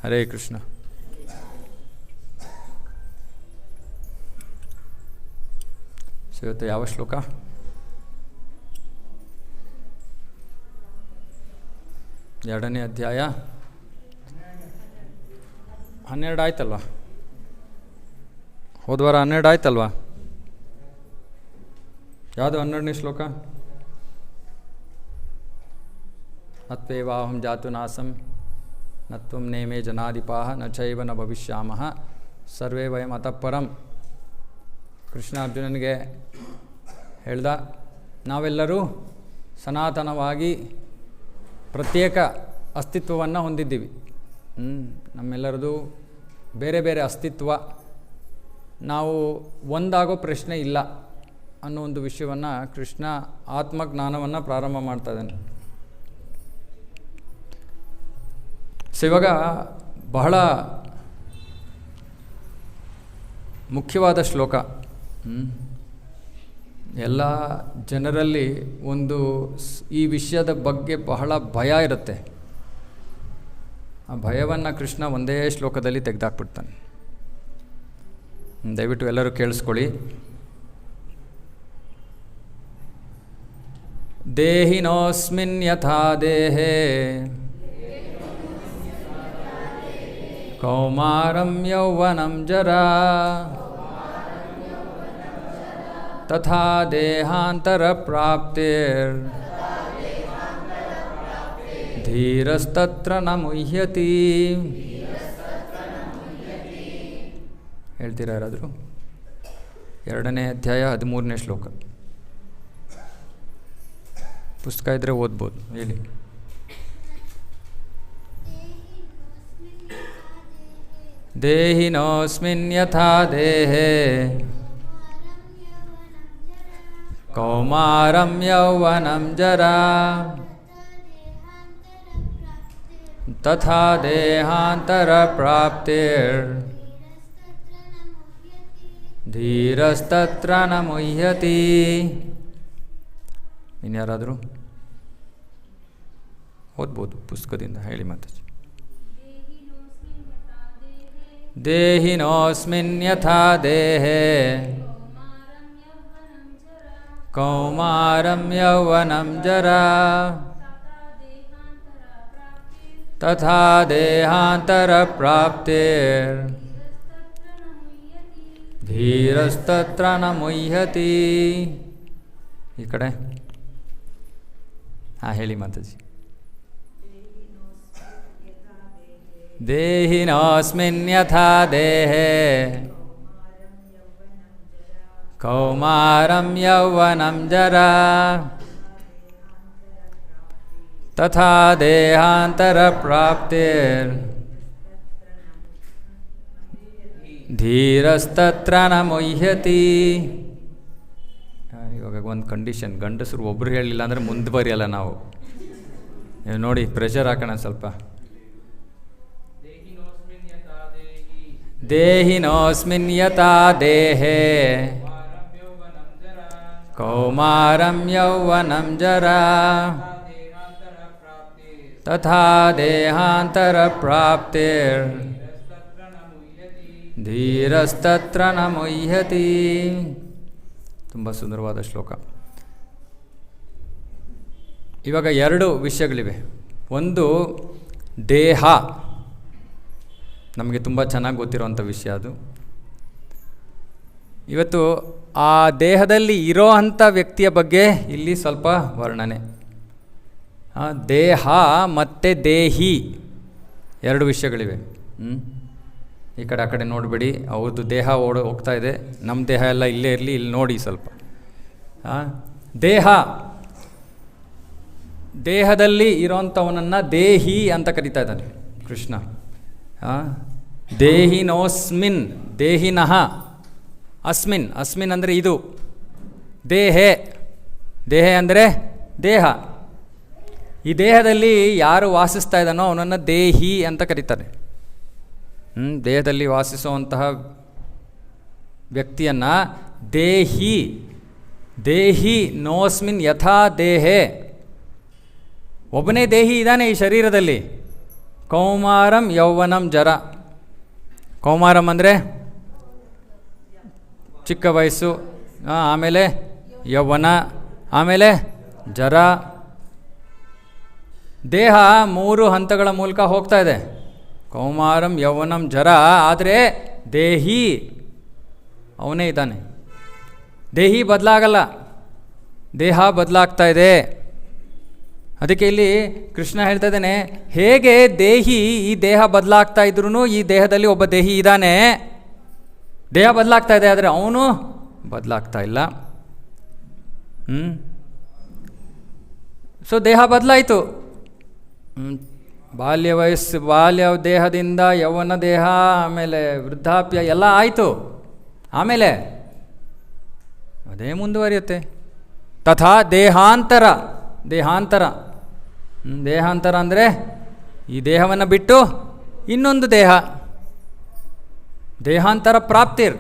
ಹರೇ ಕೃಷ್ಣ. ಇವತ್ತು ಯಾವ ಶ್ಲೋಕ? 2ನೇ ಅಧ್ಯಾಯ 12 ಆಯ್ತಲ್ವಾ? ಹೋದ್ವಾರ 12 ಆಯ್ತಲ್ವಾ? ಯಾವುದು 12ನೇ ಶ್ಲೋಕ? ಅತ್ವೇವಾಹಂ ಜಾತು ನಾಸಂ ನ ತ್ವಂ ನೇಮೇ ಜನಾಧಿಪಾಃ ನ ಚೈವ ನ ಭವಿಷ್ಯಾಮಃ ಸರ್ವೇ ವಯಂ ಅತಃ ಪರಂ. ಕೃಷ್ಣ ಅರ್ಜುನನಿಗೆ ಹೇಳ್ದ, ನಾವೆಲ್ಲರೂ ಸನಾತನವಾಗಿ ಪ್ರತ್ಯೇಕ ಅಸ್ತಿತ್ವವನ್ನು ಹೊಂದಿದ್ದೀವಿ. ನಮ್ಮೆಲ್ಲರದು ಬೇರೆ ಬೇರೆ ಅಸ್ತಿತ್ವ, ನಾವು ಒಂದಾಗೋ ಪ್ರಶ್ನೆ ಇಲ್ಲ ಅನ್ನೋ ಒಂದು ವಿಷಯವನ್ನು ಕೃಷ್ಣ ಆತ್ಮಜ್ಞಾನವನ್ನು ಪ್ರಾರಂಭ ಮಾಡ್ತಾ ಇದ್ದಾನೆ. ಸೊ ಇವಾಗ ಬಹಳ ಮುಖ್ಯವಾದ ಶ್ಲೋಕ. ಎಲ್ಲ ಜನರಲ್ಲಿ ಒಂದು ಈ ವಿಷಯದ ಬಗ್ಗೆ ಬಹಳ ಭಯ ಇರುತ್ತೆ. ಆ ಭಯವನ್ನು ಕೃಷ್ಣ ಒಂದೇ ಶ್ಲೋಕದಲ್ಲಿ ತೆಗೆದಾಕ್ಬಿಡ್ತಾನೆ. ದಯವಿಟ್ಟು ಎಲ್ಲರೂ ಕೇಳಿಸ್ಕೊಳ್ಳಿ. ದೇಹಿನೋಸ್ಮಿನ್ ಯಥಾ ದೇಹೇ ಕೌಮಾರಂ ಯೌವನಂ ಜರಾ ತಥಾ ದೇಹಾಂತರ ಪ್ರಾಪ್ತಿರ್ ಧೀರಸ್ತತ್ರ ನ ಮುಹ್ಯತಿ. ಹೇಳ್ತೀರಾ ಯಾರಾದರೂ? 2ನೇ ಅಧ್ಯಾಯ 13ನೇ ಶ್ಲೋಕ. ಪುಸ್ತಕ ಇದ್ದರೆ ಓದ್ಬೋದು. ಹೇಳಿ. ದೇಹಿನೋಸ್ಮಿನ್ ಯಥಾ ದೇಹೇ ಕೌಮಾರಂ ಯೌವನಂ ಜರಾ ತಥಾ ದೇಹಾಂತರ ಪ್ರಾಪ್ತಿರ್ ಧೀರಸ್ತತ್ರ ನ ಮುಹ್ಯತಿ. ಇನ್ಯಾರಾದರೂ ಓದ್ಬೋದು ಪುಸ್ತಕದಿಂದ. ಹೇಳಿ ಮಾತಾಜಿ. ದೇಹಿನೋಸ್ಮಿನ್ ಯಥಾ ದೇಹೇ ಕೌಮಾರಂ ಯೌವನಂ ಜರಾ ತಥಾ ದೇಹಾಂತರ ಪ್ರಾಪ್ತಿರ್ ಧೀರಸ್ತತ್ರ ನ ಮುಹ್ಯತಿ. ಈ ಕಡೆ ಹೇಳಿ ಮಾತಾಜಿ. ದೇಹಿನೋಸ್ಮಿನ್ ಯಥಾ ದೇಹೇ ಕೌಮಾರಂ ಯೌವನಂ ಜರಾ ತಥಾ ದೇಹಾಂತರ ಪ್ರಾಪ್ತಿರ್ ಧೀರಸ್ತತ್ರ ನ ಮುಹ್ಯತಿ. ಇವಾಗ ಒಂದು ಕಂಡೀಷನ್, ಗಂಡಸರು ಒಬ್ಬರು ಹೇಳಿಲ್ಲ ಅಂದರೆ ಮುಂದೆ ಬರೆಯಲ್ಲ ನಾವು. ನೋಡಿ, ಪ್ರೆಷರ್ ಹಾಕೋಣ ಸ್ವಲ್ಪ. ದೇಹಿನೋಸ್ಮಿನ್ ಯಥಾ ದೇಹೇ ಕೌಮಾರಂ ಯೌವನಂ ಜರಾ ತಥಾ ದೇಹಾಂತರ ಪ್ರಾಪ್ತಿರ್ ಧೀರಸ್ತತ್ರ ನ ಮುಹ್ಯತಿ. ತುಂಬ ಸುಂದರವಾದ ಶ್ಲೋಕ. ಇವಾಗ 2 ವಿಷಯಗಳಿವೆ. ಒಂದು ದೇಹ, ನಮಗೆ ತುಂಬ ಚೆನ್ನಾಗಿ ಗೊತ್ತಿರೋವಂಥ ವಿಷಯ ಅದು. ಇವತ್ತು ಆ ದೇಹದಲ್ಲಿ ಇರೋ ಅಂಥ ವ್ಯಕ್ತಿಯ ಬಗ್ಗೆ ಇಲ್ಲಿ ಸ್ವಲ್ಪ ವರ್ಣನೆ. ದೇಹ ಮತ್ತು ದೇಹಿ 2 ವಿಷಯಗಳಿವೆ. ಈ ಕಡೆ ಆ ಕಡೆ ನೋಡಬೇಡಿ. ಅವ್ರದ್ದು ದೇಹ ಹೋಗ್ತಾ ಇದೆ, ನಮ್ಮ ದೇಹ ಎಲ್ಲ ಇಲ್ಲೇ ಇರಲಿ. ಇಲ್ಲಿ ನೋಡಿ ಸ್ವಲ್ಪ. ದೇಹ, ದೇಹದಲ್ಲಿ ಇರೋಂಥವನನ್ನು ದೇಹಿ ಅಂತ ಕರೀತಾ ಇದ್ದಾನೆ ಕೃಷ್ಣ. ದೇಹಿನೋಸ್ಮಿನ್, ದೇಹಿನಃ, ಅಸ್ಮಿನ್, ಅಸ್ಮಿನ್ ಅಂದರೆ ಇದು, ದೇಹೆ, ದೇಹೆ ಅಂದರೆ ದೇಹ. ಈ ದೇಹದಲ್ಲಿ ಯಾರು ವಾಸಿಸ್ತಾ ಇದ್ದಾನೋ ಅವನನ್ನು ದೇಹಿ ಅಂತ ಕರೀತಾರೆ. ದೇಹದಲ್ಲಿ ವಾಸಿಸುವಂತಹ ವ್ಯಕ್ತಿಯನ್ನು ದೇಹಿ, ದೇಹಿ ನೋಸ್ಮಿನ್ ಯಥಾ ದೇಹೆ. ಒಬ್ಬನೇ ದೇಹಿ ಇದ್ದಾನೆ ಈ ಶರೀರದಲ್ಲಿ, ಕೌಮಾರಂ ಯೌವನಂ ಜರ. ಕೌಮಾರಂ ಅಂದರೆ ಚಿಕ್ಕ ವಯಸ್ಸು, ಆಮೇಲೆ ಯೌವನ, ಆಮೇಲೆ ಜರ. ದೇಹ 3 ಹಂತಗಳ ಮೂಲಕ ಹೋಗ್ತಾ ಇದೆ. ಕೌಮಾರಂ ಯೌವನಂ ಜರ. ಆದರೆ ದೇಹಿ ಅವನೇ ಇದ್ದಾನೆ. ದೇಹಿ ಬದಲಾಗಲ್ಲ, ದೇಹ ಬದಲಾಗ್ತಾ ಇದೆ. ಅದಕ್ಕೆ ಇಲ್ಲಿ ಕೃಷ್ಣ ಹೇಳ್ತಾ ಇದ್ದಾನೆ, ಹೇಗೆ ದೇಹಿ ಈ ದೇಹ ಬದಲಾಗ್ತಾ ಇದ್ರೂ ಈ ದೇಹದಲ್ಲಿ ಒಬ್ಬ ದೇಹಿ ಇದ್ದಾನೆ. ದೇಹ ಬದಲಾಗ್ತಾ ಇದೆ, ಆದರೆ ಅವನು ಬದಲಾಗ್ತಾ ಇಲ್ಲ. ಸೊ ದೇಹ ಬದಲಾಯಿತು. ಬಾಲ್ಯ ದೇಹದಿಂದ ಯೌವನ ದೇಹ, ಆಮೇಲೆ ವೃದ್ಧಾಪ್ಯ ಎಲ್ಲ ಆಯಿತು. ಆಮೇಲೆ ಅದೇ ಮುಂದುವರಿಯುತ್ತೆ. ತಥಾ ದೇಹಾಂತರ. ದೇಹಾಂತರ ಅಂದರೆ ಈ ದೇಹವನ್ನು ಬಿಟ್ಟು ಇನ್ನೊಂದು ದೇಹ. ದೇಹಾಂತರ ಪ್ರಾಪ್ತಿರ್.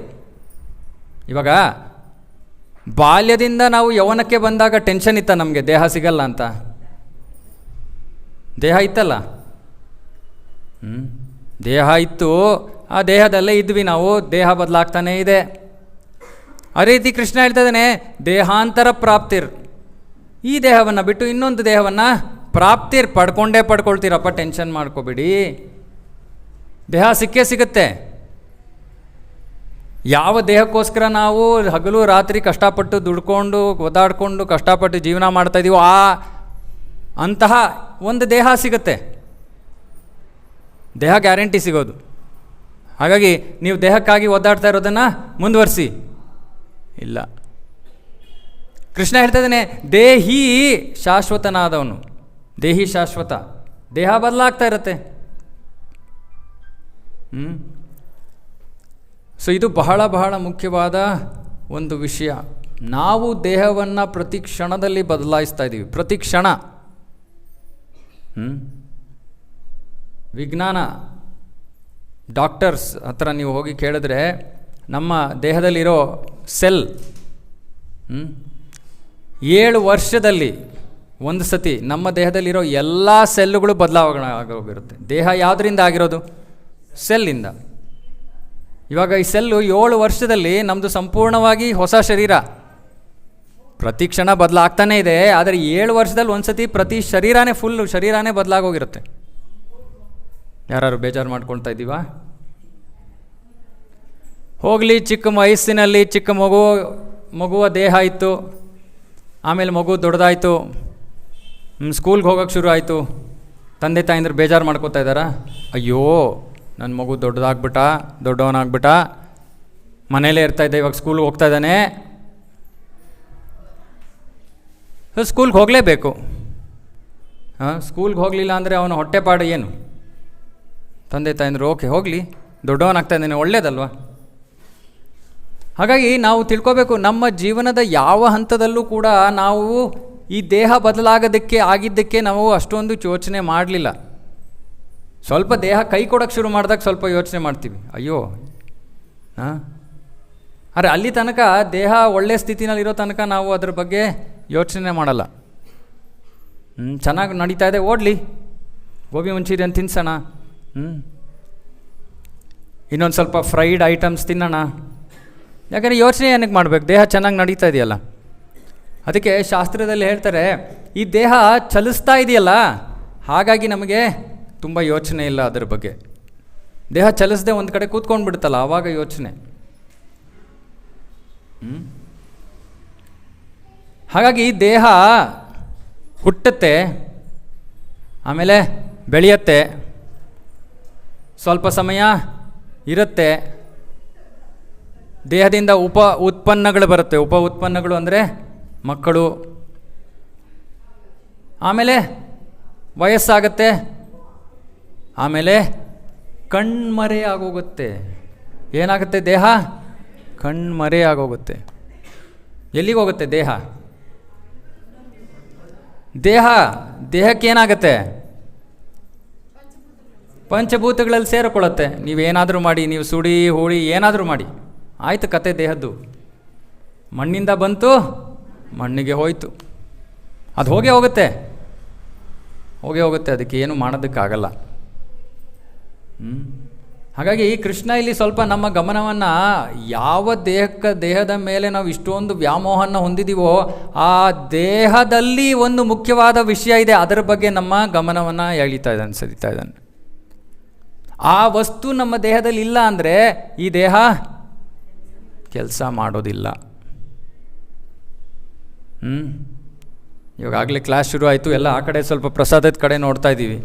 ಇವಾಗ ಬಾಲ್ಯದಿಂದ ನಾವು ಯೌವನಕ್ಕೆ ಬಂದಾಗ ಟೆನ್ಷನ್ ಇತ್ತ ನಮಗೆ, ದೇಹ ಸಿಗಲ್ಲ ಅಂತ. ದೇಹ ಇತ್ತಲ್ಲ, ದೇಹ ಇತ್ತು, ಆ ದೇಹದಲ್ಲೇ ಇದ್ವಿ ನಾವು. ದೇಹ ಬದಲಾಗ್ತಾನೇ ಇದೆ. ಅದೇ ರೀತಿ ಕೃಷ್ಣ ಹೇಳ್ತಾ ಇದ್ದಾನೆ, ದೇಹಾಂತರ ಪ್ರಾಪ್ತಿರ್. ಈ ದೇಹವನ್ನು ಬಿಟ್ಟು ಇನ್ನೊಂದು ದೇಹವನ್ನು ಪ್ರಾಪ್ತಿರ್, ಪಡ್ಕೊಳ್ತೀರಪ್ಪ, ಟೆನ್ಷನ್ ಮಾಡ್ಕೋಬೇಡಿ. ದೇಹ ಸಿಕ್ಕೇ ಸಿಗುತ್ತೆ. ಯಾವ ದೇಹಕ್ಕೋಸ್ಕರ ನಾವು ಹಗಲು ರಾತ್ರಿ ಕಷ್ಟಪಟ್ಟು ದುಡ್ಕೊಂಡು ಒದ್ದಾಡಿಕೊಂಡು ಕಷ್ಟಪಟ್ಟು ಜೀವನ ಮಾಡ್ತಾ ಇದ್ದೀವೋ ಅಂತಹ ಒಂದು ದೇಹ ಸಿಗುತ್ತೆ. ದೇಹ ಗ್ಯಾರಂಟಿ ಸಿಗೋದು. ಹಾಗಾಗಿ ನೀವು ದೇಹಕ್ಕಾಗಿ ಒದ್ದಾಡ್ತಾ ಇರೋದನ್ನು ಮುಂದುವರಿಸಿ. ಇಲ್ಲ, ಕೃಷ್ಣ ಹೇಳ್ತಾ ಇದ್ದಾನೆ, ದೇಹಿ ಶಾಶ್ವತನಾದವನು. ದೇಹಿ ಶಾಶ್ವತ. ದೇಹ ಬದಲಾಗ್ತಾ ಇರುತ್ತೆ. ಸೊ ಇದು ಬಹಳ ಬಹಳ ಮುಖ್ಯವಾದ ಒಂದು ವಿಷಯ. ನಾವು ದೇಹವನ್ನು ಪ್ರತಿ ಕ್ಷಣದಲ್ಲಿ ಬದಲಾಯಿಸ್ತಾ ಇದ್ದೀವಿ, ಪ್ರತಿ ಕ್ಷಣ. ವಿಜ್ಞಾನ ಡಾಕ್ಟರ್ಸ್ ಹತ್ರ ನೀವು ಹೋಗಿ ಕೇಳಿದ್ರೆ, ನಮ್ಮ ದೇಹದಲ್ಲಿರೋ ಸೆಲ್ 7 ವರ್ಷದಲ್ಲಿ ಒಂದು ಸತಿ ನಮ್ಮ ದೇಹದಲ್ಲಿರೋ ಎಲ್ಲ ಸೆಲ್ಲುಗಳು ಬದಲಾವಣೆಯಾಗೋಗಿರುತ್ತೆ. ದೇಹ ಯಾವುದರಿಂದ ಆಗಿರೋದು? ಸೆಲ್ಲಿಂದ. ಇವಾಗ ಈ ಸೆಲ್ಲು 7 ವರ್ಷದಲ್ಲಿ ನಮ್ಮದು ಸಂಪೂರ್ಣವಾಗಿ ಹೊಸ ಶರೀರ. ಪ್ರತಿ ಕ್ಷಣ ಬದಲಾಗ್ತಾನೇ ಇದೆ. ಆದರೆ 7 ವರ್ಷದಲ್ಲಿ ಒಂದು ಸತಿ ಪ್ರತಿ ಶರೀರನೇ ಬದಲಾಗೋಗಿರುತ್ತೆ. ಯಾರು ಬೇಜಾರು ಮಾಡ್ಕೊಳ್ತಾ ಇದ್ದೀವಾ? ಹೋಗಲಿ, ಚಿಕ್ಕ ವಯಸ್ಸಿನಲ್ಲಿ ಚಿಕ್ಕ ಮಗುವ ದೇಹ ಇತ್ತು, ಆಮೇಲೆ ಮಗು ದೊಡ್ಡದಾಯಿತು, ಸ್ಕೂಲ್ಗೆ ಹೋಗೋಕ್ಕೆ ಶುರು ಆಯಿತು. ತಂದೆ ತಾಯಿಂದ್ರೆ ಬೇಜಾರು ಮಾಡ್ಕೋತಾ ಇದ್ದಾರಾ? ಅಯ್ಯೋ, ನನ್ನ ಮಗು ದೊಡ್ಡವನಾಗ್ಬಿಟ್ಟ, ಮನೇಲೇ ಇರ್ತಾಯಿದ್ದೆ, ಇವಾಗ ಸ್ಕೂಲ್ಗೆ ಹೋಗ್ತಾ ಇದ್ದಾನೆ. ಸ್ಕೂಲ್ಗೆ ಹೋಗಲೇಬೇಕು. ಸ್ಕೂಲ್ಗೆ ಹೋಗಲಿಲ್ಲ ಅಂದರೆ ಅವನ ಹೊಟ್ಟೆಪಾಡು ಏನು? ತಂದೆ ತಾಯಿಂದ್ರು ಓಕೆ ಹೋಗಲಿ, ದೊಡ್ಡವನಾಗ್ತಾ ಇದ್ದಾನೆ, ಒಳ್ಳೇದಲ್ವ? ಹಾಗಾಗಿ ನಾವು ತಿಳ್ಕೋಬೇಕು, ನಮ್ಮ ಜೀವನದ ಯಾವ ಹಂತದಲ್ಲೂ ಕೂಡ ನಾವು ಈ ದೇಹ ಆಗಿದ್ದಕ್ಕೆ ನಾವು ಅಷ್ಟೊಂದು ಯೋಚನೆ ಮಾಡಲಿಲ್ಲ. ಸ್ವಲ್ಪ ದೇಹ ಕೈ ಕೊಡೋಕ್ಕೆ ಶುರು ಮಾಡಿದಾಗ ಸ್ವಲ್ಪ ಯೋಚನೆ ಮಾಡ್ತೀವಿ, ಅಯ್ಯೋ ಆದರೆ ಅಲ್ಲಿ ತನಕ ದೇಹ ಒಳ್ಳೆಯ ಸ್ಥಿತಿನಲ್ಲಿರೋ ತನಕ ನಾವು ಅದ್ರ ಬಗ್ಗೆ ಯೋಚನೆ ಮಾಡಲ್ಲ. ಚೆನ್ನಾಗಿ ನಡೀತಾ ಇದೆ, ಓಡಲಿ, ಗೋಬಿ ಮಂಚೂರಿಯನ್ ತಿನ್ಸೋಣ, ಇನ್ನೊಂದು ಸ್ವಲ್ಪ ಫ್ರೈಡ್ ಐಟಮ್ಸ್ ತಿನ್ನೋಣ. ಯಾಕಂದರೆ ಯೋಚನೆ ಏನಕ್ಕೆ ಮಾಡಬೇಕು? ದೇಹ ಚೆನ್ನಾಗಿ ನಡೀತಾ ಇದೆಯಲ್ಲ. ಅದಕ್ಕೆ ಶಾಸ್ತ್ರದಲ್ಲಿ ಹೇಳ್ತಾರೆ, ಈ ದೇಹ ಚಲಿಸ್ತಾ ಇದೆಯಲ್ಲ, ಹಾಗಾಗಿ ನಮಗೆ ತುಂಬ ಯೋಚನೆ ಇಲ್ಲ ಅದರ ಬಗ್ಗೆ. ದೇಹ ಚಲಿಸದೆ ಒಂದು ಕಡೆ ಕೂತ್ಕೊಂಡು ಬಿಡುತ್ತಲ್ಲ, ಆವಾಗ ಯೋಚನೆ. ಹಾಗಾಗಿ ದೇಹ ಹುಟ್ಟುತ್ತೆ, ಆಮೇಲೆ ಬೆಳೆಯುತ್ತೆ, ಸ್ವಲ್ಪ ಸಮಯ ಇರುತ್ತೆ, ದೇಹದಿಂದ ಉತ್ಪನ್ನಗಳು ಬರುತ್ತೆ. ಉತ್ಪನ್ನಗಳು ಅಂದರೆ ಮಕ್ಕಳು, ಆಮೇಲೆ ವಯಸ್ಸಾಗತ್ತೆ, ಆಮೇಲೆ ಕಣ್ಮರೆ ಆಗೋಗುತ್ತೆ. ಏನಾಗುತ್ತೆ? ದೇಹ ಕಣ್ಮರೆ ಆಗೋಗುತ್ತೆ. ಎಲ್ಲಿಗೆ ಹೋಗುತ್ತೆ ದೇಹ? ದೇಹಕ್ಕೆ ಏನಾಗುತ್ತೆ? ಪಂಚಭೂತಗಳಲ್ಲಿ ಸೇರಿಕೊಳ್ಳುತ್ತೆ. ನೀವೇನಾದರೂ ಮಾಡಿ, ನೀವು ಸುಡಿ ಹೂಳಿ ಏನಾದರೂ ಮಾಡಿ, ಆಯಿತು ಕತೆ ದೇಹದ್ದು. ಮಣ್ಣಿಂದ ಬಂತು, ಮಣ್ಣಿಗೆ ಹೋಯಿತು, ಅದು ಹೋಗೇ ಹೋಗುತ್ತೆ. ಅದಕ್ಕೆ ಏನು ಮಾಡೋದಕ್ಕಾಗಲ್ಲ. ಹಾಗಾಗಿ ಕೃಷ್ಣ ಇಲ್ಲಿ ಸ್ವಲ್ಪ ನಮ್ಮ ಗಮನವನ್ನು ಯಾವ ದೇಹದ ಮೇಲೆ ನಾವು ಇಷ್ಟೊಂದು ವ್ಯಾಮೋಹನ ಹೊಂದಿದ್ದೀವೋ ಆ ದೇಹದಲ್ಲಿ ಒಂದು ಮುಖ್ಯವಾದ ವಿಷಯ ಇದೆ, ಅದರ ಬಗ್ಗೆ ನಮ್ಮ ಗಮನವನ್ನು ಸರಿತಾ ಇದ್ದಾನೆ. ಆ ವಸ್ತು ನಮ್ಮ ದೇಹದಲ್ಲಿ ಇಲ್ಲ ಅಂದರೆ ಈ ದೇಹ ಕೆಲಸ ಮಾಡೋದಿಲ್ಲ. ಇವಾಗಲೇ ಕ್ಲಾಸ್ ಶುರು ಆಯಿತು, ಎಲ್ಲ ಆ ಕಡೆ ಸ್ವಲ್ಪ ಪ್ರಸಾದದ ಕಡೆ ನೋಡ್ತಾ ಇದ್ದೀವಿ.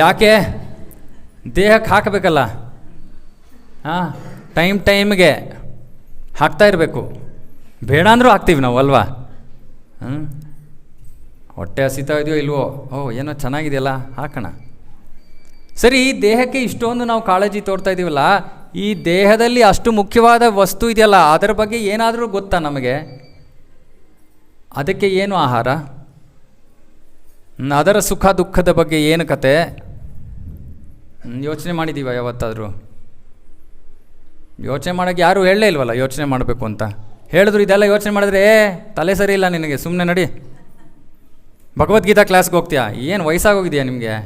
ಯಾಕೆ? ದೇಹಕ್ಕೆ ಹಾಕಬೇಕಲ್ಲ, ಟೈಮ್ಗೆ ಹಾಕ್ತಾ ಇರಬೇಕು. ಬೇಡ ಅಂದರೂ ಹಾಕ್ತೀವಿ ನಾವು ಅಲ್ವಾ? ಹೊಟ್ಟೆ ಹಸಿತಾ ಇದೆಯೋ ಇಲ್ವೋ, ಏನೋ ಚೆನ್ನಾಗಿದೆಯಲ್ಲ ಹಾಕೋಣ. ಸರಿ, ಈ ದೇಹಕ್ಕೆ ಇಷ್ಟೊಂದು ನಾವು ಕಾಳಜಿ ತೋರ್ತಾ ಇದ್ದೀವಲ್ಲ, ಈ ದೇಹದಲ್ಲಿ ಅಷ್ಟು ಮುಖ್ಯವಾದ ವಸ್ತು ಇದೆಯಲ್ಲ, ಅದರ ಬಗ್ಗೆ ಏನಾದರೂ ಗೊತ್ತಾ ನಮಗೆ? ಅದಕ್ಕೆ ಏನು ಆಹಾರ, ಅದರ ಸುಖ ದುಃಖದ ಬಗ್ಗೆ ಏನು ಕತೆ ಯೋಚನೆ ಮಾಡಿದ್ದೀವ ಯಾವತ್ತಾದರೂ? ಯೋಚನೆ ಮಾಡೋಕ್ಕೆ ಯಾರೂ ಹೇಳಲೇ ಇಲ್ವಲ್ಲ ಯೋಚನೆ ಮಾಡಬೇಕು ಅಂತ. ಹೇಳಿದ್ರು ಇದೆಲ್ಲ ಯೋಚನೆ ಮಾಡಿದ್ರೆ ತಲೆ ಸರಿ ಇಲ್ಲ ನಿನಗೆ, ಸುಮ್ಮನೆ ನಡಿ ಭಗವದ್ಗೀತಾ ಕ್ಲಾಸ್ಗೆ ಹೋಗ್ತೀಯಾ? ಏನು ವಯಸ್ಸಾಗೋಗಿದೆಯಾ ನಿಮಗೆ?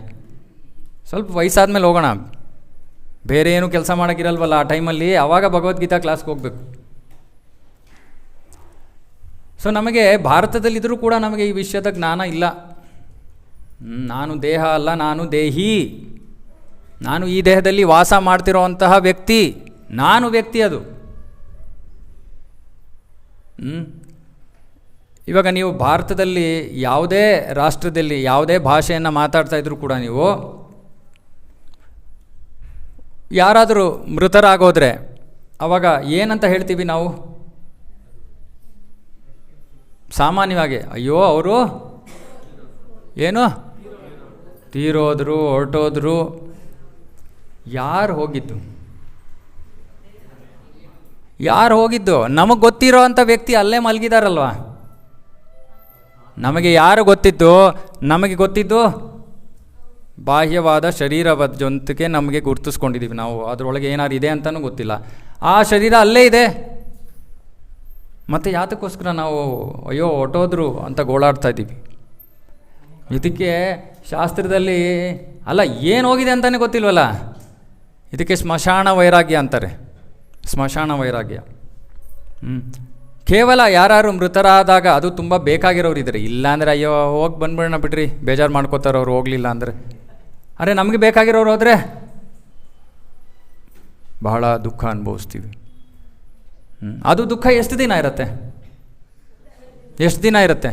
ಸ್ವಲ್ಪ ವಯಸ್ಸಾದ್ಮೇಲೆ ಹೋಗೋಣ, ಬೇರೆ ಏನು ಕೆಲಸ ಮಾಡೋಕ್ಕಿರಲ್ವಲ್ಲ ಆ ಟೈಮಲ್ಲಿ, ಆವಾಗ ಭಗವದ್ಗೀತಾ ಕ್ಲಾಸ್ಗೆ ಹೋಗಬೇಕು. ಸೊ ನಮಗೆ ಭಾರತದಲ್ಲಿದ್ದರೂ ಕೂಡ ನಮಗೆ ಈ ವಿಷಯದ ಜ್ಞಾನ ಇಲ್ಲ. ನಾನು ದೇಹ ಅಲ್ಲ, ನಾನು ದೇಹಿ, ನಾನು ಈ ದೇಹದಲ್ಲಿ ವಾಸ ಮಾಡ್ತಿರೋವಂತಹ ವ್ಯಕ್ತಿ, ನಾನು ವ್ಯಕ್ತಿ. ಅದು ಇವಾಗ ನೀವು ಭಾರತದಲ್ಲಿ ಯಾವುದೇ ರಾಷ್ಟ್ರದಲ್ಲಿ ಯಾವುದೇ ಭಾಷೆಯನ್ನು ಮಾತಾಡ್ತಾ ಇದ್ರೂ ಕೂಡ ನೀವು ಯಾರಾದರೂ ಮೃತರಾಗೋದ್ರೆ ಆವಾಗ ಏನಂತ ಹೇಳ್ತೀವಿ ನಾವು? ಸಾಮಾನ್ಯವಾಗಿ ಅಯ್ಯೋ ಅವರು ಏನು ತೀರೋದ್ರು, ಹೊರಟೋದ್ರು. ಯಾರು ಹೋಗಿದ್ದು? ನಮಗೆ ಗೊತ್ತಿರೋ ಅಂಥ ವ್ಯಕ್ತಿ ಅಲ್ಲೇ ಮಲಗಿದಾರಲ್ವ. ನಮಗೆ ಯಾರು ಗೊತ್ತಿದ್ದು? ನಮಗೆ ಗೊತ್ತಿದ್ದು ಬಾಹ್ಯವಾದ ಶರೀರದ ಜೊತೆಗೆ ನಮಗೆ ಗುರುತಿಸ್ಕೊಂಡಿದ್ದೀವಿ ನಾವು. ಅದರೊಳಗೆ ಏನಾರು ಇದೆ ಅಂತಲೂ ಗೊತ್ತಿಲ್ಲ. ಆ ಶರೀರ ಅಲ್ಲೇ ಇದೆ. ಮತ್ತು ಯಾತಕ್ಕೋಸ್ಕರ ನಾವು ಅಯ್ಯೋ ಹೊರಟೋದ್ರು ಅಂತ ಗೋಳಾಡ್ತಾ ಇದ್ದೀವಿ? ಇದಕ್ಕೆ ಶಾಸ್ತ್ರದಲ್ಲಿ ಅಲ್ಲ ಏನು ಹೋಗಿದೆ ಅಂತಲೇ ಗೊತ್ತಿಲ್ವಲ್ಲ, ಇದಕ್ಕೆ ಸ್ಮಶಾನ ವೈರಾಗ್ಯ ಅಂತಾರೆ. ಸ್ಮಶಾನ ವೈರಾಗ್ಯ. ಕೇವಲ ಯಾರು ಮೃತರಾದಾಗ, ಅದು ತುಂಬ ಬೇಕಾಗಿರೋರು ಇದ್ದಾರೆ. ಇಲ್ಲ ಅಂದರೆ ಅಯ್ಯೋ ಹೋಗಿ ಬಂದ್ಬಿಡೋಣ ಬಿಡ್ರಿ, ಬೇಜಾರು ಮಾಡ್ಕೋತಾರೆ ಅವ್ರು ಹೋಗಲಿಲ್ಲ ಅಂದರೆ. ಅರೆ ನಮಗೆ ಬೇಕಾಗಿರೋರು ಹೋದರೆ ಬಹಳ ದುಃಖ ಅನುಭವಿಸ್ತೀವಿ. ಅದು ದುಃಖ ಎಷ್ಟು ದಿನ ಇರುತ್ತೆ?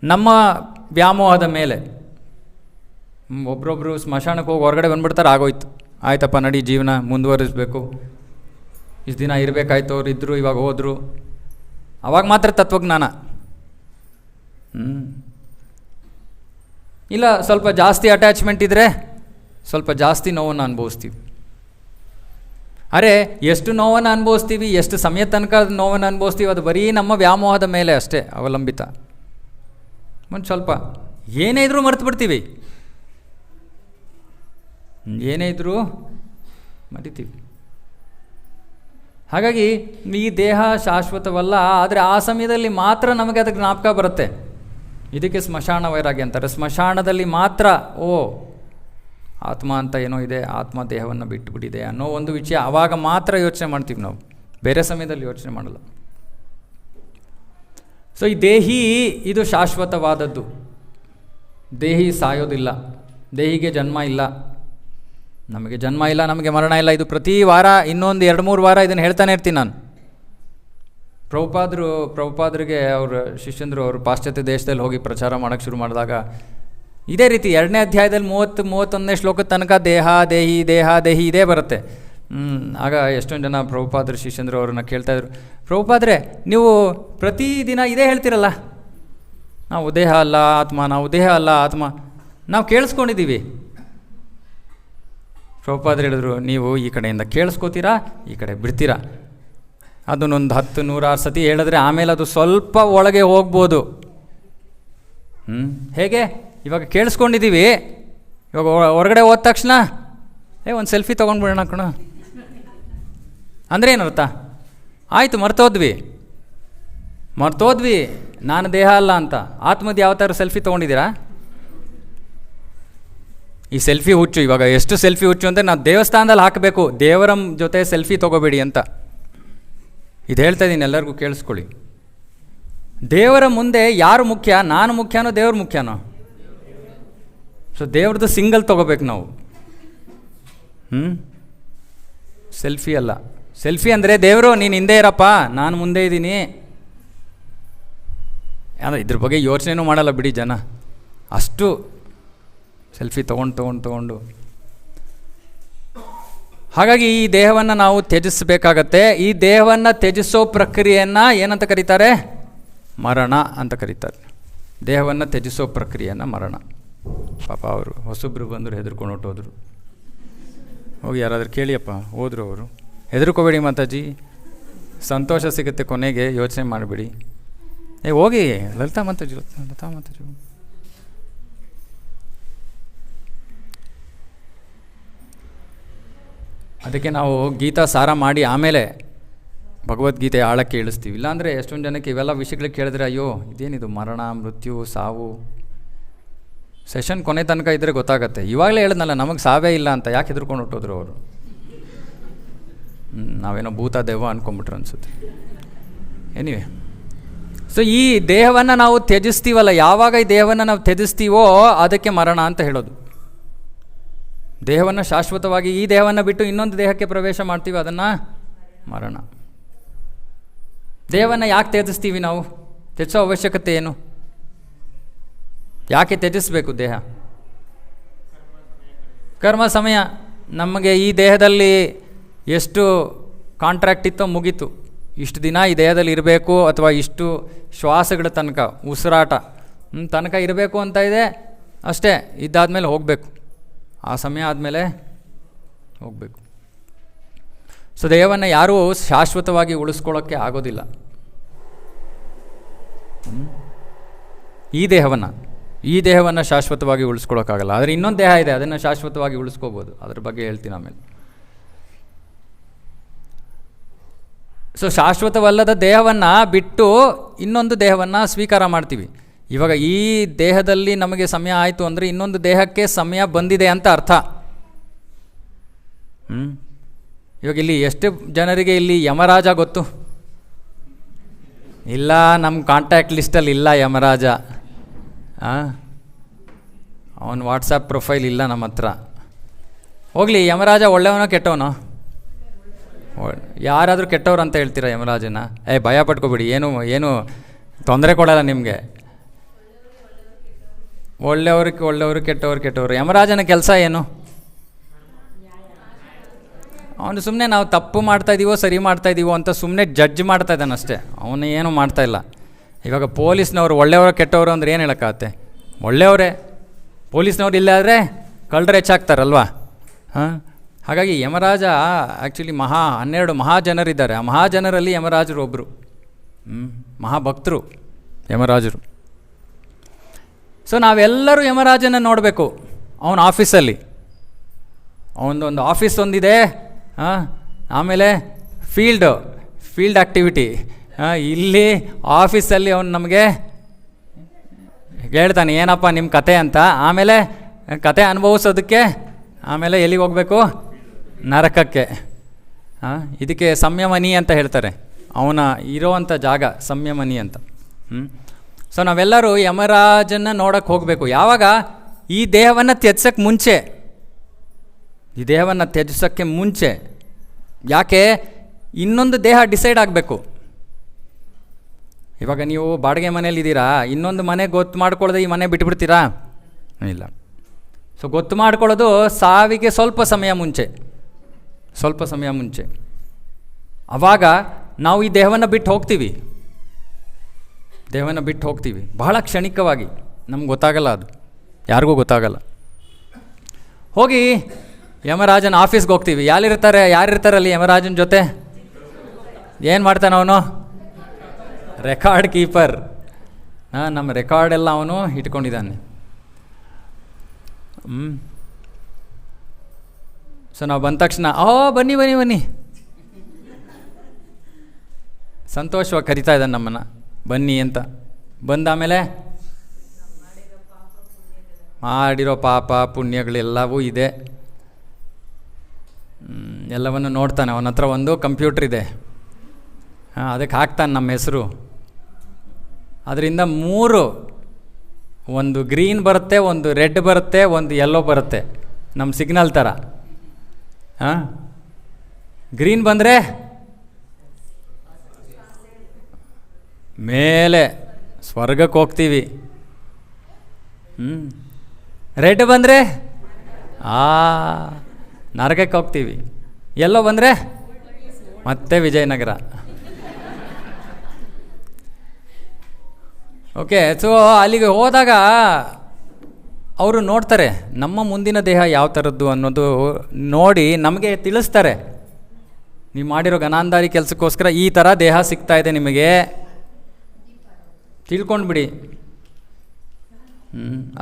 ನಮ್ಮ ವ್ಯಾಮೋಹದ ಮೇಲೆ. ಒಬ್ರೊಬ್ರು ಸ್ಮಶಾನಕ್ಕೆ ಹೋಗಿ ಹೊರಗಡೆ ಬಂದುಬಿಡ್ತಾರೆ, ಆಗೋಯ್ತು, ಆಯ್ತಪ್ಪ ನಡಿ ಜೀವನ ಮುಂದುವರಿಸಬೇಕು, ಇಷ್ಟು ದಿನ ಇರಬೇಕಾಯ್ತು, ಅವ್ರು ಇದ್ದರು ಇವಾಗ ಹೋದರು. ಅವಾಗ ಮಾತ್ರ ತತ್ವಜ್ಞಾನ. ಇಲ್ಲ ಸ್ವಲ್ಪ ಜಾಸ್ತಿ ಅಟ್ಯಾಚ್ಮೆಂಟ್ ಇದ್ದರೆ ಸ್ವಲ್ಪ ಜಾಸ್ತಿ ನೋವನ್ನು ಅನುಭವಿಸ್ತೀವಿ. ಅರೆ ಎಷ್ಟು ನೋವನ್ನು ಅನುಭವಿಸ್ತೀವಿ, ಎಷ್ಟು ಸಮಯ ತನಕ ನೋವನ್ನು ಅನುಭವಿಸ್ತೀವಿ, ಅದು ಬರೀ ನಮ್ಮ ವ್ಯಾಮೋಹದ ಮೇಲೆ ಅಷ್ಟೇ ಅವಲಂಬಿತ. ಒಂದು ಸ್ವಲ್ಪ ಏನೇ ಇದ್ರೂ ಮರೆತು ಬಿಡ್ತೀವಿ, ಏನೇ ಇದ್ರೂ ಮರಿತೀವಿ. ಹಾಗಾಗಿ ಈ ದೇಹ ಶಾಶ್ವತವಲ್ಲ, ಆದರೆ ಆ ಸಮಯದಲ್ಲಿ ಮಾತ್ರ ನಮಗೆ ಅದಕ್ಕೆ ಜ್ಞಾಪಕ ಬರುತ್ತೆ. ಇದಕ್ಕೆ ಸ್ಮಶಾನ ವೈರಾಗ್ಯ ಅಂತಾರೆ. ಸ್ಮಶಾನದಲ್ಲಿ ಮಾತ್ರ ಆತ್ಮ ಅಂತ ಏನೋ ಇದೆ, ಆತ್ಮ ದೇಹವನ್ನು ಬಿಟ್ಟುಬಿಟ್ಟಿದೆ ಅನ್ನೋ ಒಂದು ವಿಷಯ ಆವಾಗ ಮಾತ್ರ ಯೋಚನೆ ಮಾಡ್ತೀವಿ ನಾವು, ಬೇರೆ ಸಮಯದಲ್ಲಿ ಯೋಚನೆ ಮಾಡಲ್ಲ. ಸೊ ಈ ದೇಹಿ ಇದು ಶಾಶ್ವತವಾದದ್ದು. ದೇಹಿ ಸಾಯೋದಿಲ್ಲ, ದೇಹಿಗೆ ಜನ್ಮ ಇಲ್ಲ, ನಮಗೆ ಜನ್ಮ ಇಲ್ಲ, ನಮಗೆ ಮರಣ ಇಲ್ಲ. ಇದು ಪ್ರತಿ ವಾರ ಇನ್ನೊಂದು 2-3 ವಾರ ಇದನ್ನು ಹೇಳ್ತಾನೆ ಇರ್ತೀನಿ ನಾನು. ಪ್ರಭುಪಾದರಿಗೆ ಅವ್ರ ಶಿಷ್ಯಂದರು ಅವರು ಪಾಶ್ಚಾತ್ಯ ದೇಶದಲ್ಲಿ ಹೋಗಿ ಪ್ರಚಾರ ಮಾಡೋಕ್ಕೆ ಶುರು ಮಾಡಿದಾಗ ಇದೇ ರೀತಿ 2ನೇ ಅಧ್ಯಾಯದಲ್ಲಿ 30-31ನೇ ಶ್ಲೋಕದ ತನಕ ದೇಹ ದೇಹಿ ಇದೇ ಬರುತ್ತೆ. ಆಗ ಎಷ್ಟೊಂದು ಜನ ಪ್ರಭುಪಾದ್ರ ಶಿಷ್ಯಂದರು ಅವ್ರನ್ನ ಕೇಳ್ತಾಯಿದ್ರು, ಪ್ರಭುಪಾದ್ರೆ ನೀವು ಪ್ರತಿದಿನ ಇದೇ ಹೇಳ್ತಿರಲ್ಲ, ನಾವು ದೇಹ ಅಲ್ಲ ಆತ್ಮ, ನಾವು ದೇಹ ಅಲ್ಲ ಆತ್ಮ, ನಾವು ಕೇಳಿಸ್ಕೊಂಡಿದ್ದೀವಿ. ಪ್ರಭುಪಾದ್ರು ಹೇಳಿದ್ರು, ನೀವು ಈ ಕಡೆಯಿಂದ ಕೇಳಿಸ್ಕೋತೀರಾ, ಈ ಕಡೆ ಬಿಡ್ತೀರಾ. ಅದನ್ನೊಂದು 10-100 ಸತಿ ಹೇಳಿದ್ರೆ ಆಮೇಲೆ ಅದು ಸ್ವಲ್ಪ ಒಳಗೆ ಹೋಗ್ಬೋದು. ಹೇಗೆ? ಇವಾಗ ಕೇಳಿಸ್ಕೊಂಡಿದ್ದೀವಿ, ಇವಾಗ ಹೊರಗಡೆ ಹೋದ ತಕ್ಷಣ ಒಂದು ಸೆಲ್ಫಿ ತೊಗೊಂಡ್ಬಿಡೋಣ ಕಣ ಅಂದರೆ ಏನರ್ಥ? ಆಯಿತು, ಮರ್ತೋದ್ವಿ, ನಾನು ದೇಹ ಅಲ್ಲ ಅಂತ. ಆತ್ಮದ ಯಾವ ಥರ ಸೆಲ್ಫಿ ತೊಗೊಂಡಿದ್ದೀರಾ? ಈ ಸೆಲ್ಫಿ ಹುಚ್ಚು. ಇವಾಗ ಎಷ್ಟು ಸೆಲ್ಫಿ ಹುಚ್ಚು ಅಂದರೆ ನಾವು ದೇವಸ್ಥಾನದಲ್ಲಿ ಹಾಕಬೇಕು, ದೇವರ ಜೊತೆ ಸೆಲ್ಫಿ ತೊಗೋಬೇಡಿ ಅಂತ. ಇದು ಹೇಳ್ತಾ ಇದ್ದೀನಿ, ಎಲ್ಲರಿಗೂ ಕೇಳಿಸ್ಕೊಳ್ಳಿ. ದೇವರ ಮುಂದೆ ಯಾರು ಮುಖ್ಯ? ನಾನು ಮುಖ್ಯನೋ ದೇವ್ರ ಮುಖ್ಯನೋ? ಸೊ ದೇವ್ರದ್ದು ಸಿಂಗಲ್ ತೊಗೋಬೇಕು ನಾವು. ಸೆಲ್ಫಿ ಅಲ್ಲ. ಸೆಲ್ಫಿ ಅಂದರೆ ದೇವರು ನೀನು ಹಿಂದೆ ಇರಪ್ಪ, ನಾನು ಮುಂದೆ ಇದ್ದೀನಿ. ಅಂದರೆ ಇದ್ರ ಬಗ್ಗೆ ಯೋಚನೆನೂ ಮಾಡಲ್ಲ ಬಿಡಿ ಜನ. ಅಷ್ಟು ಸೆಲ್ಫಿ ತೊಗೊಂಡು ಹಾಗಾಗಿ ಈ ದೇಹವನ್ನು ನಾವು ತ್ಯಜಿಸಬೇಕಾಗತ್ತೆ. ಈ ದೇಹವನ್ನು ತ್ಯಜಿಸೋ ಪ್ರಕ್ರಿಯೆಯನ್ನು ಏನಂತ ಕರೀತಾರೆ? ಮರಣ ಅಂತ ಕರೀತಾರೆ. ದೇಹವನ್ನು ತ್ಯಜಿಸೋ ಪ್ರಕ್ರಿಯೆಯನ್ನು ಮರಣ. ಪಾಪ ಅವರು ಹೊಸಬ್ರು ಬಂದರು, ಹೆದರ್ಕೊಂಡು ಹೊಟ್ಟೋದ್ರು. ಹೋಗಿ ಯಾರಾದರೂ ಕೇಳಿಯಪ್ಪ, ಹೋದರು ಅವರು. ಹೆದರ್ಕೋಬೇಡಿ ಮಾತಾಜಿ, ಸಂತೋಷ ಸಿಗುತ್ತೆ ಕೊನೆಗೆ, ಯೋಚನೆ ಮಾಡಬೇಡಿ. ಹೋಗಿ ಲಲಿತಾ ಮಾತಾಜಿ. ಅದಕ್ಕೆ ನಾವು ಗೀತಾ ಸಾರ ಮಾಡಿ ಆಮೇಲೆ ಭಗವದ್ಗೀತೆ ಆಳಕ್ಕೆ ಇಳಿಸ್ತೀವಿ. ಇಲ್ಲಾಂದರೆ ಎಷ್ಟೊಂದು ಜನಕ್ಕೆ ಇವೆಲ್ಲ ವಿಷಯಗಳಿಗೆ ಕೇಳಿದ್ರೆ ಅಯ್ಯೋ ಇದೇನಿದು ಮರಣ, ಮೃತ್ಯು, ಸಾವು. ಸೆಷನ್ ಕೊನೆ ತನಕ ಇದ್ದರೆ ಗೊತ್ತಾಗತ್ತೆ. ಇವಾಗಲೇ ಹೇಳಿದ್ನಲ್ಲ ನಮಗೆ ಸಾವೇ ಇಲ್ಲ ಅಂತ, ಯಾಕೆ ಹೆದರ್ಕೊಂಡು ಹೊಟ್ಟೋದ್ರು ಅವರು? ನಾವೇನೋ ಭೂತ ದೆವ್ವ ಅಂದ್ಕೊಂಬಿಟ್ರು ಅನಿಸುತ್ತೆ. ಎನಿವೆ, ಸೊ ಈ ದೇಹವನ್ನು ನಾವು ತ್ಯಜಿಸ್ತೀವಲ್ಲ, ಯಾವಾಗ ಈ ದೇಹವನ್ನು ನಾವು ತ್ಯಜಿಸ್ತೀವೋ ಅದಕ್ಕೆ ಮರಣ ಅಂತ ಹೇಳೋದು. ದೇಹವನ್ನು ಶಾಶ್ವತವಾಗಿ ಈ ದೇಹವನ್ನು ಬಿಟ್ಟು ಇನ್ನೊಂದು ದೇಹಕ್ಕೆ ಪ್ರವೇಶ ಮಾಡ್ತೀವಿ, ಅದನ್ನು ಮರಣ. ದೇಹವನ್ನು ಯಾಕೆ ತ್ಯಜಿಸ್ತೀವಿ ನಾವು? ತ್ಯಜಿಸೋ ಅವಶ್ಯಕತೆ ಏನು? ಯಾಕೆ ತ್ಯಜಿಸಬೇಕು ದೇಹ? ಕರ್ಮ ಸಮಯ. ನಮಗೆ ಈ ದೇಹದಲ್ಲಿ ಎಷ್ಟು ಕಾಂಟ್ರಾಕ್ಟ್ ಇತ್ತೋ ಮುಗೀತು. ಇಷ್ಟು ದಿನ ಈ ದೇಹದಲ್ಲಿ ಇರಬೇಕು, ಅಥವಾ ಇಷ್ಟು ಶ್ವಾಸಗಳ ತನಕ, ಉಸಿರಾಟ ತನಕ ಇರಬೇಕು ಅಂತ ಇದೆ ಅಷ್ಟೇ. ಇದ್ದಾದಮೇಲೆ ಹೋಗಬೇಕು, ಆ ಸಮಯ ಆದಮೇಲೆ ಹೋಗಬೇಕು. ಸೊ ದೇಹವನ್ನು ಯಾರೂ ಶಾಶ್ವತವಾಗಿ ಉಳಿಸ್ಕೊಳ್ಳೋಕ್ಕೆ ಆಗೋದಿಲ್ಲ. ಈ ದೇಹವನ್ನು ಶಾಶ್ವತವಾಗಿ ಉಳಿಸ್ಕೊಳ್ಳೋಕ್ಕಾಗಲ್ಲ. ಆದರೆ ಇನ್ನೊಂದು ದೇಹ ಇದೆ, ಅದನ್ನು ಶಾಶ್ವತವಾಗಿ ಉಳಿಸ್ಕೋಬೋದು. ಅದ್ರ ಬಗ್ಗೆ ಹೇಳ್ತೀನಿ ಆಮೇಲೆ. ಸೊ ಶಾಶ್ವತವಲ್ಲದ ದೇಹವನ್ನು ಬಿಟ್ಟು ಇನ್ನೊಂದು ದೇಹವನ್ನು ಸ್ವೀಕಾರ ಮಾಡ್ತೀವಿ. ಇವಾಗ ಈ ದೇಹದಲ್ಲಿ ನಮಗೆ ಸಮಯ ಆಯಿತು ಅಂದರೆ ಇನ್ನೊಂದು ದೇಹಕ್ಕೆ ಸಮಯ ಬಂದಿದೆ ಅಂತ ಅರ್ಥ. ಇವಾಗ ಇಲ್ಲಿ ಎಷ್ಟು ಜನರಿಗೆ ಇಲ್ಲಿ ಯಮರಾಜ ಗೊತ್ತು? ಇಲ್ಲ, ನಮ್ಮ ಕಾಂಟ್ಯಾಕ್ಟ್ ಲಿಸ್ಟಲ್ಲಿ ಇಲ್ಲ ಯಮರಾಜ. ಅವನ ವಾಟ್ಸಪ್ ಪ್ರೊಫೈಲ್ ಇಲ್ಲ ನಮ್ಮ ಹತ್ರ. ಹೋಗಲಿ, ಯಮರಾಜ ಒಳ್ಳೆಯವನೋ ಕೆಟ್ಟವನೋ? ಯಾರಾದರೂ ಕೆಟ್ಟವ್ರು ಅಂತ ಹೇಳ್ತೀರಾ ಯಮರಾಜನ? ಭಯ ಪಟ್ಕೋಬೇಡಿ, ಏನು ತೊಂದರೆ ಕೊಡಲ್ಲ ನಿಮಗೆ. ಒಳ್ಳೆಯವ್ರಿಗೆ ಕೆಟ್ಟವರು. ಯಮರಾಜನ ಕೆಲಸ ಏನು? ಅವನು ಸುಮ್ಮನೆ ನಾವು ತಪ್ಪು ಮಾಡ್ತಾಯಿದ್ದೀವೋ ಸರಿ ಮಾಡ್ತಾಯಿದ್ದೀವೋ ಅಂತ ಸುಮ್ಮನೆ ಜಡ್ಜ್ ಮಾಡ್ತಾ ಇದ್ದಾನೆ ಅಷ್ಟೇ. ಅವನು ಏನೂ ಮಾಡ್ತಾಯಿಲ್ಲ. ಇವಾಗ ಪೊಲೀಸ್ನವರು ಒಳ್ಳೆಯವರು ಕೆಟ್ಟವರು ಅಂದ್ರೆ ಏನು ಹೇಳೋಕ್ಕಾಗತ್ತೆ? ಒಳ್ಳೆಯವರೇ. ಪೊಲೀಸ್ನವ್ರು ಇಲ್ಲ ಆದರೆ ಕಳ್ಳರು ಹೆಚ್ಚಾಗ್ತಾರಲ್ವಾ? ಹಾಗಾಗಿ ಯಮರಾಜ ಆ್ಯಕ್ಚುಲಿ 12 ಮಹಾಜನರಿದ್ದಾರೆ. ಆ ಮಹಾಜನರಲ್ಲಿ ಯಮರಾಜರು ಒಬ್ಬರು. ಮಹಾಭಕ್ತರು ಯಮರಾಜರು. ಸೊ ನಾವೆಲ್ಲರೂ ಯಮರಾಜನ ನೋಡಬೇಕು. ಅವನ ಆಫೀಸಲ್ಲಿ ಅವನದೊಂದು ಆಫೀಸ್ ಒಂದಿದೆ. ಆಮೇಲೆ ಫೀಲ್ಡ್ ಆ್ಯಕ್ಟಿವಿಟಿ. ಇಲ್ಲಿ ಆಫೀಸಲ್ಲಿ ಅವನು ನಮಗೆ ಹೇಳ್ತಾನೆ ಏನಪ್ಪ ನಿಮ್ಮ ಕತೆ ಅಂತ. ಆಮೇಲೆ ಕತೆ ಅನುಭವಿಸೋದಕ್ಕೆ ಆಮೇಲೆ ಎಲ್ಲಿಗೆ ಹೋಗಬೇಕು? ನರಕಕ್ಕೆ. ಇದಕ್ಕೆ ಸಂಯಮನಿ ಅಂತ ಹೇಳ್ತಾರೆ. ಅವನ ಇರೋವಂಥ ಜಾಗ ಸಂಯಮನಿ ಅಂತ. ಸೊ ನಾವೆಲ್ಲರೂ ಯಮರಾಜನ ನೋಡೋಕ್ಕೆ ಹೋಗಬೇಕು. ಯಾವಾಗ? ಈ ದೇಹವನ್ನು ತ್ಯಜಿಸೋಕ್ಕೆ ಮುಂಚೆ. ಈ ದೇಹವನ್ನು ತ್ಯಜಿಸೋಕ್ಕೆ ಮುಂಚೆ. ಯಾಕೆ? ಇನ್ನೊಂದು ದೇಹ ಡಿಸೈಡ್ ಆಗಬೇಕು. ಇವಾಗ ನೀವು ಬಾಡಿಗೆ ಮನೇಲಿದ್ದೀರಾ, ಇನ್ನೊಂದು ಮನೆ ಗೊತ್ತು ಮಾಡ್ಕೊಳ್ಳೋದು ಈ ಮನೆ ಬಿಟ್ಬಿಡ್ತೀರಾ? ಇಲ್ಲ. ಸೊ ಗೊತ್ತು ಮಾಡ್ಕೊಳ್ಳೋದು ಸಾವಿಗೆ ಸ್ವಲ್ಪ ಸಮಯ ಮುಂಚೆ. ಆವಾಗ ನಾವು ಈ ದೇಹವನ್ನು ಬಿಟ್ಟು ಹೋಗ್ತೀವಿ. ಬಹಳ ಕ್ಷಣಿಕವಾಗಿ. ನಮ್ಗೆ ಗೊತ್ತಾಗಲ್ಲ, ಅದು ಯಾರಿಗೂ ಗೊತ್ತಾಗಲ್ಲ. ಹೋಗಿ ಯಮರಾಜನ ಆಫೀಸ್ಗೆ ಹೋಗ್ತೀವಿ. ಯಾರಿರ್ತಾರಲ್ಲಿ ಯಮರಾಜನ ಜೊತೆ? ಏನು ಮಾಡ್ತಾನೆ ಅವನು? Record keeper. ನಮ್ಮ ರೆಕಾರ್ಡೆಲ್ಲ ಅವನು ಇಟ್ಕೊಂಡಿದ್ದಾನೆ. ಸೊ ನಾವು ಬಂದ ತಕ್ಷಣ ಬನ್ನಿ ಸಂತೋಷವಾಗಿ ಕರಿತಾ ಇದ್ದಾನೆ ನಮ್ಮನ್ನು, ಬನ್ನಿ ಅಂತ. ಬಂದಾಮೇಲೆ ಮಾಡಿರೋ ಪಾಪ ಪುಣ್ಯಗಳೆಲ್ಲವೂ ಇದೆ. ಎಲ್ಲವನ್ನು ನೋಡ್ತಾನೆ. ಅವನ ಹತ್ರ ಒಂದು ಕಂಪ್ಯೂಟ್ರ್ ಇದೆ, ಅದಕ್ಕೆ ಹಾಕ್ತಾನೆ ನಮ್ಮ ಹೆಸರು. ಅದರಿಂದ 3, ಒಂದು ಗ್ರೀನ್ ಬರುತ್ತೆ, ಒಂದು ರೆಡ್ ಬರುತ್ತೆ, ಒಂದು ಯೆಲ್ಲೋ ಬರುತ್ತೆ, ನಮ್ಮ ಸಿಗ್ನಲ್ ಥರ. ಗ್ರೀನ್ ಬಂದರೆ ಮೇಲೆ ಸ್ವರ್ಗಕ್ಕೆ ಹೋಗ್ತೀವಿ. ರೆಡ್ ಬಂದರೆ ನರಕಕ್ಕೆ ಹೋಗ್ತೀವಿ. ಯೆಲ್ಲೋ ಬಂದರೆ ಮತ್ತೆ ವಿಜಯನಗರ. ಓಕೆ. ಸೊ ಅಲ್ಲಿಗೆ ಹೋದಾಗ ಅವರು ನೋಡ್ತಾರೆ ನಮ್ಮ ಮುಂದಿನ ದೇಹ ಯಾವ ಥರದ್ದು ಅನ್ನೋದು ನೋಡಿ ನಮಗೆ ತಿಳಿಸ್ತಾರೆ. ನೀವು ಮಾಡಿರೋ ಗನಾಂಧಾರಿ ಕೆಲಸಕ್ಕೋಸ್ಕರ ಈ ಥರ ದೇಹ ಸಿಗ್ತಾ ಇದೆ ನಿಮಗೆ, ತಿಳ್ಕೊಂಡ್ಬಿಡಿ.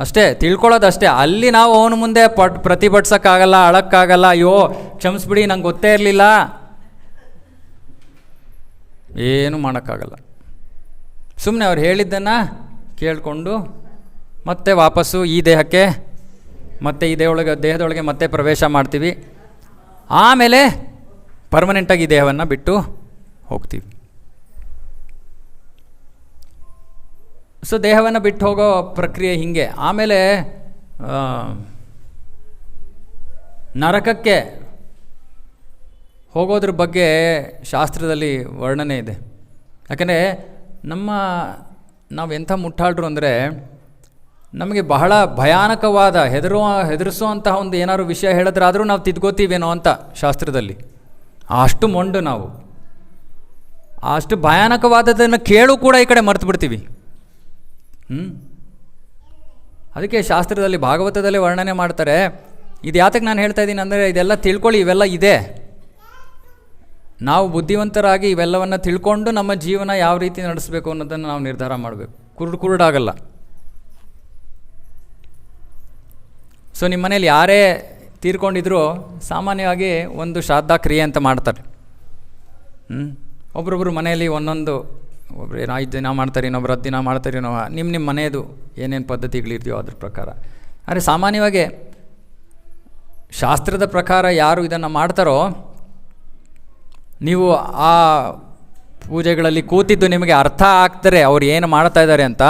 ಅಷ್ಟೇ, ತಿಳ್ಕೊಳ್ಳೋದಷ್ಟೇ. ಅಲ್ಲಿ ನಾವು ಅವನ ಮುಂದೆ ಪ್ರತಿಭಟಿಸೋಕ್ಕಾಗಲ್ಲ, ಅಳಕ್ಕಾಗಲ್ಲ, ಅಯ್ಯೋ ಕ್ಷಮಿಸ್ಬಿಡಿ ನಂಗೆ ಗೊತ್ತೇ ಇರಲಿಲ್ಲ, ಏನೂ ಮಾಡೋಕ್ಕಾಗಲ್ಲ. ಸುಮ್ಮನೆ ಅವ್ರು ಹೇಳಿದ್ದನ್ನು ಕೇಳಿಕೊಂಡು ಮತ್ತೆ ವಾಪಸ್ಸು ಈ ದೇಹಕ್ಕೆ, ಮತ್ತೆ ಈ ದೇಹದೊಳಗೆ ಮತ್ತೆ ಪ್ರವೇಶ ಮಾಡ್ತೀವಿ. ಆಮೇಲೆ ಪರ್ಮನೆಂಟಾಗಿ ಈ ದೇಹವನ್ನು ಬಿಟ್ಟು ಹೋಗ್ತೀವಿ. ಸೊ ದೇಹವನ್ನು ಬಿಟ್ಟು ಹೋಗೋ ಪ್ರಕ್ರಿಯೆ ಹೀಗೆ. ಆಮೇಲೆ ನರಕಕ್ಕೆ ಹೋಗೋದ್ರ ಬಗ್ಗೆ ಶಾಸ್ತ್ರದಲ್ಲಿ ವರ್ಣನೆ ಇದೆ. ಯಾಕಂದರೆ ನಾವು ಎಂಥ ಮುಟ್ಟಾಳ್ರು ಅಂದರೆ, ನಮಗೆ ಬಹಳ ಭಯಾನಕವಾದ ಹೆದರಿಸುವಂತಹ ಒಂದು ಏನಾದ್ರು ವಿಷಯ ಹೇಳಿದ್ರಾದರೂ ನಾವು ತಿದ್ಕೋತೀವೇನೋ ಅಂತ ಶಾಸ್ತ್ರದಲ್ಲಿ. ಅಷ್ಟು ಮೊಂಡು ನಾವು. ಅಷ್ಟು ಭಯಾನಕವಾದದನ್ನು ಕೇಳು ಕೂಡ ಈ ಕಡೆ ಮರ್ತು ಬಿಡ್ತೀವಿ. ಅದಕ್ಕೆ ಶಾಸ್ತ್ರದಲ್ಲಿ ಭಾಗವತದಲ್ಲಿ ವರ್ಣನೆ ಮಾಡ್ತಾರೆ. ಇದು ಯಾತಕ್ಕೆ ನಾನು ಹೇಳ್ತಾ ಇದ್ದೀನಿ ಅಂದರೆ, ಇದೆಲ್ಲ ತಿಳ್ಕೊಳ್ಳಿ, ಇವೆಲ್ಲ ಇದೆ. ನಾವು ಬುದ್ಧಿವಂತರಾಗಿ ಇವೆಲ್ಲವನ್ನು ತಿಳ್ಕೊಂಡು ನಮ್ಮ ಜೀವನ ಯಾವ ರೀತಿ ನಡೆಸಬೇಕು ಅನ್ನೋದನ್ನು ನಾವು ನಿರ್ಧಾರ ಮಾಡಬೇಕು. ಕುರುಡಾಗಲ್ಲ. ಸೊ ನಿಮ್ಮ ಮನೇಲಿ ಯಾರೇ ತೀರ್ಕೊಂಡಿದ್ರು ಸಾಮಾನ್ಯವಾಗಿ ಒಂದು ಶ್ರಾದ್ದ ಕ್ರಿಯೆ ಅಂತ ಮಾಡ್ತಾರೆ. ಒಬ್ರೊಬ್ರು ಮನೆಯಲ್ಲಿ ಒಂದೊಂದು, ಒಬ್ರು 5 ದಿನ ಮಾಡ್ತಾರೆ, ಇನ್ನೊಬ್ರು 10 ದಿನ ಮಾಡ್ತಾರೆ. ನಿಮ್ಮ ಮನೆಯದು ಏನೇನು ಪದ್ಧತಿಗಳಿರ್ತೀವೋ ಅದ್ರ ಪ್ರಕಾರ. ಆದರೆ ಸಾಮಾನ್ಯವಾಗಿ ಶಾಸ್ತ್ರದ ಪ್ರಕಾರ ಯಾರು ಇದನ್ನು ಮಾಡ್ತಾರೋ, ನೀವು ಆ ಪೂಜೆಗಳಲ್ಲಿ ಕೂತಿದ್ದು ನಿಮಗೆ ಅರ್ಥ ಆಗ್ತಾರೆ ಅವ್ರು ಏನು ಮಾಡ್ತಾ ಇದ್ದಾರೆ ಅಂತ.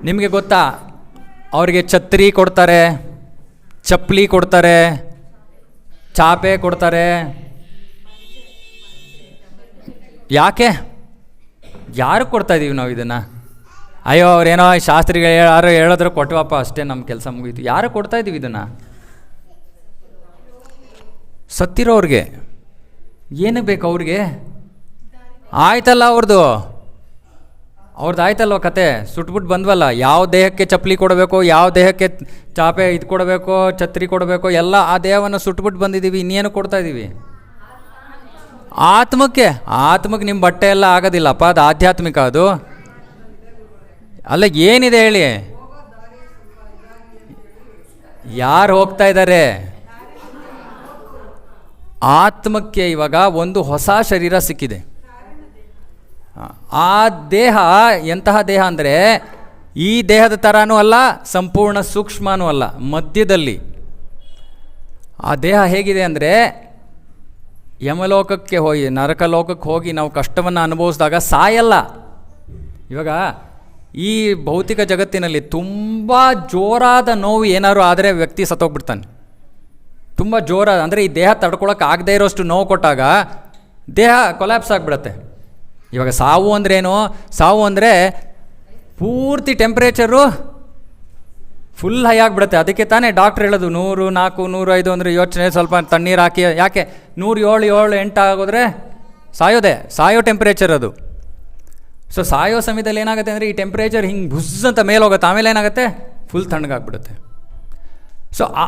ನಿಮಗೆ ಗೊತ್ತಾ, ಅವರಿಗೆ ಛತ್ರಿ ಕೊಡ್ತಾರೆ, ಚಪ್ಪಲಿ ಕೊಡ್ತಾರೆ, ಚಾಪೆ ಕೊಡ್ತಾರೆ. ಯಾರು ಕೊಡ್ತಾ ಇದ್ದೀವಿ ನಾವು ಇದನ್ನು? ಅಯ್ಯೋ ಅವ್ರೇನೋ ಶಾಸ್ತ್ರಿಗಳು ಯಾರು ಹೇಳಿದ್ರು ಕೊಟ್ಟವಪ್ಪ ಅಷ್ಟೇ, ನಮ್ಮ ಕೆಲಸ ಮುಗೀತು. ಯಾರು ಕೊಡ್ತಾ ಇದ್ದೀವಿ ಇದನ್ನು? ಸತ್ತಿರೋರಿಗೆ. ಏನಕ್ಕೆ ಬೇಕು ಅವ್ರಿಗೆ? ಆಯ್ತಲ್ಲ ಅವ್ರದ್ದು ಆಯ್ತಲ್ವ ಕತೆ, ಸುಟ್ಬಿಟ್ಟು ಬಂದ್ವಲ್ಲ. ಯಾವ ದೇಹಕ್ಕೆ ಚಪ್ಪಲಿ ಕೊಡಬೇಕು, ಯಾವ ದೇಹಕ್ಕೆ ಚಾಪೆ ಇದು ಕೊಡಬೇಕು, ಛತ್ರಿ ಕೊಡಬೇಕು, ಎಲ್ಲ ಆ ದೇಹವನ್ನು ಸುಟ್ಬಿಟ್ಟು ಬಂದಿದ್ದೀವಿ. ಇನ್ನೇನು ಕೊಡ್ತಾ ಇದ್ದೀವಿ? ಆತ್ಮಕ್ಕೆ ನಿಮ್ಮ ಬಟ್ಟೆ ಎಲ್ಲ ಆಗೋದಿಲ್ಲಪ್ಪ, ಅದು ಆಧ್ಯಾತ್ಮಿಕ. ಅದು ಅಲ್ಲ, ಏನಿದೆ ಹೇಳಿ? ಯಾರು ಹೋಗ್ತಾ ಇದ್ದಾರೆ? ಆತ್ಮಕ್ಕೆ ಇವಾಗ ಒಂದು ಹೊಸ ಶರೀರ ಸಿಕ್ಕಿದೆ. ಆ ದೇಹ ಎಂತಹ ದೇಹ ಅಂದರೆ, ಈ ದೇಹದ ಥರನೂ ಅಲ್ಲ, ಸಂಪೂರ್ಣ ಸೂಕ್ಷ್ಮನೂ ಅಲ್ಲ, ಮಧ್ಯದಲ್ಲಿ. ಆ ದೇಹ ಹೇಗಿದೆ ಅಂದರೆ, ಯಮಲೋಕಕ್ಕೆ ಹೋಗಿ ನರಕಲೋಕಕ್ಕೆ ಹೋಗಿ ನಾವು ಕಷ್ಟವನ್ನು ಅನುಭವಿಸಿದಾಗ ಸಾಯಲ್ಲ. ಇವಾಗ ಈ ಭೌತಿಕ ಜಗತ್ತಿನಲ್ಲಿ ತುಂಬ ಜೋರಾದ ನೋವು ಏನಾದ್ರು ಆದರೆ ವ್ಯಕ್ತಿ ಸತ್ತೋಗ್ಬಿಡ್ತಾನೆ. ತುಂಬ ಜೋರಾದ ಅಂದರೆ ಈ ದೇಹ ತಡ್ಕೊಳಕ್ಕೆ ಆಗದೇ ಇರೋಷ್ಟು ನೋವು ಕೊಟ್ಟಾಗ ದೇಹ ಕೊಲ್ಯಾಪ್ಸ್ ಆಗಿಬಿಡತ್ತೆ. ಇವಾಗ ಸಾವು ಅಂದ್ರೇನು? ಸಾವು ಅಂದರೆ ಪೂರ್ತಿ ಟೆಂಪ್ರೇಚರು ಫುಲ್ ಹೈ ಆಗಿಬಿಡುತ್ತೆ. ಅದಕ್ಕೆ ತಾನೇ ಡಾಕ್ಟ್ರ್ ಹೇಳೋದು 100, 4, 105 ಅಂದರೆ ಯೋಚನೆ ಸ್ವಲ್ಪ ತಣ್ಣೀರು ಹಾಕಿ. ಯಾಕೆ 107, 7, 8 ಆಗೋದ್ರೆ ಸಾಯೋ ಟೆಂಪ್ರೇಚರ್ ಅದು. ಸೊ ಸಾಯೋ ಸಮಯದಲ್ಲಿ ಏನಾಗುತ್ತೆ ಅಂದರೆ, ಈ ಟೆಂಪ್ರೇಚರ್ ಹಿಂಗೆ ಬುಸ್ ಅಂತ ಮೇಲೆ ಹೋಗುತ್ತೆ, ಆಮೇಲೆ ಏನಾಗುತ್ತೆ, ಫುಲ್ ತಣ್ಣಗಾಗ್ಬಿಡುತ್ತೆ. ಸೊ ಆ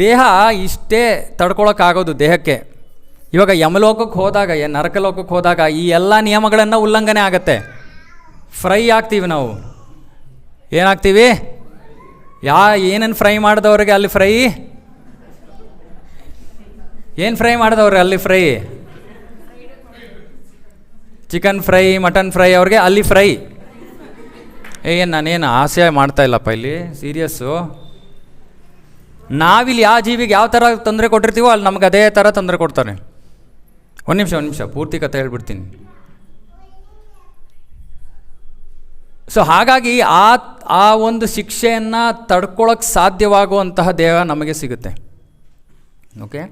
ದೇಹ ಇಷ್ಟೇ ತಡ್ಕೊಳಕ್ಕಾಗೋದು ದೇಹಕ್ಕೆ. ಇವಾಗ ಯಮಲೋಕಕ್ಕೆ ಹೋದಾಗ, ನರಕಲೋಕಕ್ಕೆ ಹೋದಾಗ ಈ ಎಲ್ಲ ನಿಯಮಗಳನ್ನು ಉಲ್ಲಂಘನೆ ಆಗುತ್ತೆ. ಫ್ರೈ ಆಗ್ತೀವಿ ನಾವು. ಏನಾಗ್ತೀವಿ? ಏನೇನು ಫ್ರೈ ಮಾಡಿದವ್ರಿಗೆ ಅಲ್ಲಿ ಫ್ರೈ? ಏನು ಫ್ರೈ ಮಾಡಿದವ್ರೆ ಅಲ್ಲಿ fry? Chicken fry, mutton fry, ಅವ್ರಿಗೆ ಅಲ್ಲಿ ಫ್ರೈ. ನಾನೇನು ಆಸೆ ಮಾಡ್ತಾ ಇಲ್ಲಪ್ಪ ಇಲ್ಲಿ, ಸೀರಿಯಸ್ಸು. ನಾವಿಲ್ಲಿ ಯಾವ ಜೀವಿಗೆ ಯಾವ ಥರ ತೊಂದರೆ ಕೊಟ್ಟಿರ್ತೀವೋ ಅಲ್ಲಿ ನಮ್ಗೆ ಅದೇ ಥರ ತೊಂದರೆ ಕೊಡ್ತಾರೆ. ಒಂದು ನಿಮಿಷ ಪೂರ್ತಿ ಕಥೆ ಹೇಳ್ಬಿಡ್ತೀನಿ. ಸೊ ಹಾಗಾಗಿ ಆ ಒಂದು ಶಿಕ್ಷೆಯನ್ನು ತಡ್ಕೊಳಕ್ಕೆ ಸಾಧ್ಯವಾಗುವಂತಹ ದೇಹ ನಮಗೆ ಸಿಗುತ್ತೆ. ಓಕೆ,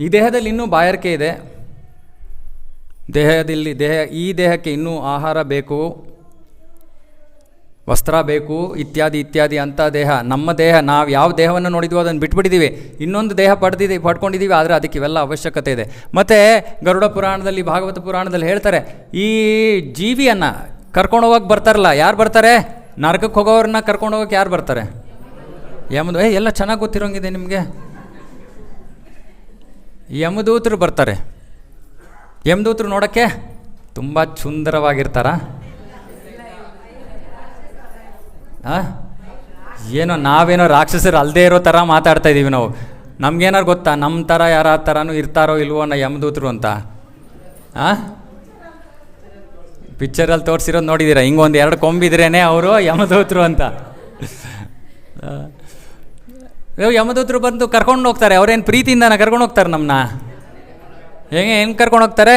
ಈ ದೇಹದಲ್ಲಿ ಇನ್ನೂ ಬಾಯಾರಿಕೆ ಇದೆ. ಈ ದೇಹಕ್ಕೆ ಇನ್ನೂ ಆಹಾರ ಬೇಕು, ವಸ್ತ್ರ ಬೇಕು, ಇತ್ಯಾದಿ ಅಂತ ದೇಹ. ನಮ್ಮ ದೇಹ, ನಾವು ಯಾವ ದೇಹವನ್ನು ನೋಡಿದ್ವೋ ಅದನ್ನು ಬಿಟ್ಬಿಟ್ಟಿದ್ದೀವಿ, ಇನ್ನೊಂದು ದೇಹ ಪಡ್ಕೊಂಡಿದ್ದೀವಿ. ಆದರೆ ಅದಕ್ಕೆ ಇವೆಲ್ಲ ಅವಶ್ಯಕತೆ ಇದೆ. ಮತ್ತು ಗರುಡ ಪುರಾಣದಲ್ಲಿ, ಭಾಗವತ ಪುರಾಣದಲ್ಲಿ ಹೇಳ್ತಾರೆ, ಈ ಜೀವಿಯನ್ನು ಕರ್ಕೊಂಡು ಹೋಗೋಕೆ ಬರ್ತಾರಲ್ಲ, ಯಾರು ಬರ್ತಾರೆ? ನರಕಕ್ಕೆ ಹೋಗೋರನ್ನ ಕರ್ಕೊಂಡು ಹೋಗೋಕೆ ಯಾರು ಬರ್ತಾರೆ? ಎಲ್ಲ ಚೆನ್ನಾಗಿ ಗೊತ್ತಿರೋಂಗಿದೆ ನಿಮಗೆ. ಯಮದೂತರು ಬರ್ತಾರೆ. ಯಮದೂತರು ನೋಡೋಕ್ಕೆ ತುಂಬ ಸುಂದರವಾಗಿರ್ತಾರ? ಏನೋ ನಾವೇನೋ ರಾಕ್ಷಸರು ಅಲ್ಲದೆ ಇರೋ ಥರ ಮಾತಾಡ್ತಾ ಇದ್ದೀವಿ ನಾವು. ನಮ್ಗೇನಾರು ಗೊತ್ತಾ ನಮ್ಮ ಥರ ಯಾರ ಥರನೂ ಇರ್ತಾರೋ ಇಲ್ವೋ ಅನ್ನೋ ಯಮದೂತರು ಅಂತ? ಪಿಕ್ಚರಲ್ಲಿ ತೋರಿಸಿರೋದು ನೋಡಿದ್ದೀರಾ? ಹಿಂಗೊಂದು 2 ಕೊಂಬಿದ್ರೇ ಅವರು ಯಮದೂತರು ಅಂತ. ಯಮದೂತರು ಬಂದು ಕರ್ಕೊಂಡು ಹೋಗ್ತಾರೆ. ಅವ್ರೇನು ಪ್ರೀತಿಯಿಂದನ ಕರ್ಕೊಂಡು ಹೋಗ್ತಾರೆ ನಮ್ಮನ್ನ? ಹೆಂಗೆ ಕರ್ಕೊಂಡು ಹೋಗ್ತಾರೆ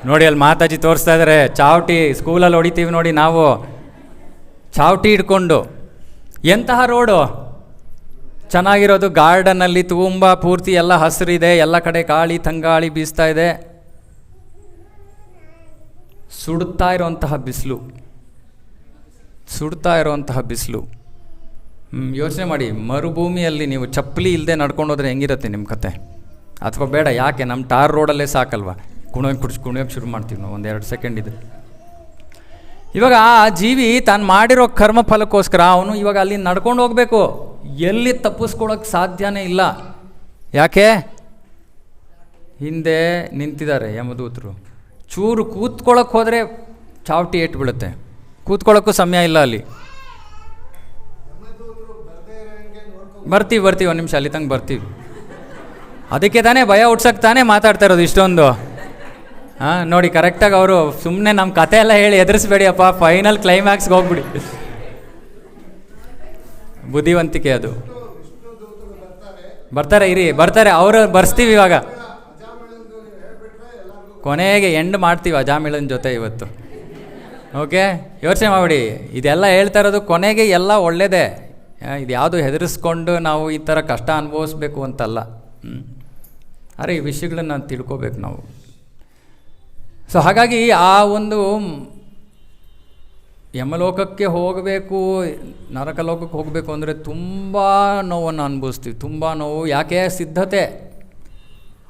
ನೋಡಿ, ಅಲ್ಲಿ ಮಾತಾಜಿ ತೋರಿಸ್ತಾ ಇದ್ದಾರೆ. ಚಾವಟಿ ಸ್ಕೂಲಲ್ಲಿ ಹೊಡಿತೀವಿ ನೋಡಿ ನಾವು, ಚಾವಟಿ ಹಿಡ್ಕೊಂಡು. ಎಂತಹ ರೋಡು ಚೆನ್ನಾಗಿರೋದು, ಗಾರ್ಡನಲ್ಲಿ ತುಂಬ ಪೂರ್ತಿ ಎಲ್ಲ ಹಸಿರಿದೆ, ಎಲ್ಲ ಕಡೆ ಗಾಳಿ ತಂಗಾಳಿ ಬೀಸ್ತಾ ಇದೆ. ಸುಡ್ತಾ ಇರೋಂತಹ ಬಿಸಿಲು. ಯೋಚನೆ ಮಾಡಿ, ಮರುಭೂಮಿಯಲ್ಲಿ ನೀವು ಚಪ್ಪಲಿ ಇಲ್ಲದೆ ನಡ್ಕೊಂಡೋದ್ರೆ ಹೆಂಗಿರುತ್ತೆ ನಿಮ್ಮ ಕತೆ? ಅಥವಾ ಬೇಡ, ಯಾಕೆ ನಮ್ಮ ಟಾರ್ ರೋಡಲ್ಲೇ ಸಾಕಲ್ವ, ಕುಣಿಯೋಕ್ಕೆ ಶುರು ಮಾಡ್ತೀವಿ ನಾವು 1-2 ಸೆಕೆಂಡ್ ಇದು. ಇವಾಗ ಆ ಜೀವಿ ತಾನು ಮಾಡಿರೋ ಕರ್ಮ ಫಲಕ್ಕೋಸ್ಕರ ಅವನು ಇವಾಗ ಅಲ್ಲಿ ನಡ್ಕೊಂಡು ಹೋಗಬೇಕು. ಎಲ್ಲಿ ತಪ್ಪಿಸ್ಕೊಳ್ಳೋಕ್ಕೆ ಸಾಧ್ಯನೇ ಇಲ್ಲ. ಯಾಕೆ? ಹಿಂದೆ ನಿಂತಿದ್ದಾರೆ ಯಮದೂತರು. ಚೂರು ಕೂತ್ಕೊಳ್ಳೋಕೆ ಹೋದರೆ ಚಾವಟಿ ಏಟು ಬೀಳುತ್ತೆ. ಕೂತ್ಕೊಳ್ಳೋಕ್ಕೂ ಸಮಯ ಇಲ್ಲ ಅಲ್ಲಿ. ಬರ್ತೀವಿ 1 ನಿಮಿಷ, ಅಲ್ಲಿ ತಂಗ ಬರ್ತೀವಿ. ಅದಕ್ಕೆ ತಾನೇ ಭಯ ಹುಟ್ಸಕ್ಕೆ ತಾನೇ ಮಾತಾಡ್ತಾ ಇರೋದು ಇಷ್ಟೊಂದು. ನೋಡಿ, ಕರೆಕ್ಟಾಗಿ ಅವರು ಸುಮ್ಮನೆ ನಮ್ಮ ಕತೆ ಎಲ್ಲ ಹೇಳಿ ಎದುರಿಸ್ಬೇಡಿಯಪ್ಪ, ಫೈನಲ್ ಕ್ಲೈಮ್ಯಾಕ್ಸ್ಗೆ ಹೋಗ್ಬಿಡಿ. ಬುದ್ಧಿವಂತಿಕೆ ಅದು. ಬರ್ತಾರೆ ಅವರು ಬರ್ಸ್ತೀವಿ ಇವಾಗ. ಕೊನೆಗೆ ಎಂಡ್ ಮಾಡ್ತೀವಿ ಅಜಾಮಿಳನ ಜೊತೆ ಇವತ್ತು. ಓಕೆ, ಯೋಚನೆ ಮಾಡಿ. ಇದೆಲ್ಲ ಹೇಳ್ತಾ ಇರೋದು ಕೊನೆಗೆ ಎಲ್ಲ ಒಳ್ಳೆಯದೇ. ಇದು ಯಾವುದು ಹೆದರಿಸ್ಕೊಂಡು ನಾವು ಈ ಥರ ಕಷ್ಟ ಅನುಭವಿಸ್ಬೇಕು ಅಂತಲ್ಲ. ಅರೆ, ಈ ವಿಷಯಗಳನ್ನ ತಿಳ್ಕೊಬೇಕು ನಾವು. ಸೊ ಹಾಗಾಗಿ ಆ ಒಂದು ಯಮಲೋಕಕ್ಕೆ ಹೋಗಬೇಕು, ನರಕ ಲೋಕಕ್ಕೆ ಹೋಗಬೇಕು ಅಂದರೆ ತುಂಬ ನೋವನ್ನು ಅನುಭವಿಸ್ತೀವಿ. ತುಂಬ ನೋವು. ಯಾಕೆ? ಸಿದ್ಧತೆ.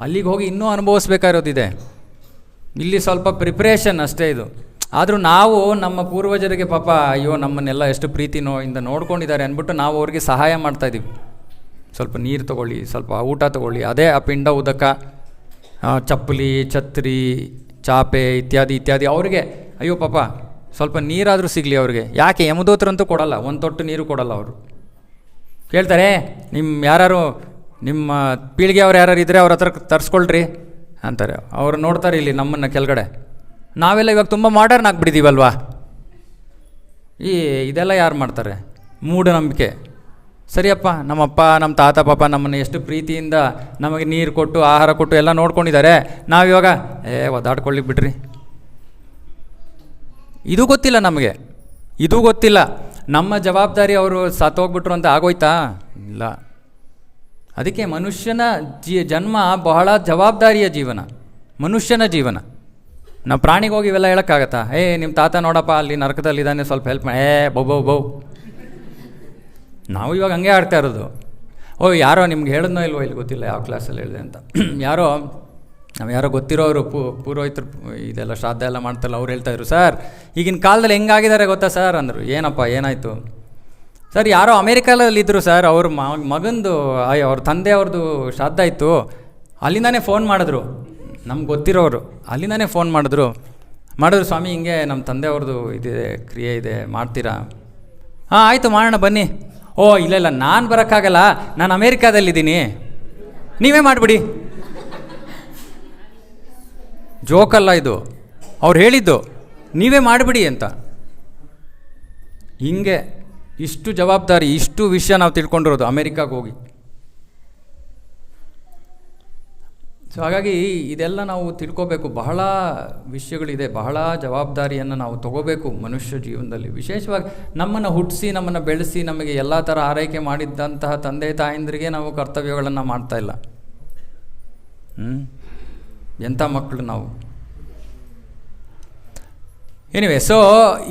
ಅಲ್ಲಿಗೆ ಹೋಗಿ ಇನ್ನೂ ಅನುಭವಿಸ್ಬೇಕಾಗಿರೋದಿದೆ. ಇಲ್ಲಿ ಸ್ವಲ್ಪ ಪ್ರಿಪ್ರೇಷನ್ ಅಷ್ಟೇ ಇದು. ಆದರೂ ನಾವು ನಮ್ಮ ಪೂರ್ವಜರಿಗೆ ಪಾಪ, ಅಯ್ಯೋ ನಮ್ಮನ್ನೆಲ್ಲ ಎಷ್ಟು ಪ್ರೀತಿಯಿಂದ ನೋಡ್ಕೊಂಡಿದ್ದಾರೆ ಅಂದ್ಬಿಟ್ಟು ನಾವು ಅವ್ರಿಗೆ ಸಹಾಯ ಮಾಡ್ತಾಯಿದ್ದೀವಿ. ಸ್ವಲ್ಪ ನೀರು ತೊಗೊಳ್ಳಿ, ಸ್ವಲ್ಪ ಊಟ ತೊಗೊಳ್ಳಿ. ಅದೇ ಆ ಪಿಂಡ ಉದಕ, ಚಪ್ಪಲಿ, ಛತ್ರಿ, ಚಾಪೆ ಇತ್ಯಾದಿ ಅವ್ರಿಗೆ. ಅಯ್ಯೋ ಪಾಪ ಸ್ವಲ್ಪ ನೀರಾದರೂ ಸಿಗಲಿ ಅವ್ರಿಗೆ. ಯಾಕೆ? ಯಮದೂತರಂತೂ ಕೊಡಲ್ಲ, ಒಂದು ತೊಟ್ಟು ನೀರು ಕೊಡಲ್ಲ ಅವರು. ಕೇಳ್ತಾರೆ, ನಿಮ್ಮ ಪೀಳಿಗೆ ಅವ್ರು ಯಾರು ಇದ್ದರೆ ಅವ್ರ ಹತ್ರ ತರಿಸ್ಕೊಳ್ರಿ ಅಂತಾರೆ. ಅವ್ರು ನೋಡ್ತಾರೆ ಇಲ್ಲಿ ನಮ್ಮನ್ನು ಕೆಳಗಡೆ. ನಾವೆಲ್ಲ ಇವಾಗ ತುಂಬ ಮಾಡರ್ನ್ ಆಗಿಬಿಟ್ಟಿದ್ದೀವಲ್ವಾ. ಇದೆಲ್ಲ ಯಾರು ಮಾಡ್ತಾರೆ? ಮೂಢನಂಬಿಕೆ. ಸರಿಯಪ್ಪ, ನಮ್ಮಪ್ಪ ನಮ್ಮ ತಾತ ಪಾಪ ನಮ್ಮನ್ನು ಎಷ್ಟು ಪ್ರೀತಿಯಿಂದ ನಮಗೆ ನೀರು ಕೊಟ್ಟು ಆಹಾರ ಕೊಟ್ಟು ಎಲ್ಲ ನೋಡ್ಕೊಂಡಿದ್ದಾರೆ. ನಾವಿವಾಗ ಒದ್ದಾಡ್ಕೊಳ್ಳಿ ಬಿಡ್ರಿ. ಇದು ಗೊತ್ತಿಲ್ಲ ನಮಗೆ. ಇದು ಗೊತ್ತಿಲ್ಲ. ನಮ್ಮ ಜವಾಬ್ದಾರಿ ಅವರು ಸತ್ತೋಗ್ಬಿಟ್ರು ಅಂತ ಆಗೋಯ್ತಾ? ಇಲ್ಲ. ಅದಕ್ಕೆ ಮನುಷ್ಯನ ಜನ್ಮ ಬಹಳ ಜವಾಬ್ದಾರಿಯ ಜೀವನ, ಮನುಷ್ಯನ ಜೀವನ. ನಾವು ಪ್ರಾಣಿಗೆ ಹೋಗಿ ಇವೆಲ್ಲ ಹೇಳೋಕ್ಕಾಗತ್ತಾ? ನಿಮ್ಮ ತಾತ ನೋಡಪ್ಪ ಅಲ್ಲಿ ನರಕದಲ್ಲಿದ್ದಾನೆ, ಸ್ವಲ್ಪ ಹೆಲ್ಪ್ ಮಾಡಿ. ಬೌ ನಾವು ಇವಾಗ ಹಂಗೆ ಆಡ್ತಾ ಇರೋದು. ಯಾರೋ ನಿಮ್ಗೆ ಹೇಳಿದ್ನೋ ಇಲ್ವೋ ಇಲ್ಲಿ ಗೊತ್ತಿಲ್ಲ, ಯಾವ ಕ್ಲಾಸಲ್ಲಿ ಹೇಳಿದೆ ಅಂತ. ಯಾರೋ ಗೊತ್ತಿರೋರು ಪುರೋಹಿತರು ಇದೆಲ್ಲ ಶ್ರಾದ್ದ ಎಲ್ಲ ಮಾಡ್ತಾರಲ್ಲ, ಅವ್ರು ಹೇಳ್ತಾಯಿದ್ರು, ಸರ್ ಈಗಿನ ಕಾಲದಲ್ಲಿ ಹೆಂಗಾಗಿದ್ದಾರೆ ಗೊತ್ತಾ ಸರ್ ಅಂದರು. ಏನಪ್ಪ ಏನಾಯಿತು? ಸರ್ ಯಾರೋ ಅಮೇರಿಕಾದಲ್ಲಿದ್ದರು ಸರ್, ಅವ್ರ ಮಗಂದು ಅವ್ರ ತಂದೆಯವ್ರದ್ದು ಶ್ರಾದ್ದ ಇತ್ತು, ಅಲ್ಲಿಂದಾನೇ ಫೋನ್ ಮಾಡಿದ್ರು. ನಮ್ಗೆ ಗೊತ್ತಿರೋರು ಅಲ್ಲಿಂದಾನೇ ಫೋನ್ ಮಾಡಿದ್ರು. ಸ್ವಾಮಿ ಹಿಂಗೆ ನಮ್ಮ ತಂದೆಯವ್ರದ್ದು ಇದಿದೆ, ಕ್ರಿಯೆ ಇದೆ, ಮಾಡ್ತೀರಾ? ಆಯಿತು ಮಾಡೋಣ ಬನ್ನಿ. ಇಲ್ಲ ನಾನು ಬರೋಕ್ಕಾಗಲ್ಲ, ನಾನು ಅಮೇರಿಕಾದಲ್ಲಿದ್ದೀನಿ, ನೀವೇ ಮಾಡಿಬಿಡಿ. ಜೋಕಲ್ಲ ಇದು, ಅವ್ರು ಹೇಳಿದ್ದು ನೀವೇ ಮಾಡಿಬಿಡಿ ಅಂತ. ಹಿಂಗೆ ಇಷ್ಟು ಜವಾಬ್ದಾರಿ, ಇಷ್ಟು ವಿಷಯ ನಾವು ತಿಳ್ಕೊಂಡಿರೋದು ಅಮೇರಿಕಾಗೆ ಹೋಗಿ. ಸೊ ಹಾಗಾಗಿ ಇದೆಲ್ಲ ನಾವು ತಿಳ್ಕೋಬೇಕು. ಬಹಳ ವಿಷಯಗಳಿದೆ, ಬಹಳ ಜವಾಬ್ದಾರಿಯನ್ನು ನಾವು ತಗೋಬೇಕು ಮನುಷ್ಯ ಜೀವನದಲ್ಲಿ. ವಿಶೇಷವಾಗಿ ನಮ್ಮನ್ನು ಹುಟ್ಟಿಸಿ, ನಮ್ಮನ್ನು ಬೆಳೆಸಿ, ನಮಗೆ ಎಲ್ಲ ಥರ ಆರೈಕೆ ಮಾಡಿದ್ದಂತಹ ತಂದೆ ತಾಯಂದಿರಿಗೆ ನಾವು ಕರ್ತವ್ಯಗಳನ್ನು ಮಾಡ್ತಾಯಿಲ್ಲ. ಎಂಥ ಮಕ್ಕಳು ನಾವು. ಎನಿವೆ, ಸೊ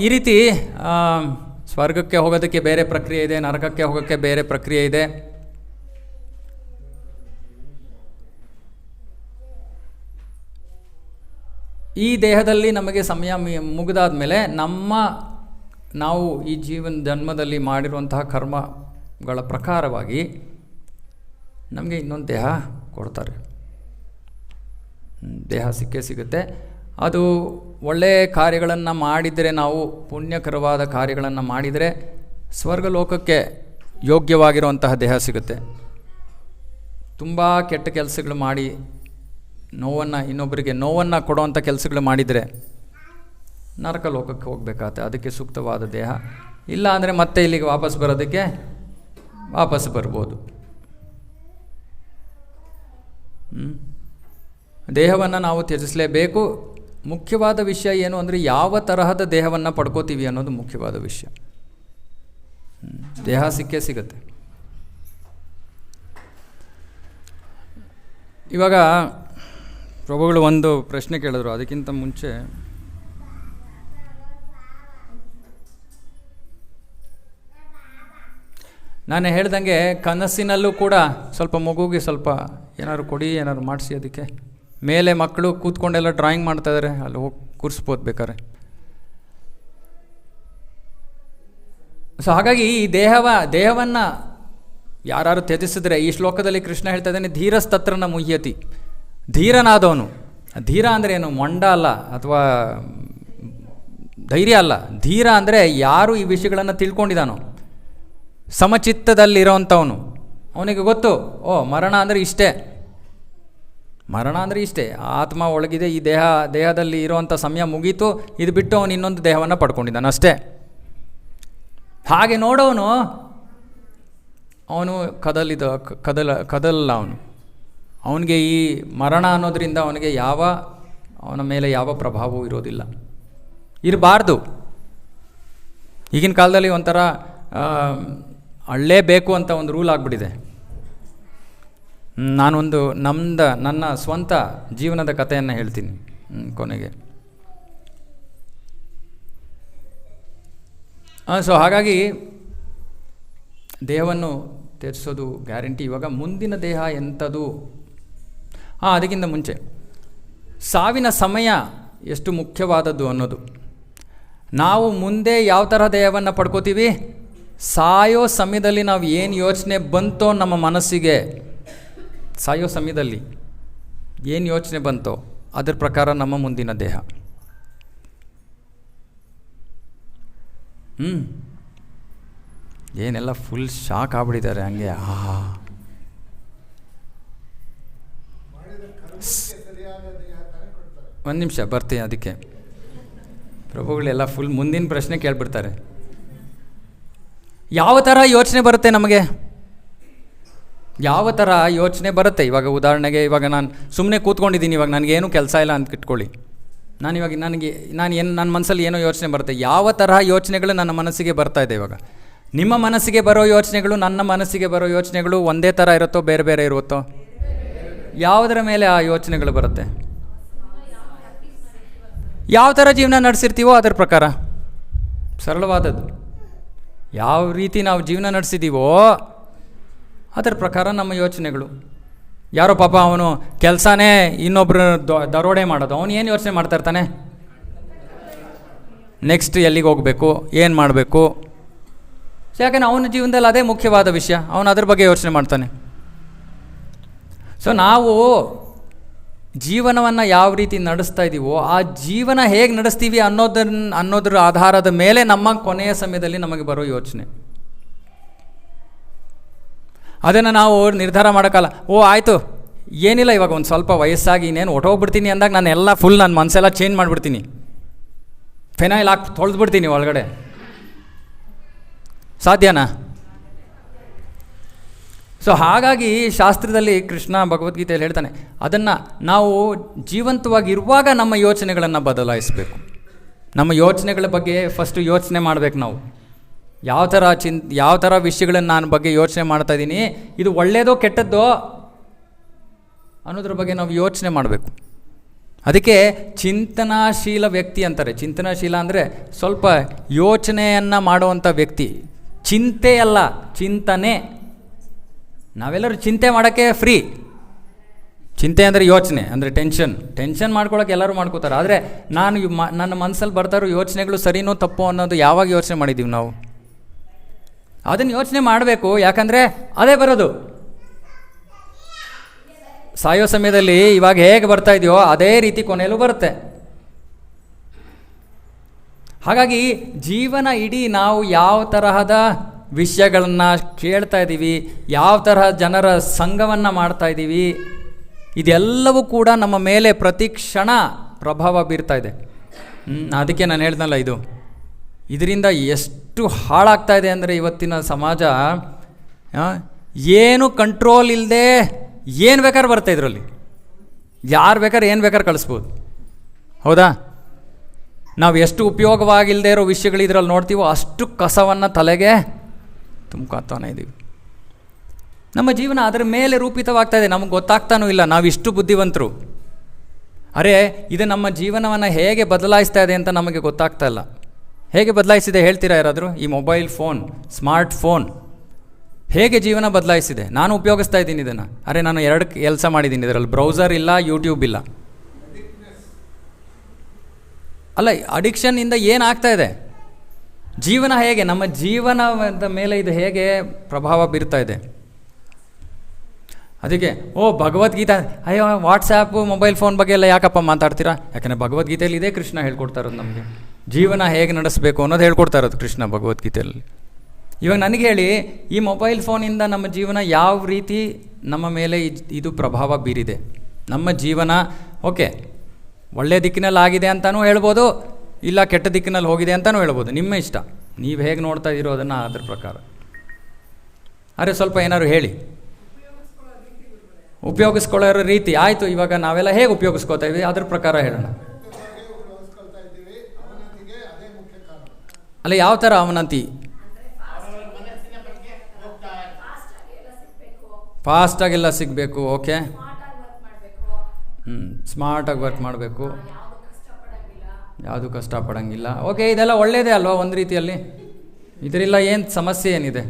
ಈ ರೀತಿ ಸ್ವರ್ಗಕ್ಕೆ ಹೋಗೋದಕ್ಕೆ ಬೇರೆ ಪ್ರಕ್ರಿಯೆ ಇದೆ, ನರಕಕ್ಕೆ ಹೋಗೋಕ್ಕೆ ಬೇರೆ ಪ್ರಕ್ರಿಯೆ ಇದೆ. ಈ ದೇಹದಲ್ಲಿ ನಮಗೆ ಸಮಯ ಮುಗಿದಾದ ಮೇಲೆ ನಾವು ಈ ಜನ್ಮದಲ್ಲಿ ಮಾಡಿರುವಂತಹ ಕರ್ಮಗಳ ಪ್ರಕಾರವಾಗಿ ನಮಗೆ ಇನ್ನೊಂದು ದೇಹ ಕೊಡ್ತಾರೆ. ದೇಹ ಸಿಗುತ್ತೆ. ಅದು ಒಳ್ಳೆಯ ಕಾರ್ಯಗಳನ್ನು ಮಾಡಿದರೆ, ನಾವು ಪುಣ್ಯಕರವಾದ ಕಾರ್ಯಗಳನ್ನು ಮಾಡಿದರೆ ಸ್ವರ್ಗಲೋಕಕ್ಕೆ ಯೋಗ್ಯವಾಗಿರುವಂತಹ ದೇಹ ಸಿಗುತ್ತೆ. ತುಂಬ ಕೆಟ್ಟ ಕೆಲಸಗಳು ಮಾಡಿ ಇನ್ನೊಬ್ಬರಿಗೆ ನೋವನ್ನು ಕೊಡುವಂಥ ಕೆಲಸಗಳು ಮಾಡಿದರೆ ನರಕ ಲೋಕಕ್ಕೆ ಹೋಗಬೇಕಾಗತ್ತೆ. ಅದಕ್ಕೆ ಸೂಕ್ತವಾದ ದೇಹ ಇಲ್ಲ ಅಂದರೆ ಮತ್ತೆ ಇಲ್ಲಿಗೆ ವಾಪಸ್ ಬರೋದಕ್ಕೆ ಬರ್ಬೋದು. ದೇಹವನ್ನು ನಾವು ತ್ಯಜಿಸಲೇಬೇಕು. ಮುಖ್ಯವಾದ ವಿಷಯ ಏನು ಅಂದರೆ ಯಾವ ತರಹದ ದೇಹವನ್ನು ಪಡ್ಕೋತೀವಿ ಅನ್ನೋದು ಮುಖ್ಯವಾದ ವಿಷಯ. ದೇಹ ಸಿಗುತ್ತೆ. ಇವಾಗ ಪ್ರಭುಗಳು ಒಂದು ಪ್ರಶ್ನೆ ಕೇಳಿದ್ರು. ಅದಕ್ಕಿಂತ ಮುಂಚೆ ನಾನು ಹೇಳ್ದಂಗೆ ಕನಸಿನಲ್ಲೂ ಕೂಡ ಸ್ವಲ್ಪ ಮಗುಗೆ ಸ್ವಲ್ಪ ಏನಾದ್ರು ಕೊಡಿ, ಏನಾದ್ರು ಮಾಡಿಸಿ. ಅದಕ್ಕೆ ಮೇಲೆ ಮಕ್ಕಳು ಕೂತ್ಕೊಂಡೆಲ್ಲ ಡ್ರಾಯಿಂಗ್ ಮಾಡ್ತಾಯಿದ್ದಾರೆ, ಅಲ್ಲಿ ಹೋಗಿ ಕೂರಿಸ್ಬೋದು ಬೇಕಾರೆ. ಸೊ ಹಾಗಾಗಿ ಈ ದೇಹವನ್ನು ಯಾರು ತ್ಯಜಿಸಿದ್ರೆ, ಈ ಶ್ಲೋಕದಲ್ಲಿ ಕೃಷ್ಣ ಹೇಳ್ತಾ ಇದ್ದಾನೆ, ಧೀರಸ್ತತ್ರನ ಮುಹ್ಯತಿ. ಧೀರನಾದವನು, ಧೀರ ಅಂದರೆ ಏನು? ಮೊಂಡ ಅಲ್ಲ, ಅಥವಾ ಧೈರ್ಯ ಅಲ್ಲ. ಧೀರ ಅಂದರೆ ಯಾರು ಈ ವಿಷಯಗಳನ್ನು ತಿಳ್ಕೊಂಡಿದ್ದಾನೋ, ಸಮಚಿತ್ತದಲ್ಲಿರೋವಂಥವನು, ಅವನಿಗೆ ಗೊತ್ತು, ಮರಣ ಅಂದರೆ ಇಷ್ಟೇ, ಆತ್ಮ ಒಳಗಿದೆ, ಈ ದೇಹದಲ್ಲಿ ಇರುವಂಥ ಸಮಯ ಮುಗೀತು, ಇದು ಬಿಟ್ಟು ಅವನು ಇನ್ನೊಂದು ದೇಹವನ್ನು ಪಡ್ಕೊಂಡಿದ್ದಾನೆ ಅಷ್ಟೇ. ಹಾಗೆ ನೋಡೋನು ಅವನು ಕದಲಲ್ಲ. ಅವನಿಗೆ ಈ ಮರಣ ಅನ್ನೋದ್ರಿಂದ ಅವನ ಮೇಲೆ ಯಾವ ಪ್ರಭಾವವೂ ಇರೋದಿಲ್ಲ, ಇರಬಾರ್ದು. ಈಗಿನ ಕಾಲದಲ್ಲಿ ಒಂಥರ ಅಳ್ಳೇಬೇಕು ಅಂತ ಒಂದು ರೂಲ್ ಆಗಿಬಿಟ್ಟಿದೆ. ನನ್ನ ಸ್ವಂತ ಜೀವನದ ಕಥೆಯನ್ನು ಹೇಳ್ತೀನಿ ಕೊನೆಗೆ. ಸೊ ಹಾಗಾಗಿ ದೇಹವನ್ನು ತ್ಯಜಿಸೋದು ಗ್ಯಾರಂಟಿ. ಇವಾಗ ಮುಂದಿನ ದೇಹ ಎಂಥದ್ದು? ಅದಕ್ಕಿಂತ ಮುಂಚೆ ಸಾವಿನ ಸಮಯ ಎಷ್ಟು ಮುಖ್ಯವಾದದ್ದು ಅನ್ನೋದು. ನಾವು ಮುಂದೆ ಯಾವ ಥರ ದೇಹವನ್ನು ಪಡ್ಕೋತೀವಿ, ಸಾಯೋ ಸಮಯದಲ್ಲಿ ನಾವು ಏನು ಯೋಚನೆ ಬಂತೋ ನಮ್ಮ ಮನಸ್ಸಿಗೆ, ಸಾಯೋ ಸಮಯದಲ್ಲಿ ಏನು ಯೋಚನೆ ಬಂತೋ ಅದ್ರ ಪ್ರಕಾರ ನಮ್ಮ ಮುಂದಿನ ದೇಹ. ಏನೆಲ್ಲ ಫುಲ್ ಶಾಕ್ ಆಗ್ಬಿಟ್ಟಿದ್ದಾರೆ ಹಂಗೆ. ಒಂದು ನಿಮಿಷ ಬರ್ತೀನಿ. ಅದಕ್ಕೆ ಪ್ರಭುಗಳೆಲ್ಲ ಫುಲ್ ಮುಂದಿನ ಪ್ರಶ್ನೆ ಕೇಳ್ಬಿಡ್ತಾರೆ. ಯಾವ ಥರ ಯೋಚನೆ ಬರುತ್ತೆ ನಮಗೆ? ಯಾವ ಥರ ಯೋಚನೆ ಬರುತ್ತೆ? ಇವಾಗ ಉದಾಹರಣೆಗೆ, ಇವಾಗ ನಾನು ಸುಮ್ಮನೆ ಕೂತ್ಕೊಂಡಿದ್ದೀನಿ, ಇವಾಗ ನನಗೇನು ಕೆಲಸ ಇಲ್ಲ ಅಂತ ಇಟ್ಕೊಳ್ಳಿ. ನನ್ನ ಮನಸ್ಸಲ್ಲಿ ಏನೋ ಯೋಚನೆ ಬರುತ್ತೆ. ಯಾವ ತರಹ ಯೋಚನೆಗಳು ನನ್ನ ಮನಸ್ಸಿಗೆ ಬರ್ತಾ ಇದೆ? ಇವಾಗ ನಿಮ್ಮ ಮನಸ್ಸಿಗೆ ಬರೋ ಯೋಚನೆಗಳು, ನನ್ನ ಮನಸ್ಸಿಗೆ ಬರೋ ಯೋಚನೆಗಳು ಒಂದೇ ಥರ ಇರುತ್ತೋ, ಬೇರೆ ಬೇರೆ ಇರುತ್ತೋ? ಯಾವುದರ ಮೇಲೆ ಆ ಯೋಚನೆಗಳು ಬರುತ್ತೆ? ಯಾವ ಥರ ಜೀವನ ನಡೆಸಿರ್ತೀವೋ ಅದರ ಪ್ರಕಾರ. ಸರಳವಾದದ್ದು. ಯಾವ ರೀತಿ ನಾವು ಜೀವನ ನಡೆಸಿದ್ದೀವೋ ಅದರ ಪ್ರಕಾರ ನಮ್ಮ ಯೋಚನೆಗಳು. ಯಾರೋ ಪಾಪ ಅವನು ಕೆಲಸನೇ ಇನ್ನೊಬ್ಬರು ದರೋಡೆ ಮಾಡೋದು, ಅವನು ಏನು ಯೋಚನೆ ಮಾಡ್ತಾ ಇರ್ತಾನೆ? ನೆಕ್ಸ್ಟ್ ಎಲ್ಲಿಗೆ ಹೋಗಬೇಕು, ಏನು ಮಾಡಬೇಕು. ಯಾಕಂದರೆ ಅವನ ಜೀವನದಲ್ಲಿ ಅದೇ ಮುಖ್ಯವಾದ ವಿಷಯ, ಅವನು ಅದ್ರ ಬಗ್ಗೆ ಯೋಚನೆ ಮಾಡ್ತಾನೆ. ಸೊ ನಾವು ಜೀವನವನ್ನು ಯಾವ ರೀತಿ ನಡೆಸ್ತಾ ಇದ್ದೀವೋ, ಆ ಜೀವನ ಹೇಗೆ ನಡೆಸ್ತೀವಿ ಅನ್ನೋದ್ರ ಆಧಾರದ ಮೇಲೆ ನಮ್ಮ ಕೊನೆಯ ಸಮಯದಲ್ಲಿ ನಮಗೆ ಬರೋ ಯೋಚನೆ. ಅದನ್ನು ನಾವು ನಿರ್ಧಾರ ಮಾಡೋಕ್ಕಲ್ಲ. ಆಯಿತು, ಏನಿಲ್ಲ, ಇವಾಗ ಒಂದು ಸ್ವಲ್ಪ ವಯಸ್ಸಾಗಿ ಇನ್ನೇನು ಹೊಟ್ಟೋಗ್ಬಿಡ್ತೀನಿ ಅಂದಾಗ ನನ್ನ ಮನಸ್ಸೆಲ್ಲ ಚೇಂಜ್ ಮಾಡಿಬಿಡ್ತೀನಿ, ಫೆನೈಲ್ ಹಾಕಿ ತೊಳೆದ್ಬಿಡ್ತೀನಿ ಒಳಗಡೆ. ಸಾಧ್ಯನಾ? ಸೊ ಹಾಗಾಗಿ ಶಾಸ್ತ್ರದಲ್ಲಿ ಕೃಷ್ಣ ಭಗವದ್ಗೀತೆಯಲ್ಲಿ ಹೇಳ್ತಾನೆ, ಅದನ್ನು ನಾವು ಜೀವಂತವಾಗಿರುವಾಗ ನಮ್ಮ ಯೋಚನೆಗಳನ್ನು ಬದಲಾಯಿಸಬೇಕು. ನಮ್ಮ ಯೋಚನೆಗಳ ಬಗ್ಗೆ ಫಸ್ಟು ಯೋಚನೆ ಮಾಡಬೇಕು. ನಾವು ಯಾವ ಥರ ವಿಷಯಗಳನ್ನು ನಾನು ಬಗ್ಗೆ ಯೋಚನೆ ಮಾಡ್ತಾ ಇದ್ದೀನಿ, ಇದು ಒಳ್ಳೆಯದೋ ಕೆಟ್ಟದ್ದೋ ಅನ್ನೋದ್ರ ಬಗ್ಗೆ ನಾವು ಯೋಚನೆ ಮಾಡಬೇಕು. ಅದಕ್ಕೆ ಚಿಂತನಾಶೀಲ ವ್ಯಕ್ತಿ ಅಂತಾರೆ. ಚಿಂತನಾಶೀಲ ಅಂದರೆ ಸ್ವಲ್ಪ ಯೋಚನೆಯನ್ನು ಮಾಡುವಂಥ ವ್ಯಕ್ತಿ. ಚಿಂತೆ ಅಲ್ಲ, ಚಿಂತನೆ. ನಾವೆಲ್ಲರೂ ಚಿಂತೆ ಮಾಡೋಕ್ಕೆ ಫ್ರೀ. ಚಿಂತೆ ಅಂದರೆ ಯೋಚನೆ, ಅಂದರೆ ಟೆನ್ಷನ್ ಮಾಡ್ಕೊಳ್ಳೋಕೆ ಎಲ್ಲರೂ ಮಾಡ್ಕೋತಾರೆ. ಆದರೆ ನನ್ನ ಮನಸ್ಸಲ್ಲಿ ಬರ್ತಾರೋ ಯೋಚನೆಗಳು ಸರಿನೋ ತಪ್ಪೋ ಅನ್ನೋದು ಯಾವಾಗ ಯೋಚನೆ ಮಾಡಿದ್ದೀವಿ ನಾವು? ಅದನ್ನು ಯೋಚನೆ ಮಾಡಬೇಕು. ಯಾಕಂದರೆ ಅದೇ ಬರೋದು. ಸಾಯೋ ಸಮಯದಲ್ಲಿ ಇವಾಗ ಹೇಗೆ ಬರ್ತಾ ಇದೆಯೋ ಅದೇ ರೀತಿ ಕೊನೆಯಲ್ಲೂ ಬರುತ್ತೆ. ಹಾಗಾಗಿ ಜೀವನ ಇಡೀ ನಾವು ಯಾವ ತರಹದ ವಿಷಯಗಳನ್ನು ಕೇಳ್ತಾ ಇದ್ದೀವಿ, ಯಾವ ತರಹ ಜನರ ಸಂಘವನ್ನು ಮಾಡ್ತಾ ಇದ್ದೀವಿ, ಇದೆಲ್ಲವೂ ಕೂಡ ನಮ್ಮ ಮೇಲೆ ಪ್ರತಿ ಕ್ಷಣ ಪ್ರಭಾವ ಬೀರ್ತಾ ಇದೆ. ಅದಕ್ಕೆ ನಾನು ಹೇಳ್ದಲ್ಲ, ಇದರಿಂದ ಎಷ್ಟು ಹಾಳಾಗ್ತಾ ಇದೆ ಅಂದರೆ ಇವತ್ತಿನ ಸಮಾಜ ಏನು ಕಂಟ್ರೋಲ್ ಇಲ್ಲದೆ ಏನು ಬೇಕಾದ್ರೆ ಬರ್ತಾ ಇದರಲ್ಲಿ. ಯಾರು ಬೇಕಾದ್ರೆ ಏನು ಬೇಕಾದ್ರೆ ಕಳಿಸ್ಬೋದು. ಹೌದಾ? ನಾವು ಎಷ್ಟು ಉಪಯೋಗವಾಗಿಲ್ಲದೆ ಇರೋ ವಿಷಯಗಳು ಇದರಲ್ಲಿ ನೋಡ್ತೀವೋ ಅಷ್ಟು ಕಸವನ್ನು ತಲೆಗೆ ತುಂಬ್ಕೊತಾನೆ ಇದ್ದೀವಿ. ನಮ್ಮ ಜೀವನ ಅದರ ಮೇಲೆ ರೂಪಿತವಾಗ್ತಾ ಇದೆ, ನಮಗೆ ಗೊತ್ತಾಗ್ತಾನೂ ಇಲ್ಲ. ನಾವಿಷ್ಟು ಬುದ್ಧಿವಂತರು. ಅರೆ, ಇದು ನಮ್ಮ ಜೀವನವನ್ನು ಹೇಗೆ ಬದಲಾಯಿಸ್ತಾ ಇದೆ ಅಂತ ನಮಗೆ ಗೊತ್ತಾಗ್ತಾ ಇಲ್ಲ. ಹೇಗೆ ಬದಲಾಯಿಸಿದೆ ಹೇಳ್ತೀರಾ ಯಾರಾದರೂ? ಈ ಮೊಬೈಲ್ ಫೋನ್, ಸ್ಮಾರ್ಟ್ ಫೋನ್ ಹೇಗೆ ಜೀವನ ಬದಲಾಯಿಸಿದೆ? ನಾನು ಉಪಯೋಗಿಸ್ತಾ ಇದ್ದೀನಿ ಇದನ್ನು. ಅರೆ, ನಾನು 2 ಕೆಲಸ ಮಾಡಿದ್ದೀನಿ ಇದರಲ್ಲಿ. ಬ್ರೌಸರ್ ಇಲ್ಲ, ಯೂಟ್ಯೂಬ್ ಇಲ್ಲ. ಅಲ್ಲ, ಅಡಿಕ್ಷನ್ನಿಂದ ಏನಾಗ್ತಾ ಇದೆ? ಜೀವನ ಹೇಗೆ, ನಮ್ಮ ಜೀವನದ ಮೇಲೆ ಇದು ಹೇಗೆ ಪ್ರಭಾವ ಬೀರ್ತಾ ಇದೆ? ಅದಕ್ಕೆ ಭಗವದ್ಗೀತಾ, ಅಯ್ಯೋ ವಾಟ್ಸಾಪು ಮೊಬೈಲ್ ಫೋನ್ ಬಗ್ಗೆ ಎಲ್ಲ ಯಾಕಪ್ಪ ಮಾತಾಡ್ತೀರಾ? ಯಾಕಂದರೆ ಭಗವದ್ಗೀತೆಯಲ್ಲಿ ಇದೇ ಕೃಷ್ಣ ಹೇಳ್ಕೊಡ್ತಾ ಇರೋದು ನಮಗೆ. ಜೀವನ ಹೇಗೆ ನಡೆಸಬೇಕು ಅನ್ನೋದು ಹೇಳ್ಕೊಡ್ತಾ ಇರೋದು ಕೃಷ್ಣ ಭಗವದ್ಗೀತೆಯಲ್ಲಿ. ಇವಾಗ ನನಗೆ ಹೇಳಿ, ಈ ಮೊಬೈಲ್ ಫೋನಿಂದ ನಮ್ಮ ಜೀವನ ಯಾವ ರೀತಿ ನಮ್ಮ ಮೇಲೆ ಇದು ಪ್ರಭಾವ ಬೀರಿದೆ? ನಮ್ಮ ಜೀವನ ಓಕೆ ಒಳ್ಳೆಯ ದಿಕ್ಕಿನಲ್ಲಿ ಆಗಿದೆ ಅಂತಲೂ ಹೇಳ್ಬೋದು, ಇಲ್ಲ ಕೆಟ್ಟ ದಿಕ್ಕಿನಲ್ಲಿ ಹೋಗಿದೆ ಅಂತಲೂ ಹೇಳ್ಬೋದು. ನಿಮ್ಮ ಇಷ್ಟ, ನೀವು ಹೇಗೆ ನೋಡ್ತಾ ಇದ್ದೀರೋ ಅದನ್ನು ಅದ್ರ ಪ್ರಕಾರ. ಅರೆ, ಸ್ವಲ್ಪ ಏನಾದ್ರು ಹೇಳಿ. ಉಪಯೋಗಿಸ್ಕೊಳ್ಳೋ ರೀತಿ ಆಯಿತು. ಇವಾಗ ನಾವೆಲ್ಲ ಹೇಗೆ ಉಪಯೋಗಿಸ್ಕೋತಾ ಇದ್ದೀವಿ ಅದ್ರ ಪ್ರಕಾರ ಹೇಳೋಣ. ಅಲ್ಲ, ಯಾವ ಥರ ಅವನತಿ? ಫಾಸ್ಟಾಗೆಲ್ಲ ಸಿಗಬೇಕು. ಓಕೆ, ಸ್ಮಾರ್ಟಾಗಿ ವರ್ಕ್ ಮಾಡಬೇಕು, ಯಾವುದು ಕಷ್ಟಪಡೋಂಗಿಲ್ಲ. ಓಕೆ, ಇದೆಲ್ಲ ಒಳ್ಳೆಯದೇ ಅಲ್ವಾ ಒಂದು ರೀತಿಯಲ್ಲಿ? ಇದರಿಂದ ಏನು ಸಮಸ್ಯೆ ಏನಿದೆ?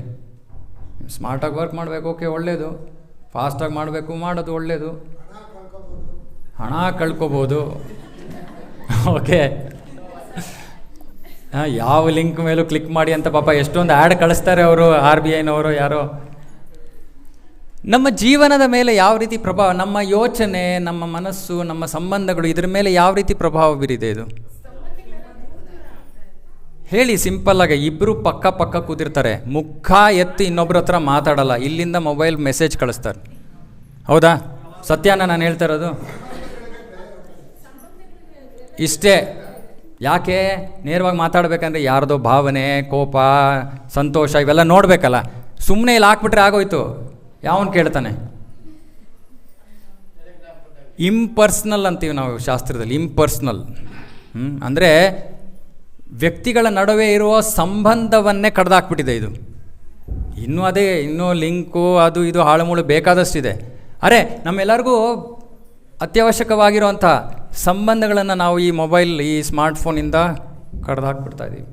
ಸ್ಮಾರ್ಟಾಗಿ ವರ್ಕ್ ಮಾಡಬೇಕು, ಓಕೆ, ಒಳ್ಳೆಯದು. ಫಾಸ್ಟಾಗಿ ಮಾಡಬೇಕು, ಮಾಡೋದು ಒಳ್ಳೆಯದು. ಹಣ ಕಳ್ಕೊಬೋದು. ಓಕೆ, ಯಾವ ಲಿಂಕ್ ಮೇಲೂ ಕ್ಲಿಕ್ ಮಾಡಿ ಅಂತ ಪಾಪ ಎಷ್ಟೊಂದು ಆ್ಯಡ್ ಕಳಿಸ್ತಾರೆ ಅವರು, RBIನವರು ಯಾರೋ. ನಮ್ಮ ಜೀವನದ ಮೇಲೆ ಯಾವ ರೀತಿ ಪ್ರಭಾವ, ನಮ್ಮ ಯೋಚನೆ, ನಮ್ಮ ಮನಸ್ಸು, ನಮ್ಮ ಸಂಬಂಧಗಳು, ಇದ್ರ ಮೇಲೆ ಯಾವ ರೀತಿ ಪ್ರಭಾವ ಬೀರಿದೆ ಇದು? ಹೇಳಿ ಸಿಂಪಲ್ಲಾಗಿ. ಇಬ್ಬರು ಪಕ್ಕ ಕೂತಿರ್ತಾರೆ, ಮುಖ ಎತ್ತಿ ಇನ್ನೊಬ್ಬರ ಹತ್ರ ಮಾತಾಡಲ್ಲ, ಇಲ್ಲಿಂದ ಮೊಬೈಲ್ ಮೆಸೇಜ್ ಕಳಿಸ್ತಾರೆ. ಹೌದಾ? ಸತ್ಯನ ನಾನು ಹೇಳ್ತಾ ಇರೋದು? ಇಷ್ಟೇ. ಯಾಕೆ? ನೇರವಾಗಿ ಮಾತಾಡಬೇಕಂದ್ರೆ ಯಾರ್ದೋ ಭಾವನೆ, ಕೋಪ, ಸಂತೋಷ ಇವೆಲ್ಲ ನೋಡಬೇಕಲ್ಲ. ಸುಮ್ಮನೆ ಇಲ್ಲಿ ಹಾಕ್ಬಿಟ್ರೆ ಆಗೋಯ್ತು. ಯಾವನು ಕೇಳ್ತಾನೆ? ಇಂಪರ್ಸ್ನಲ್ ಅಂತೀವಿ ನಾವು ಶಾಸ್ತ್ರದಲ್ಲಿ. ಇಂಪರ್ಸ್ನಲ್ ಅಂದರೆ ವ್ಯಕ್ತಿಗಳ ನಡುವೆ ಇರುವ ಸಂಬಂಧವನ್ನೇ ಕಡ್ದಾಕ್ಬಿಟ್ಟಿದೆ ಇದು. ಇನ್ನೂ ಲಿಂಕು ಅದು ಇದು ಹಾಳುಮೂಳು ಬೇಕಾದಷ್ಟಿದೆ. ಅರೆ, ನಮ್ಮೆಲ್ಲರಿಗೂ ಅತ್ಯವಶ್ಯಕವಾಗಿರುವಂಥ ಸಂಬಂಧಗಳನ್ನು ನಾವು ಈ ಮೊಬೈಲ್, ಈ ಸ್ಮಾರ್ಟ್ಫೋನಿಂದ ಕಡ್ದಾಕ್ಬಿಡ್ತಾ ಇದ್ದೀವಿ.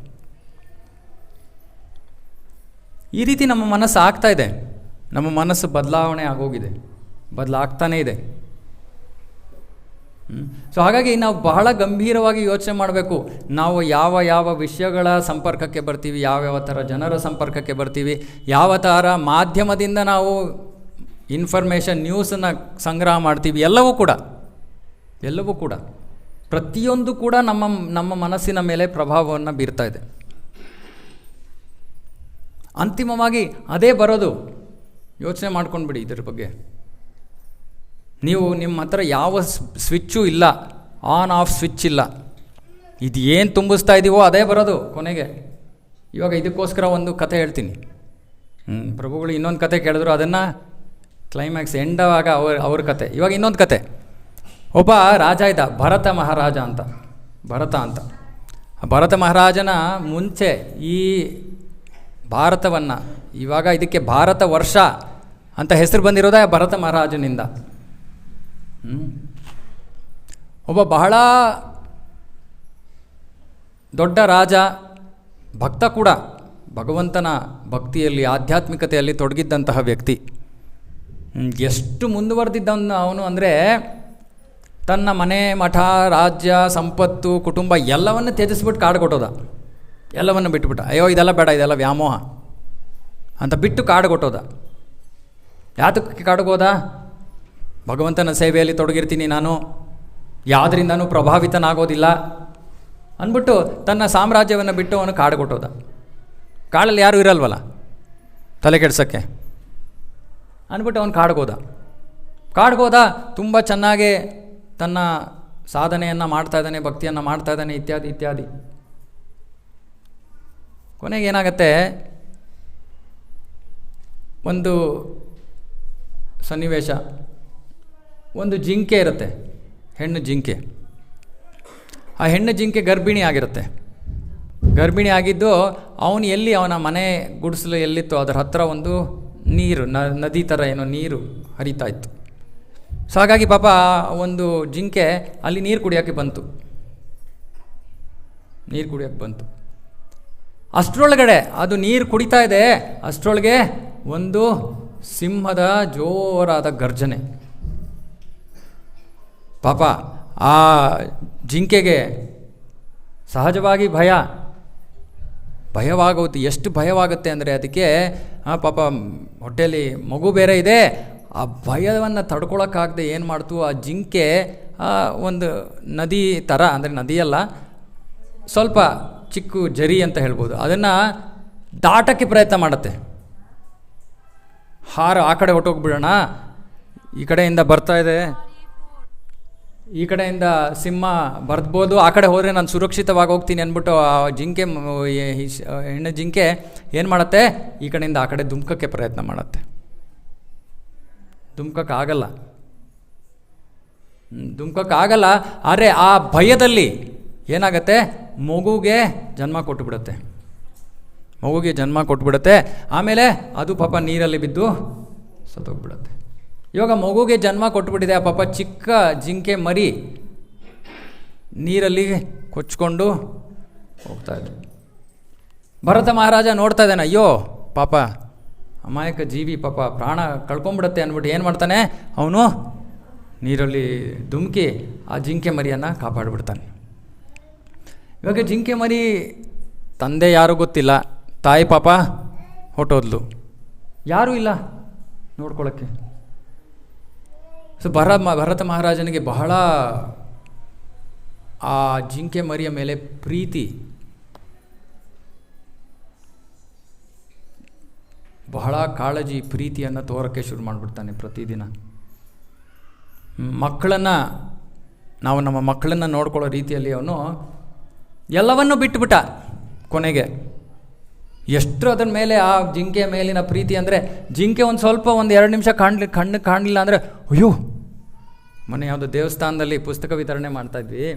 ಈ ರೀತಿ ನಮ್ಮ ಮನಸ್ಸು ಆಗ್ತಾ ಇದೆ. ನಮ್ಮ ಮನಸ್ಸು ಬದಲಾವಣೆ ಆಗೋಗಿದೆ, ಬದಲಾಗ್ತಾನೇ ಇದೆ. ಸೊ ಹಾಗಾಗಿ ನಾವು ಬಹಳ ಗಂಭೀರವಾಗಿ ಯೋಚನೆ ಮಾಡಬೇಕು. ನಾವು ಯಾವ ವಿಷಯಗಳ ಸಂಪರ್ಕಕ್ಕೆ ಬರ್ತೀವಿ, ಯಾವ ಥರ ಜನರ ಸಂಪರ್ಕಕ್ಕೆ ಬರ್ತೀವಿ, ಯಾವ ಥರ ಮಾಧ್ಯಮದಿಂದ ನಾವು ಇನ್ಫಾರ್ಮೇಷನ್, ನ್ಯೂಸನ್ನು ಸಂಗ್ರಹ ಮಾಡ್ತೀವಿ, ಎಲ್ಲವೂ ಕೂಡ ಪ್ರತಿಯೊಂದು ಕೂಡ ನಮ್ಮ ಮನಸ್ಸಿನ ಮೇಲೆ ಪ್ರಭಾವವನ್ನು ಬೀರ್ತಾ ಇದೆ. ಅಂತಿಮವಾಗಿ ಅದೇ ಬರೋದು. ಯೋಚನೆ ಮಾಡ್ಕೊಂಡ್ಬಿಡಿ ಇದ್ರ ಬಗ್ಗೆ. ನೀವು ನಿಮ್ಮ ಹತ್ರ ಯಾವ ಸ್ವಿಚ್ಚು ಇಲ್ಲ, ಆನ್ ಆಫ್ ಸ್ವಿಚ್ ಇಲ್ಲ. ಇದು ಏನು ತುಂಬಿಸ್ತಾ ಇದ್ದೀವೋ ಅದೇ ಬರೋದು ಕೊನೆಗೆ. ಇವಾಗ ಇದಕ್ಕೋಸ್ಕರ ಒಂದು ಕತೆ ಹೇಳ್ತೀನಿ. ಪ್ರಭುಗಳು ಇನ್ನೊಂದು ಕತೆ ಕೇಳಿದ್ರು, ಅದನ್ನು ಕ್ಲೈಮ್ಯಾಕ್ಸ್ ಎಂಡವಾಗ ಅವ್ರ ಕತೆ. ಇವಾಗ ಇನ್ನೊಂದು ಕತೆ. ಒಬ್ಬ ರಾಜ ಇದ್ದ, ಭರತ ಮಹಾರಾಜ ಅಂತ. ಭರತ ಮಹಾರಾಜನ ಮುಂಚೆ ಈ ಭಾರತವನ್ನು, ಇವಾಗ ಇದಕ್ಕೆ ಭಾರತ ವರ್ಷ ಅಂತ ಹೆಸರು ಬಂದಿರೋದೇ ಭರತ ಮಹಾರಾಜನಿಂದ. ಒಬ್ಬ ಬಹಳ ದೊಡ್ಡ ರಾಜ, ಭಕ್ತ ಕೂಡ, ಭಗವಂತನ ಭಕ್ತಿಯಲ್ಲಿ ಆಧ್ಯಾತ್ಮಿಕತೆಯಲ್ಲಿ ತೊಡಗಿದ್ದಂತಹ ವ್ಯಕ್ತಿ. ಎಷ್ಟು ಮುಂದುವರೆದಿದ್ದವನು ಅವನು ಅಂದರೆ, ತನ್ನ ಮನೆ, ಮಠ, ರಾಜ್ಯ, ಸಂಪತ್ತು, ಕುಟುಂಬ ಎಲ್ಲವನ್ನು ತ್ಯಜಿಸ್ಬಿಟ್ಟು ಕಾಡು ಕೊಟ್ಟೋದ. ಎಲ್ಲವನ್ನು ಬಿಟ್ಟುಬಿಟ್ಟ. ಅಯ್ಯೋ ಇದೆಲ್ಲ ಬೇಡ, ಇದೆಲ್ಲ ವ್ಯಾಮೋಹ ಅಂತ ಬಿಟ್ಟು ಕಾಡು ಕೊಟ್ಟೋದ. ಯಾತಕ್ಕೆ ಕಾಡುಗೋದ? ಭಗವಂತನ ಸೇವೆಯಲ್ಲಿ ತೊಡಗಿರ್ತೀನಿ ನಾನು, ಯಾವುದರಿಂದನೂ ಪ್ರಭಾವಿತನಾಗೋದಿಲ್ಲ ಅಂದ್ಬಿಟ್ಟು ತನ್ನ ಸಾಮ್ರಾಜ್ಯವನ್ನು ಬಿಟ್ಟು ಅವನು ಕಾಡು ಕೊಟ್ಟೋದ. ಕಾಡಲ್ಲಿ ಯಾರೂ ಇರಲ್ವಲ್ಲ ತಲೆ ಕೆಡ್ಸೋಕ್ಕೆ ಅಂದ್ಬಿಟ್ಟು ಅವನು ಕಾಡ್ಗೋದ. ತುಂಬ ಚೆನ್ನಾಗೇ ತನ್ನ ಸಾಧನೆಯನ್ನು ಮಾಡ್ತಾಯಿದ್ದಾನೆ, ಭಕ್ತಿಯನ್ನು ಮಾಡ್ತಾಯಿದ್ದಾನೆ, ಇತ್ಯಾದಿ. ಕೊನೆಗೆ ಏನಾಗತ್ತೆ, ಒಂದು ಸನ್ನಿವೇಶ. ಒಂದು ಜಿಂಕೆ ಇರುತ್ತೆ, ಹೆಣ್ಣು ಜಿಂಕೆ. ಆ ಹೆಣ್ಣು ಜಿಂಕೆ ಗರ್ಭಿಣಿ ಆಗಿರುತ್ತೆ. ಗರ್ಭಿಣಿ ಆಗಿದ್ದು ಅವನು ಎಲ್ಲಿ, ಅವನ ಮನೆ ಗುಡಿಸಲು ಎಲ್ಲಿತ್ತು ಅದರ ಹತ್ತಿರ ಒಂದು ನೀರು, ನದಿ ಥರ ಏನೋ ನೀರು ಹರಿತಾ ಇತ್ತು. ಸೊ ಹಾಗಾಗಿ ಪಾಪ ಒಂದು ಜಿಂಕೆ ಅಲ್ಲಿ ನೀರು ಕುಡಿಯೋಕ್ಕೆ ಬಂತು. ಅಷ್ಟರೊಳಗಡೆ ಅದು ನೀರು ಕುಡಿತಾ ಇದೆ, ಅಷ್ಟರೊಳಗೆ ಒಂದು ಸಿಂಹದ ಜೋರಾದ ಗರ್ಜನೆ. ಪಾಪ ಆ ಜಿಂಕೆಗೆ ಸಹಜವಾಗಿ ಭಯವಾಗುತ್ತೆ. ಎಷ್ಟು ಭಯವಾಗುತ್ತೆ ಅಂದರೆ ಅದಕ್ಕೆ ಪಾಪ ಹೊಟ್ಟೆಯಲ್ಲಿ ಮಗು ಬೇರೆ ಇದೆ. ಆ ಭಯವನ್ನು ತಡ್ಕೊಳಕ್ಕಾಗದೆ ಏನು ಮಾಡ್ತು, ಆ ಜಿಂಕೆ ಒಂದು ನದಿ ಥರ, ಅಂದರೆ ನದಿಯಲ್ಲ, ಸ್ವಲ್ಪ ಚಿಕ್ಕ ಜರಿ ಅಂತ ಹೇಳ್ಬೋದು, ಅದನ್ನು ದಾಟಕ್ಕೆ ಪ್ರಯತ್ನ ಮಾಡುತ್ತೆ. ಆ ಕಡೆ ಹೊಟ್ಟೋಗ್ಬಿಡೋಣ, ಈ ಕಡೆಯಿಂದ ಬರ್ತಾ ಇದೆ, ಈ ಕಡೆಯಿಂದ ಸಿಂಹ ಬರ್ಬೋದು, ಆ ಕಡೆ ಹೋದರೆ ನಾನು ಸುರಕ್ಷಿತವಾಗಿ ಹೋಗ್ತೀನಿ ಅಂದ್ಬಿಟ್ಟು ಆ ಜಿಂಕೆ, ಹೆಣ್ಣು ಜಿಂಕೆ ಏನು ಮಾಡುತ್ತೆ, ಈ ಕಡೆಯಿಂದ ಆ ಕಡೆ ಧುಮ್ಕಕ್ಕೆ ಪ್ರಯತ್ನ ಮಾಡುತ್ತೆ. ಧುಮ್ಕಕ್ಕಾಗಲ್ಲ. ಆದರೆ ಆ ಭಯದಲ್ಲಿ ಏನಾಗತ್ತೆ, ಮಗುಗೆ ಜನ್ಮ ಕೊಟ್ಬಿಡುತ್ತೆ. ಆಮೇಲೆ ಅದು ಪಾಪ ನೀರಲ್ಲಿ ಬಿದ್ದು ಸತ್ತೋಗ್ಬಿಡುತ್ತೆ. ಇವಾಗ ಮಗುಗೆ ಜನ್ಮ ಕೊಟ್ಬಿಟ್ಟಿದೆ, ಆ ಪಾಪ ಚಿಕ್ಕ ಜಿಂಕೆ ಮರಿ ನೀರಲ್ಲಿ ಕೊಚ್ಕೊಂಡು ಹೋಗ್ತಾ ಇದೆ. ಭರತ ಮಹಾರಾಜ ನೋಡ್ತಾ ಇದ್ದಾನೆ, ಅಯ್ಯೋ ಪಾಪ ಅಮಾಯಕ ಜೀವಿ, ಪಾಪ ಪ್ರಾಣ ಕಳ್ಕೊಂಬಿಡುತ್ತೆ ಅಂದ್ಬಿಟ್ಟು ಏನು ಮಾಡ್ತಾನೆ, ಅವನು ನೀರಲ್ಲಿ ಧುಮುಕಿ ಆ ಜಿಂಕೆ ಮರಿಯನ್ನು ಕಾಪಾಡಿಬಿಡ್ತಾನೆ. ಇವಾಗ ಜಿಂಕೆ ಮರಿ ತಂದೆ ಯಾರೂ ಗೊತ್ತಿಲ್ಲ, ತಾಯಿ ಪಾಪ ಹೊಟ್ಟೋದ್ಲು, ಯಾರೂ ಇಲ್ಲ ನೋಡ್ಕೊಳ್ಳೋಕ್ಕೆ. ಸೊ ಭರತ ಮಹಾರಾಜನಿಗೆ ಬಹಳ ಆ ಜಿಂಕೆ ಮರಿಯ ಮೇಲೆ ಪ್ರೀತಿ, ಬಹಳ ಕಾಳಜಿ, ಪ್ರೀತಿಯನ್ನು ತೋರೋಕ್ಕೆ ಶುರು ಮಾಡಿಬಿಡ್ತಾನೆ. ಪ್ರತಿದಿನ ನಮ್ಮ ಮಕ್ಕಳನ್ನು ನೋಡ್ಕೊಳ್ಳೋ ರೀತಿಯಲ್ಲಿ ಅವನು ಎಲ್ಲವನ್ನೂ ಬಿಟ್ಟುಬಿಟ್ಟ. ಕೊನೆಗೆ ಎಷ್ಟು ಅದರ ಮೇಲೆ, ಆ ಜಿಂಕೆ ಮೇಲಿನ ಪ್ರೀತಿ ಅಂದರೆ, ಜಿಂಕೆ ಒಂದು 2 ನಿಮಿಷ ಕಣ್ಣು ಕಾಣಲಿಲ್ಲ ಅಂದರೆ, ಅಯ್ಯೋ, ಮೊನ್ನೆ ಯಾವುದೋ ದೇವಸ್ಥಾನದಲ್ಲಿ ಪುಸ್ತಕ ವಿತರಣೆ ಮಾಡ್ತಾಯಿದ್ವಿ.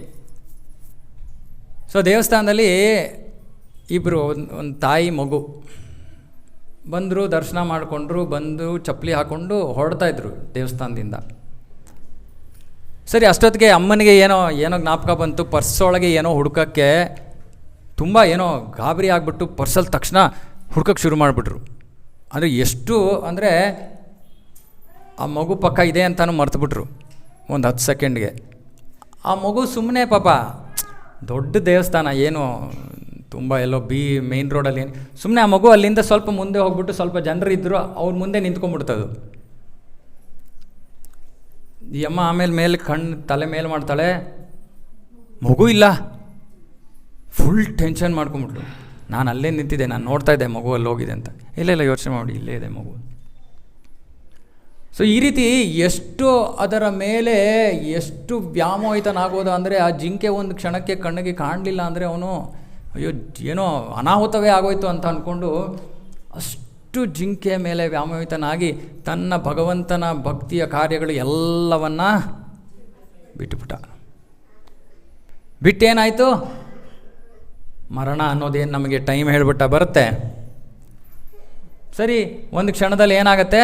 ಸೊ ದೇವಸ್ಥಾನದಲ್ಲಿ ಇಬ್ಬರು, ಒಂದು ತಾಯಿ ಮಗು ಬಂದರು, ದರ್ಶನ ಮಾಡಿಕೊಂಡ್ರು, ಬಂದು ಚಪ್ಪಲಿ ಹಾಕ್ಕೊಂಡು ಹೊರಡ್ತಾಯಿದ್ರು ದೇವಸ್ಥಾನದಿಂದ. ಸರಿ, ಅಷ್ಟೊತ್ತಿಗೆ ಅಮ್ಮನಿಗೆ ಏನೋ ಜ್ಞಾಪಕ ಬಂತು, ಪರ್ಸೊಳಗೆ ಏನೋ ಹುಡ್ಕೋಕ್ಕೆ ತುಂಬ ಗಾಬರಿ ಆಗಿಬಿಟ್ಟು ಪರ್ಸಲ್ಲಿ ತಕ್ಷಣ ಹುಡ್ಕೋಕ್ಕೆ ಶುರು ಮಾಡಿಬಿಟ್ರು. ಅಂದರೆ ಎಷ್ಟು ಅಂದರೆ ಆ ಮಗು ಪಕ್ಕ ಇದೆ ಅಂತಲೂ ಮರ್ತುಬಿಟ್ರು ಒಂದು 10 ಸೆಕೆಂಡ್ಗೆ. ಆ ಮಗು ಸುಮ್ಮನೆ ಪಾಪ, ದೊಡ್ಡ ದೇವಸ್ಥಾನ, ಏನು ತುಂಬ ಎಲ್ಲೋ ಮೇನ್ ರೋಡಲ್ಲಿ, ಸುಮ್ಮನೆ ಆ ಮಗು ಅಲ್ಲಿಂದ ಸ್ವಲ್ಪ ಮುಂದೆ ಹೋಗ್ಬಿಟ್ಟು ಸ್ವಲ್ಪ ಜನರಿದ್ದರು, ಅವ್ರ ಮುಂದೆ ನಿಂತ್ಕೊಂಡ್ಬಿಡ್ತದು. ಈ ಅಮ್ಮ ಆಮೇಲೆ ತಲೆ ಮೇಲೆ ಮಾಡ್ತಾಳೆ, ಮಗು ಇಲ್ಲ. ಫುಲ್ ಟೆನ್ಷನ್ ಮಾಡ್ಕೊಂಬಿಟ್ಲು. ನಾನು ಅಲ್ಲೇ ನಿಂತಿದ್ದೆ, ನಾನು ನೋಡ್ತಾ ಇದ್ದೆ ಮಗು ಅಲ್ಲಿ ಹೋಗಿದೆ ಅಂತ. ಇಲ್ಲ ಯೋಚನೆ ಮಾಡಿ, ಇಲ್ಲೇ ಇದೆ ಮಗು. ಸೊ ಈ ರೀತಿ ಎಷ್ಟು ಅದರ ಮೇಲೆ ಎಷ್ಟು ವ್ಯಾಮೋಹಿತನಾಗೋದು ಅಂದರೆ, ಆ ಜಿಂಕೆ ಒಂದು ಕ್ಷಣಕ್ಕೆ ಕಣ್ಣಿಗೆ ಕಾಣಲಿಲ್ಲ ಅಂದರೆ ಅವನು ಅಯ್ಯೋ ಏನೋ ಅನಾಹುತವೇ ಆಗೋಯ್ತು ಅಂತ ಅಂದ್ಕೊಂಡು ಅಷ್ಟು ಜಿಂಕೆ ಮೇಲೆ ವ್ಯಾಮೋಹಿತನಾಗಿ ತನ್ನ ಭಗವಂತನ ಭಕ್ತಿಯ ಕಾರ್ಯಗಳು ಎಲ್ಲವನ್ನ ಬಿಟ್ಟುಬಿಟ್ಟ. ಬಿಟ್ಟೇನಾಯಿತು? ಮರಣ ಅನ್ನೋದೇನು ನಮಗೆ ಟೈಮ್ ಹೇಳಿಬಿಟ್ಟ ಬರುತ್ತೆ. ಸರಿ, ಒಂದು ಕ್ಷಣದಲ್ಲಿ ಏನಾಗತ್ತೆ,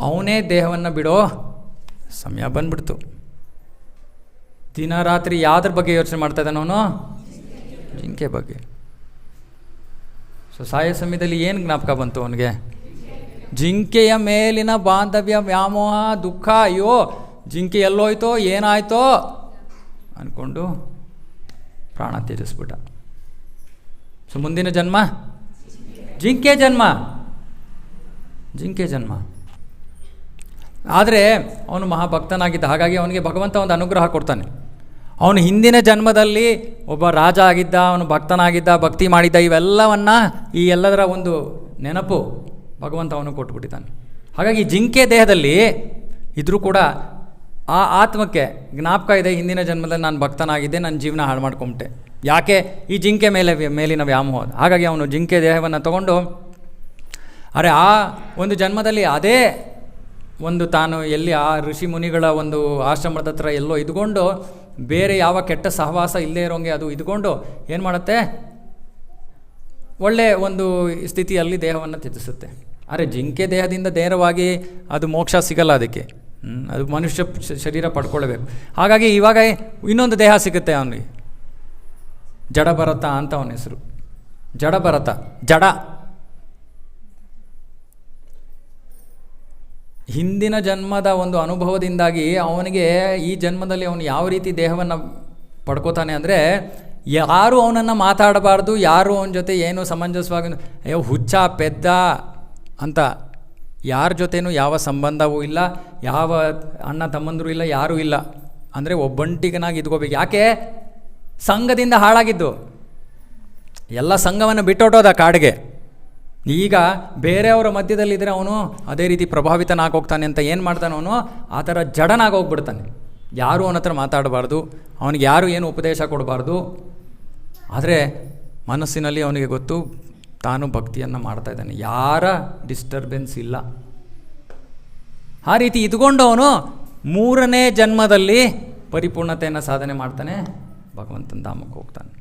ಅವನೇ ದೇಹವನ್ನು ಬಿಡೋ ಸಮಯ ಬಂದ್ಬಿಡ್ತು. ದಿನ ರಾತ್ರಿ ಯಾವುದ್ರ ಬಗ್ಗೆ ಯೋಚನೆ ಮಾಡ್ತಾ ಇದ್ದಾನೆ ಅವನು? ಜಿಂಕೆ ಬಗ್ಗೆ. ಸೊ ಸಾಯೋ ಸಮಯದಲ್ಲಿ ಏನು ಜ್ಞಾಪಕ ಬಂತು ಅವನಿಗೆ? ಜಿಂಕೆಯ ಮೇಲಿನ ಬಾಂಧವ್ಯ, ವ್ಯಾಮೋಹ, ದುಃಖ. ಅಯ್ಯೋ ಜಿಂಕೆ ಎಲ್ಲೋಯ್ತೋ, ಏನಾಯ್ತೋ ಅಂದ್ಕೊಂಡು ಪ್ರಾಣ ತ್ಯಜಿಸ್ಬಿಟ್ಟ. ಸೊ ಮುಂದಿನ ಜನ್ಮ ಜಿಂಕೆ ಜನ್ಮ, ಜಿಂಕೆ ಜನ್ಮ. ಆದರೆ ಅವನು ಮಹಾಭಕ್ತನಾಗಿದ್ದ, ಹಾಗಾಗಿ ಅವನಿಗೆ ಭಗವಂತ ಒಂದು ಅನುಗ್ರಹ ಕೊಡ್ತಾನೆ. ಅವನು ಹಿಂದಿನ ಜನ್ಮದಲ್ಲಿ ಒಬ್ಬ ರಾಜ ಆಗಿದ್ದ, ಅವನು ಭಕ್ತನಾಗಿದ್ದ, ಭಕ್ತಿ ಮಾಡಿದ್ದ, ಇವೆಲ್ಲವನ್ನು ಈ ಎಲ್ಲದರ ಒಂದು ನೆನಪು ಭಗವಂತ ಅವನು ಕೊಟ್ಟುಬಿಟ್ಟಿದ್ದಾನೆ. ಹಾಗಾಗಿ ಜಿಂಕೆ ದೇಹದಲ್ಲಿ ಇದ್ರೂ ಕೂಡ ಆ ಆತ್ಮಕ್ಕೆ ಜ್ಞಾಪಕ ಇದೆ, ಹಿಂದಿನ ಜನ್ಮದಲ್ಲಿ ನಾನು ಭಕ್ತನಾಗಿದ್ದೆ, ನನ್ನ ಜೀವನ ಹಾಳು ಮಾಡ್ಕೊಂಬಿಟ್ಟೆ. ಯಾಕೆ? ಈ ಜಿಂಕೆ ಮೇಲಿನ ವ್ಯಾಮೋಹ. ಹಾಗಾಗಿ ಅವನು ಜಿಂಕೆ ದೇಹವನ್ನು ತಗೊಂಡು, ಅರೆ ಆ ಒಂದು ಜನ್ಮದಲ್ಲಿ ಅದೇ ಒಂದು ತಾನು ಎಲ್ಲಿ ಆ ಋಷಿ ಮುನಿಗಳ ಒಂದು ಆಶ್ರಮದ ಹತ್ರ ಎಲ್ಲೋ ಇದ್ಕೊಂಡು, ಬೇರೆ ಯಾವ ಕೆಟ್ಟ ಸಹವಾಸ ಇಲ್ಲದೇ ಇರೋಂಗೆ ಅದು ಇದ್ಕೊಂಡು ಏನು ಮಾಡುತ್ತೆ, ಒಳ್ಳೆ ಒಂದು ಸ್ಥಿತಿಯಲ್ಲಿ ದೇಹವನ್ನು ತ್ಯಜಿಸುತ್ತೆ. ಆದರೆ ಜಿಂಕೆ ದೇಹದಿಂದ ನೇರವಾಗಿ ಅದು ಮೋಕ್ಷ ಸಿಗಲ್ಲ, ಅದಕ್ಕೆ ಅದು ಮನುಷ್ಯ ಶರೀರ ಪಡ್ಕೊಳ್ಬೇಕು. ಹಾಗಾಗಿ ಇವಾಗ ಇನ್ನೊಂದು ದೇಹ ಸಿಗುತ್ತೆ ಅವನಿಗೆ, ಜಡಭರತ ಅಂತ ಅವನ ಹೆಸರು. ಜಡಭರತ, ಜಡ. ಹಿಂದಿನ ಜನ್ಮದ ಒಂದು ಅನುಭವದಿಂದಾಗಿ ಅವನಿಗೆ ಈ ಜನ್ಮದಲ್ಲಿ ಅವನು ಯಾವ ರೀತಿ ದೇಹವನ್ನು ಪಡ್ಕೋತಾನೆ ಅಂದರೆ, ಯಾರು ಅವನನ್ನು ಮಾತಾಡಬಾರ್ದು, ಯಾರು ಅವನ ಜೊತೆ ಏನು ಸಮಂಜಸವಾಗಿ ಅಯ್ಯೋ ಹುಚ್ಚ ಪೆದ್ದ ಅಂತ ಯಾರ ಜೊತೆನೂ ಯಾವ ಸಂಬಂಧವೂ ಇಲ್ಲ, ಯಾವ ಅಣ್ಣ ತಮ್ಮಂದರು ಇಲ್ಲ, ಯಾರೂ ಇಲ್ಲ. ಅಂದರೆ ಒಬ್ಬಂಟಿಗನಾಗಿ ಇದ್ಕೋಬೇಕು. ಯಾಕೆ? ಸಂಘದಿಂದ ಹಾಳಾಗಿದ್ದು, ಎಲ್ಲ ಸಂಘವನ್ನು ಬಿಟ್ಟೊಟ್ಟೋದ ಕಾಡಿಗೆ. ಈಗ ಬೇರೆಯವರ ಮಧ್ಯದಲ್ಲಿದ್ದರೆ ಅವನು ಅದೇ ರೀತಿ ಪ್ರಭಾವಿತನಾಗೋಗ್ತಾನೆ ಅಂತ ಏನು ಮಾಡ್ತಾನೆ ಅವನು? ಆ ಥರ ಜಡನಾಗೋಗ್ಬಿಡ್ತಾನೆ. ಯಾರೂ ಅವನ ಹತ್ರ ಮಾತಾಡಬಾರ್ದು, ಅವನಿಗೆ ಯಾರು ಏನು ಉಪದೇಶ ಕೊಡಬಾರ್ದು. ಆದರೆ ಮನಸ್ಸಿನಲ್ಲಿ ಅವನಿಗೆ ಗೊತ್ತು, ತಾನು ಭಕ್ತಿಯನ್ನು ಮಾಡ್ತಾ ಇದ್ದಾನೆ, ಯಾರ ಡಿಸ್ಟರ್ಬೆನ್ಸ್ ಇಲ್ಲ. ಆ ರೀತಿ ಇದ್ಕೊಂಡು ಅವನು 3ನೇ ಜನ್ಮದಲ್ಲಿ ಪರಿಪೂರ್ಣತೆಯನ್ನು ಸಾಧನೆ ಮಾಡ್ತಾನೆ, ಭಗವಂತನ ಧಾಮಕ್ಕೆ ಹೋಗ್ತಾನೆ.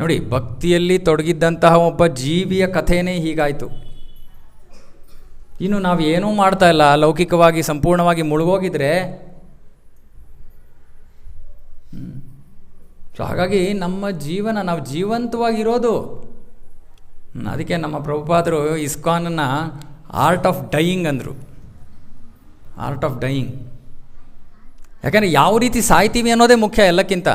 ನೋಡಿ, ಭಕ್ತಿಯಲ್ಲಿ ತೊಡಗಿದ್ದಂತಹ ಒಬ್ಬ ಜೀವಿಯ ಕಥೆಯೇ ಹೀಗಾಯಿತು. ಇನ್ನು ನಾವು ಏನೂ ಮಾಡ್ತಾ ಇಲ್ಲ, ಲೌಕಿಕವಾಗಿ ಸಂಪೂರ್ಣವಾಗಿ ಮುಳುಗೋಗಿದ್ರೆ. ಸೊ ಹಾಗಾಗಿ ನಮ್ಮ ಜೀವನ, ನಾವು ಜೀವಂತವಾಗಿರೋದು. ಅದಕ್ಕೆ ನಮ್ಮ ಪ್ರಭುಪಾದರು ಇಸ್ಕಾನನ್ನು ಆರ್ಟ್ ಆಫ್ ಡೈಯಿಂಗ್ ಅಂದರು. Art of dying. ಯಾಕಂದರೆ ಯಾವ ರೀತಿ ಸಾಯ್ತೀವಿ ಅನ್ನೋದೇ ಮುಖ್ಯ ಎಲ್ಲಕ್ಕಿಂತ.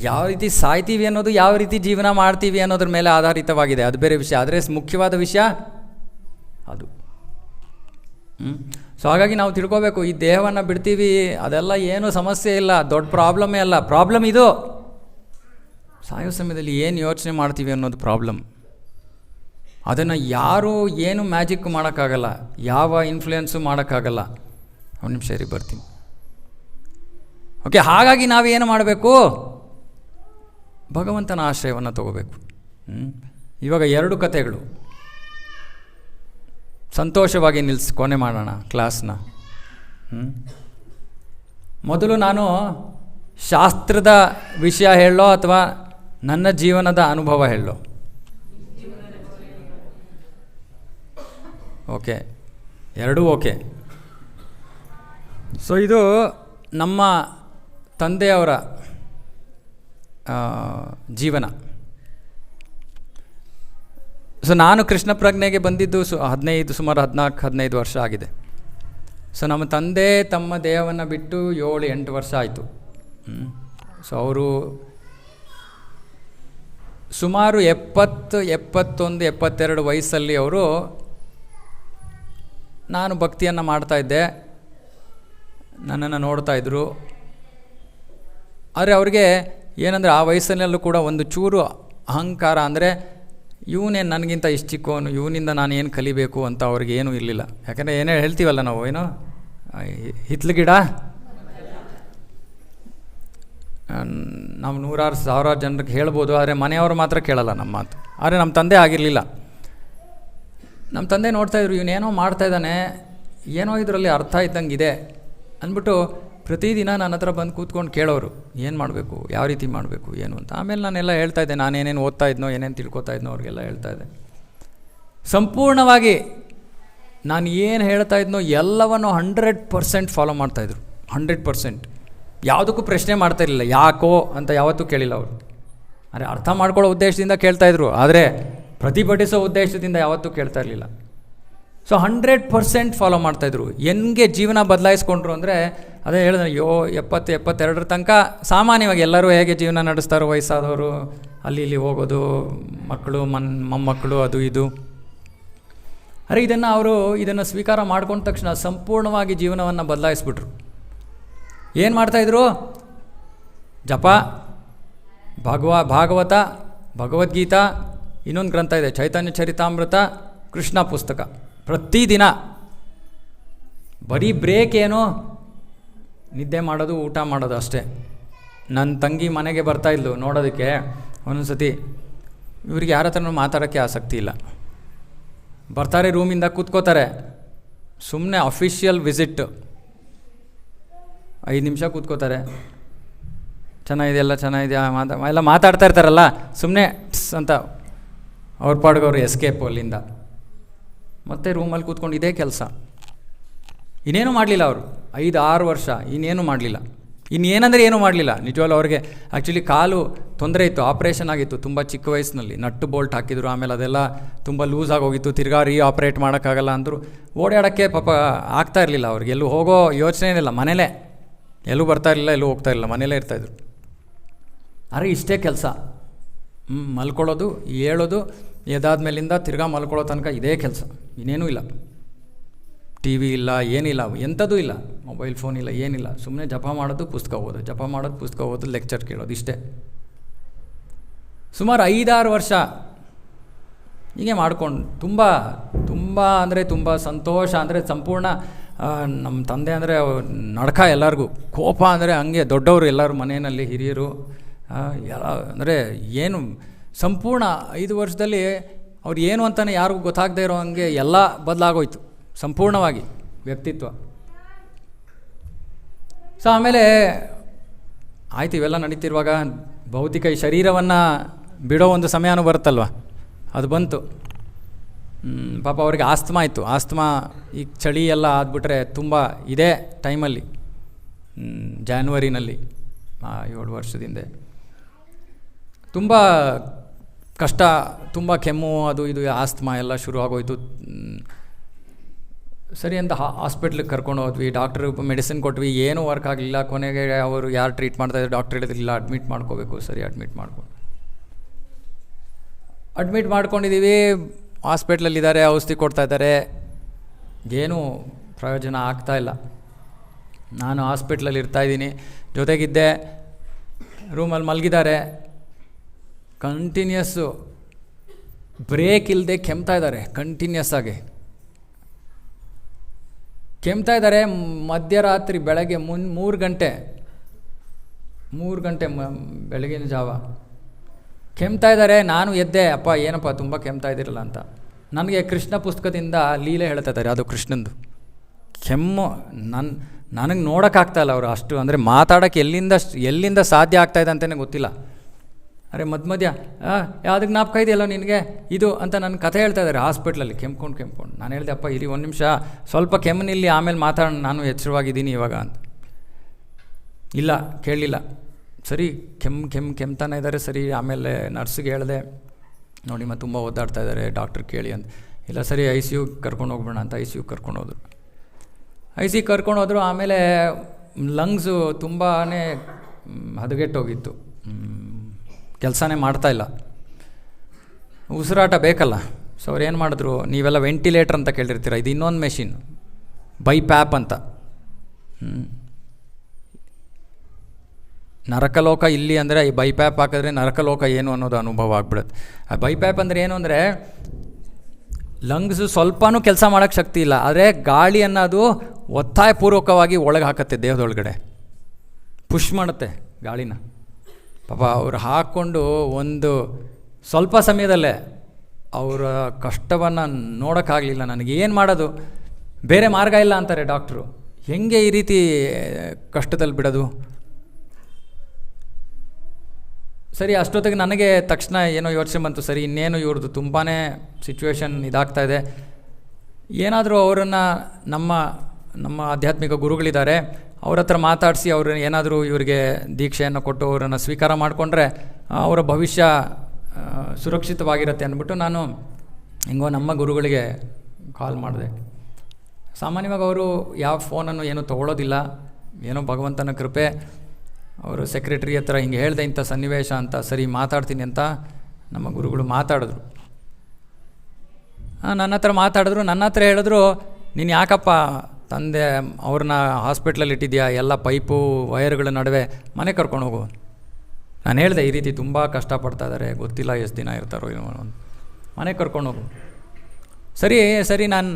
ಯಾವ ರೀತಿ ಸಾಯ್ತೀವಿ ಅನ್ನೋದು, ಯಾವ ರೀತಿ ಜೀವನ ಮಾಡ್ತೀವಿ ಅನ್ನೋದ್ರ ಮೇಲೆ ಆಧಾರಿತವಾಗಿದೆ, ಅದು ಬೇರೆ ವಿಷಯ. ಆದರೆ ಮುಖ್ಯವಾದ ವಿಷಯ ಅದು. ಸೊ ಹಾಗಾಗಿ ನಾವು ತಿಳ್ಕೋಬೇಕು, ಈ ದೇಹವನ್ನು ಬಿಡ್ತೀವಿ ಅದೆಲ್ಲ ಏನೂ ಸಮಸ್ಯೆ ಇಲ್ಲ, ದೊಡ್ಡ ಪ್ರಾಬ್ಲಮ್ಮೇ ಅಲ್ಲ. ಪ್ರಾಬ್ಲಮ್ ಇದು ಸಾಯೋ ಸಮಯದಲ್ಲಿ ಏನು ಯೋಚನೆ ಮಾಡ್ತೀವಿ ಅನ್ನೋದು ಪ್ರಾಬ್ಲಮ್. ಅದನ್ನು ಯಾರೂ ಏನು ಮ್ಯಾಜಿಕ್ ಮಾಡೋಕ್ಕಾಗಲ್ಲ, ಯಾವ ಇನ್ಫ್ಲುಯೆನ್ಸು ಮಾಡೋಕ್ಕಾಗಲ್ಲ. ಒಂದು ನಿಮಿಷ ಸರಿ ಬರ್ತೀನಿ. ಓಕೆ, ಹಾಗಾಗಿ ನಾವೇನು ಮಾಡಬೇಕು? ಭಗವಂತನ ಆಶ್ರಯವನ್ನು ತಗೋಬೇಕು. ಇವಾಗ 2 ಕಥೆಗಳು ಸಂತೋಷವಾಗಿ ಕೊನೆ ಮಾಡೋಣ ಕ್ಲಾಸ್ನ. ಮೊದಲು ನಾನು ಶಾಸ್ತ್ರದ ವಿಷಯ ಹೇಳೋ ಅಥವಾ ನನ್ನ ಜೀವನದ ಅನುಭವ ಹೇಳೋ? ಓಕೆ, ಎರಡೂ ಓಕೆ. ಸೊ ಇದು ನಮ್ಮ ತಂದೆಯವರ ಜೀವನ. ಸೊ ನಾನು ಕೃಷ್ಣ ಪ್ರಜ್ಞೆಗೆ ಬಂದಿದ್ದು ಸುಮಾರು 14-15 ವರ್ಷ ಆಗಿದೆ. ಸೊ ನಮ್ಮ ತಂದೆ ತಮ್ಮ ದೇಹವನ್ನು ಬಿಟ್ಟು 7-8 ವರ್ಷ ಆಯಿತು. ಸೊ ಅವರು ಸುಮಾರು 70, 71, 72 ವಯಸ್ಸಲ್ಲಿ ಅವರು, ನಾನು ಭಕ್ತಿಯನ್ನು ಮಾಡ್ತಾಯಿದ್ದೆ, ನನ್ನನ್ನು ನೋಡ್ತಾಯಿದ್ರು. ಆದರೆ ಅವ್ರಿಗೆ ಏನಂದರೆ ಆ ವಯಸ್ಸಿನಲ್ಲೂ ಕೂಡ ಒಂದು ಚೂರು ಅಹಂಕಾರ, ಅಂದರೆ ಇವನೇನು ನನಗಿಂತ ಇಷ್ಟು ಚಿಕ್ಕವನು, ಇವನಿಂದ ನಾನು ಏನು ಕಲಿಬೇಕು ಅಂತ ಅವ್ರಿಗೆ ಏನೂ ಇರಲಿಲ್ಲ. ಯಾಕಂದರೆ ಏನೇ ಹೇಳ್ತೀವಲ್ಲ ನಾವು, ಏನೋ ಹಿತ್ಲು ಗಿಡ ನಾವು ನೂರಾರು ಸಾವಿರಾರು ಜನರಿಗೆ ಹೇಳ್ಬೋದು, ಆದರೆ ಮನೆಯವರು ಮಾತ್ರ ಕೇಳಲ್ಲ ನಮ್ಮ ಮಾತು. ಆದರೆ ನಮ್ಮ ತಂದೆ ಆಗಿರಲಿಲ್ಲ. ನಮ್ಮ ತಂದೆ ನೋಡ್ತಾಯಿದ್ರು, ಇವನೇನೋ ಮಾಡ್ತಾಯಿದ್ದಾನೆ, ಏನೋ ಇದರಲ್ಲಿ ಅರ್ಥ ಇದ್ದಂಗೆ ಇದೆ ಅಂದ್ಬಿಟ್ಟು ಪ್ರತಿದಿನ ನನ್ನ ಹತ್ರ ಬಂದು ಕೂತ್ಕೊಂಡು ಕೇಳೋರು, ಏನು ಮಾಡಬೇಕು, ಯಾವ ರೀತಿ ಮಾಡಬೇಕು, ಏನು ಅಂತ. ಆಮೇಲೆ ನಾನೆಲ್ಲ ಹೇಳ್ತಾಯಿದ್ದೆ, ನಾನೇನೇನು ಓದ್ತಾ ಇದ್ನೋ, ಏನೇನು ತಿಳ್ಕೊತಾ ಇದ್ನೋ ಅವ್ರಿಗೆಲ್ಲ ಹೇಳ್ತಾಯಿದ್ದೆ. ಸಂಪೂರ್ಣವಾಗಿ ನಾನು ಏನು ಹೇಳ್ತಾ ಇದ್ನೋ ಎಲ್ಲವನ್ನು 100% ಫಾಲೋ ಮಾಡ್ತಾಯಿದ್ರು. 100%. ಯಾವುದಕ್ಕೂ ಪ್ರಶ್ನೆ ಮಾಡ್ತಾಯಿರಲಿಲ್ಲ, ಯಾಕೋ ಅಂತ ಯಾವತ್ತೂ ಕೇಳಿಲ್ಲ ಅವರು. ಅಂದರೆ ಅರ್ಥ ಮಾಡ್ಕೊಳ್ಳೋ ಉದ್ದೇಶದಿಂದ ಕೇಳ್ತಾಯಿದ್ರು, ಆದರೆ ಪ್ರತಿಭಟಿಸೋ ಉದ್ದೇಶದಿಂದ ಯಾವತ್ತೂ ಕೇಳ್ತಾ ಇರಲಿಲ್ಲ. ಸೊ 100% ಫಾಲೋ ಮಾಡ್ತಾಯಿದ್ರು. ಹೆಂಗೆ ಜೀವನ ಬದಲಾಯಿಸ್ಕೊಂಡ್ರು ಅಂದರೆ, ಅದೇ ಹೇಳಿದ್ರೆ 70-72 ತನಕ ಸಾಮಾನ್ಯವಾಗಿ ಎಲ್ಲರೂ ಹೇಗೆ ಜೀವನ ನಡೆಸ್ತಾರೋ, ವಯಸ್ಸಾದವರು ಅಲ್ಲಿ ಇಲ್ಲಿ ಹೋಗೋದು, ಮಕ್ಕಳು ಮೊಮ್ಮಕ್ಕಳು ಅದು ಇದು. ಅರೆ ಇದನ್ನು ಸ್ವೀಕಾರ ಮಾಡ್ಕೊಂಡ ತಕ್ಷಣ ಸಂಪೂರ್ಣವಾಗಿ ಜೀವನವನ್ನು ಬದಲಾಯಿಸ್ಬಿಟ್ರು. ಏನು ಮಾಡ್ತಾಯಿದ್ರು? ಜಪ, ಭಾಗವತ, ಭಗವದ್ಗೀತಾ, ಇನ್ನೊಂದು ಗ್ರಂಥ ಇದೆ ಚೈತನ್ಯ ಚರಿತಾಮೃತ, ಕೃಷ್ಣ ಪುಸ್ತಕ ಪ್ರತಿದಿನ. ಬರೀ ಬ್ರೇಕ್ ಏನು, ನಿದ್ದೆ ಮಾಡೋದು, ಊಟ ಮಾಡೋದು ಅಷ್ಟೇ. ನನ್ನ ತಂಗಿ ಮನೆಗೆ ಬರ್ತಾಯಿದ್ಲು ನೋಡೋದಕ್ಕೆ. ಒಂದೊಂದು ಸತಿ ಇವ್ರಿಗೆ ಯಾರ ಹತ್ರನೂ ಮಾತಾಡೋಕ್ಕೆ ಆಸಕ್ತಿ ಇಲ್ಲ. ಬರ್ತಾರೆ, ರೂಮಿಂದ ಕೂತ್ಕೋತಾರೆ, ಸುಮ್ಮನೆ ಅಫಿಷಿಯಲ್ ವಿಸಿಟ್ 5 ನಿಮಿಷ ಕೂತ್ಕೋತಾರೆ. ಚೆನ್ನಾಗಿದೆಯಲ್ಲ, ಚೆನ್ನಾಗಿದೆಯಾ ಎಲ್ಲ ಮಾತಾಡ್ತಾ ಇರ್ತಾರಲ್ಲ, ಸುಮ್ಮನೆ ಅಂತ ಅವ್ರ ಪಾಡ್ಗವ್ರು ಎಸ್ಕೇಪು ಅಲ್ಲಿಂದ. ಮತ್ತೆ ರೂಮಲ್ಲಿ ಕೂತ್ಕೊಂಡು ಇದೇ ಕೆಲಸ. ಇನ್ನೇನು ಮಾಡಲಿಲ್ಲ ಅವರು 5-6 ವರ್ಷ. ಇನ್ನೇನು ಮಾಡಲಿಲ್ಲ. ಇನ್ನೇನಂದರೆ ಏನೂ ಮಾಡಲಿಲ್ಲ. ನಿಜವಾಗ್ಲೂ ಅವ್ರಿಗೆ ಆ್ಯಕ್ಚುಲಿ ಕಾಲು ತೊಂದರೆ ಇತ್ತು, ಆಪ್ರೇಷನ್ ಆಗಿತ್ತು ತುಂಬ ಚಿಕ್ಕ ವಯಸ್ಸಿನಲ್ಲಿ. ನಟ್ಟು ಬೋಲ್ಟ್ ಹಾಕಿದ್ರು, ಆಮೇಲೆ ಅದೆಲ್ಲ ತುಂಬ ಲೂಸ್ ಆಗೋಗಿತ್ತು. ತಿರ್ಗಾ ಆಪ್ರೇಟ್ ಮಾಡೋಕ್ಕಾಗಲ್ಲ ಅಂದರು. ಓಡಾಡೋಕ್ಕೆ ಪಾಪ ಆಗ್ತಾ ಇರಲಿಲ್ಲ ಅವ್ರಿಗೆ. ಎಲ್ಲೂ ಹೋಗೋ ಯೋಚನೆ ಏನಿಲ್ಲ, ಮನೇಲೇ. ಎಲ್ಲೂ ಬರ್ತಾ ಇರಲಿಲ್ಲ, ಎಲ್ಲೂ ಹೋಗ್ತಾ ಇರಲಿಲ್ಲ, ಮನೇಲೇ ಇರ್ತಾಯಿದ್ರು. ಆದರೆ ಇಷ್ಟೇ ಕೆಲಸ, ಮಲ್ಕೊಳ್ಳೋದು, ಹೇಳೋದು, ಎದಾದ್ಮೇಲಿಂದ ತಿರ್ಗಾ ಮಲ್ಕೊಳ್ಳೋ ತನಕ ಇದೇ ಕೆಲಸ. ಇನ್ನೇನೂ ಇಲ್ಲ. ಟಿ ವಿ ಇಲ್ಲ, ಏನಿಲ್ಲ, ಎಂಥದ್ದೂ ಇಲ್ಲ. ಮೊಬೈಲ್ ಫೋನ್ ಇಲ್ಲ, ಏನಿಲ್ಲ. ಸುಮ್ಮನೆ ಜಪ ಮಾಡೋದು, ಪುಸ್ತಕ ಓದೋದು, ಜಪ ಮಾಡೋದು, ಪುಸ್ತಕ ಓದೋದು, ಲೆಕ್ಚರ್ ಕೇಳೋದು, ಇಷ್ಟೇ. ಸುಮಾರು 5-6 ವರ್ಷ ಹೀಗೆ ಮಾಡ್ಕೊಂಡು ತುಂಬ ಅಂದರೆ ತುಂಬ ಸಂತೋಷ. ಅಂದರೆ ಸಂಪೂರ್ಣ ನಮ್ಮ ತಂದೆ ಅಂದರೆ ನಡ್ಕ, ಎಲ್ಲರಿಗೂ ಕೋಪ. ಅಂದರೆ ಹಂಗೆ ದೊಡ್ಡವರು ಎಲ್ಲರೂ ಮನೆಯಲ್ಲಿ ಹಿರಿಯರು ಎಲ್ಲ ಅಂದರೆ ಏನು ಸಂಪೂರ್ಣ 5 ವರ್ಷದಲ್ಲಿ ಅವ್ರು ಏನು ಅಂತಲೇ ಯಾರಿಗೂ ಗೊತ್ತಾಗದೇ ಇರೋ ಹಂಗೆ ಎಲ್ಲ ಬದಲಾಗೋಯ್ತು ಸಂಪೂರ್ಣವಾಗಿ ವ್ಯಕ್ತಿತ್ವ. ಸೊ ಆಮೇಲೆ ಆಯ್ತು, ಇವೆಲ್ಲ ನಡೀತಿರುವಾಗ ಭೌತಿಕ ಈ ಶರೀರವನ್ನು ಬಿಡೋ ಒಂದು ಸಮಯನೂ ಬರುತ್ತಲ್ವ, ಅದು ಬಂತು. ಪಾಪ ಅವ್ರಿಗೆ ಆಸ್ತಮಾ ಇತ್ತು. ಆಸ್ತಮಾ ಈಗ ಚಳಿ ಎಲ್ಲ ಆದ್ಬಿಟ್ರೆ ತುಂಬ ಇದೇ ಟೈಮಲ್ಲಿ, ಜಾನ್ವರಿನಲ್ಲಿ 7 ವರ್ಷದಿಂದ ತುಂಬ ಕಷ್ಟ, ತುಂಬ ಕೆಮ್ಮು, ಅದು ಇದು ಆಸ್ತಮಾ ಎಲ್ಲ ಶುರು ಆಗೋಯ್ತು. ಸರಿ ಅಂತ ಹಾಸ್ಪಿಟ್ಲಿಗೆ ಕರ್ಕೊಂಡು ಹೋದ್ವಿ. ಡಾಕ್ಟ್ರು ಮೆಡಿಸಿನ್ ಕೊಟ್ವಿ, ಏನೂ ವರ್ಕ್ ಆಗಲಿಲ್ಲ. ಕೊನೆಗೆ ಅವರು ಯಾರು ಟ್ರೀಟ್ ಮಾಡ್ತಾಯಿದ್ರು, ಡಾಕ್ಟ್ರ್ ಹೇಳಿದ್ರಿಲ್ಲ ಅಡ್ಮಿಟ್ ಮಾಡ್ಕೋಬೇಕು. ಸರಿ, ಅಡ್ಮಿಟ್ ಮಾಡ್ಕೊಂಡಿದ್ದೀವಿ. ಹಾಸ್ಪಿಟ್ಲಲ್ಲಿದ್ದಾರೆ, ಔಷಧಿ ಕೊಡ್ತಾಯಿದ್ದಾರೆ, ಏನೂ ಪ್ರಯೋಜನ ಆಗ್ತಾಯಿಲ್ಲ. ನಾನು ಹಾಸ್ಪಿಟ್ಲಲ್ಲಿ ಇರ್ತಾಯಿದ್ದೀನಿ, ಜೊತೆಗಿದ್ದೆ. ರೂಮಲ್ಲಿ ಮಲಗಿದ್ದಾರೆ, ಕಂಟಿನ್ಯೂಸ್ಸು ಬ್ರೇಕ್ ಇಲ್ಲದೆ ಕೆಮ್ತಾ ಇದ್ದಾರೆ. ಕಂಟಿನ್ಯೂಸ್ ಆಗಿ ಕೆಮ್ತಾ ಇದ್ದಾರೆ. ಮಧ್ಯರಾತ್ರಿ ಬೆಳಗ್ಗೆ 3 ಗಂಟೆ ಬೆಳಗಿನ ಜಾವ ಕೆಮ್ತಾ ಇದ್ದಾರೆ. ನಾನು ಎದ್ದೆ, ಅಪ್ಪ ಏನಪ್ಪ ತುಂಬ ಕೆಮ್ತಾ ಇದ್ದೀರಲ್ಲ ಅಂತ. ನನಗೆ ಕೃಷ್ಣ ಪುಸ್ತಕದಿಂದ ಲೀಲೆ ಹೇಳ್ತಾ ಇದ್ದಾರೆ, ಅದು ಕೃಷ್ಣಂದು ಕೆಮ್ಮು. ನನಗೆ ನೋಡೋಕ್ಕಾಗ್ತಾಯಿಲ್ಲ ಅವರು ಅಷ್ಟು. ಅಂದರೆ ಮಾತಾಡೋಕ್ಕೆ ಎಲ್ಲಿಂದ ಸಾಧ್ಯ ಆಗ್ತಾಯಿದೆ ಅಂತಲೇ ಗೊತ್ತಿಲ್ಲ. ಅರೆ ಮಧ್ಯ ಯಾವುದಕ್ಕೆ ಜ್ಞಾಪಕ ಇದೆಯಲ್ಲ ನಿನಗೆ ಇದು ಅಂತ ನನ್ನ ಕಥೆ ಹೇಳ್ತಾ ಇದ್ದಾರೆ ಹಾಸ್ಪಿಟ್ಲಲ್ಲಿ ಕೆಮ್ಕೊಂಡು. ನಾನು ಹೇಳಿದೆ, ಅಪ್ಪ ಇರಿ 1 ನಿಮಿಷ, ಸ್ವಲ್ಪ ಕೆಮ್ಮನಿಲ್ಲಿ, ಆಮೇಲೆ ಮಾತಾಡೋಣ, ನಾನು ಎಚ್ಚರವಾಗಿದ್ದೀನಿ ಇವಾಗ ಅಂತ. ಇಲ್ಲ, ಕೇಳಲಿಲ್ಲ. ಸರಿ, ಕೆಮ್ತಾನೆ ಇದ್ದಾರೆ. ಸರಿ, ಆಮೇಲೆ ನರ್ಸಿಗೆ ಹೇಳಿದೆ, ನೋಡಿಮ್ಮ ತುಂಬ ಒದ್ದಾಡ್ತಾ ಇದ್ದಾರೆ, ಡಾಕ್ಟ್ರ್ ಕೇಳಿ ಅಂತ. ಇಲ್ಲ, ಸರಿ, ICU ಕರ್ಕೊಂಡು ಹೋಗ್ಬೇಡ ಅಂತ ICU ಕರ್ಕೊಂಡೋದ್ರು. ಆಮೇಲೆ ಲಂಗ್ಸು ತುಂಬಾ ಹದಗೆಟ್ಟೋಗಿತ್ತು, ಕೆಲಸನೇ ಮಾಡ್ತಾಯಿಲ್ಲ, ಉಸಿರಾಟ ಬೇಕಲ್ಲ. ಸೊ ಅವ್ರು ಏನು ಮಾಡಿದ್ರು, ನೀವೆಲ್ಲ ವೆಂಟಿಲೇಟರ್ ಅಂತ ಕೇಳಿರ್ತೀರ, ಇದು ಇನ್ನೊಂದು ಮೆಷಿನ್, ಬೈಪ್ಯಾಪ್ ಅಂತ. ನರಕಲೋಕ ಇಲ್ಲಿ ಅಂದರೆ ಈ ಬೈಪ್ಯಾಪ್ ಹಾಕಿದ್ರೆ ನರಕಲೋಕ ಏನು ಅನ್ನೋದು ಅನುಭವ ಆಗ್ಬಿಡುತ್ತೆ. ಆ ಬೈಪ್ಯಾಪ್ ಅಂದರೆ ಏನು ಅಂದರೆ, ಲಂಗ್ಸು ಸ್ವಲ್ಪನೂ ಕೆಲಸ ಮಾಡೋಕ್ಕೆ ಶಕ್ತಿ ಇಲ್ಲ, ಆದರೆ ಗಾಳಿ ಅನ್ನೋದು ಒತ್ತಾಯಪೂರ್ವಕವಾಗಿ ಒಳಗೆ ಹಾಕತ್ತೆ, ದೇಹದೊಳಗಡೆ ಪುಷ್ ಮಾಡುತ್ತೆ ಗಾಳಿನ. ಪಾಪ ಅವ್ರು ಹಾಕ್ಕೊಂಡು ಒಂದು ಸ್ವಲ್ಪ ಸಮಯದಲ್ಲೇ ಅವರ ಕಷ್ಟವನ್ನು ನೋಡೋಕ್ಕಾಗಲಿಲ್ಲ. ನನಗೆ ಏನು ಮಾಡೋದು, ಬೇರೆ ಮಾರ್ಗ ಇಲ್ಲ ಅಂತಾರೆ ಡಾಕ್ಟ್ರು. ಹೆಂಗೆ ಈ ರೀತಿ ಕಷ್ಟದಲ್ಲಿ ಬಿಡೋದು? ಸರಿ, ಅಷ್ಟೊತ್ತಿಗೆ ನನಗೆ ತಕ್ಷಣ ಏನೋ ಯೋಚನೆ ಬಂತು, ಸರಿ ಇನ್ನೇನು ಇವ್ರದ್ದು ತುಂಬಾ ಸಿಚುವೇಶನ್ ಇದಾಗ್ತಾಯಿದೆ, ಏನಾದರೂ ಅವರನ್ನು ನಮ್ಮ ಆಧ್ಯಾತ್ಮಿಕ ಗುರುಗಳಿದ್ದಾರೆ, ಅವ್ರ ಹತ್ರ ಮಾತಾಡಿಸಿ ಅವರು ಏನಾದರೂ ಇವರಿಗೆ ದೀಕ್ಷೆಯನ್ನು ಕೊಟ್ಟು ಅವರನ್ನು ಸ್ವೀಕಾರ ಮಾಡಿಕೊಂಡ್ರೆ ಅವರ ಭವಿಷ್ಯ ಸುರಕ್ಷಿತವಾಗಿರುತ್ತೆ ಅಂದ್ಬಿಟ್ಟು ನಾನು ಹೆಂಗೋ ನಮ್ಮ ಗುರುಗಳಿಗೆ ಕಾಲ್ ಮಾಡಿದೆ. ಸಾಮಾನ್ಯವಾಗಿ ಅವರು ಯಾವ ಫೋನನ್ನು ಏನೂ ತೊಗೊಳೋದಿಲ್ಲ, ಏನೋ ಭಗವಂತನ ಕೃಪೆ. ಅವರು ಸೆಕ್ರೆಟ್ರಿ ಹತ್ರ ಹಿಂಗೆ ಹೇಳಿದೆ ಇಂಥ ಸನ್ನಿವೇಶ ಅಂತ, ಸರಿ ಮಾತಾಡ್ತೀನಿ ಅಂತ ನಮ್ಮ ಗುರುಗಳು ಮಾತಾಡಿದ್ರು. ನನ್ನ ಹತ್ರ ಮಾತಾಡಿದ್ರು, ನನ್ನ ಹತ್ರ ಹೇಳಿದ್ರು, ನೀನು ಯಾಕಪ್ಪ ತಂದೆ ಅವ್ರನ್ನ ಹಾಸ್ಪಿಟ್ಲಲ್ಲಿ ಇಟ್ಟಿದ್ಯಾ, ಎಲ್ಲ ಪೈಪು ವೈರ್ಗಳ ನಡುವೆ, ಮನೆ ಕರ್ಕೊಂಡು ಹೋಗು. ನಾನು ಹೇಳಿದೆ ಈ ರೀತಿ ತುಂಬ ಕಷ್ಟಪಡ್ತಾ ಇದ್ದಾರೆ, ಗೊತ್ತಿಲ್ಲ ಎಷ್ಟು ದಿನ ಇರ್ತಾರೋ ಏನೋ, ಮನೆ ಕರ್ಕೊಂಡು ಹೋಗು. ಸರಿ ನಾನು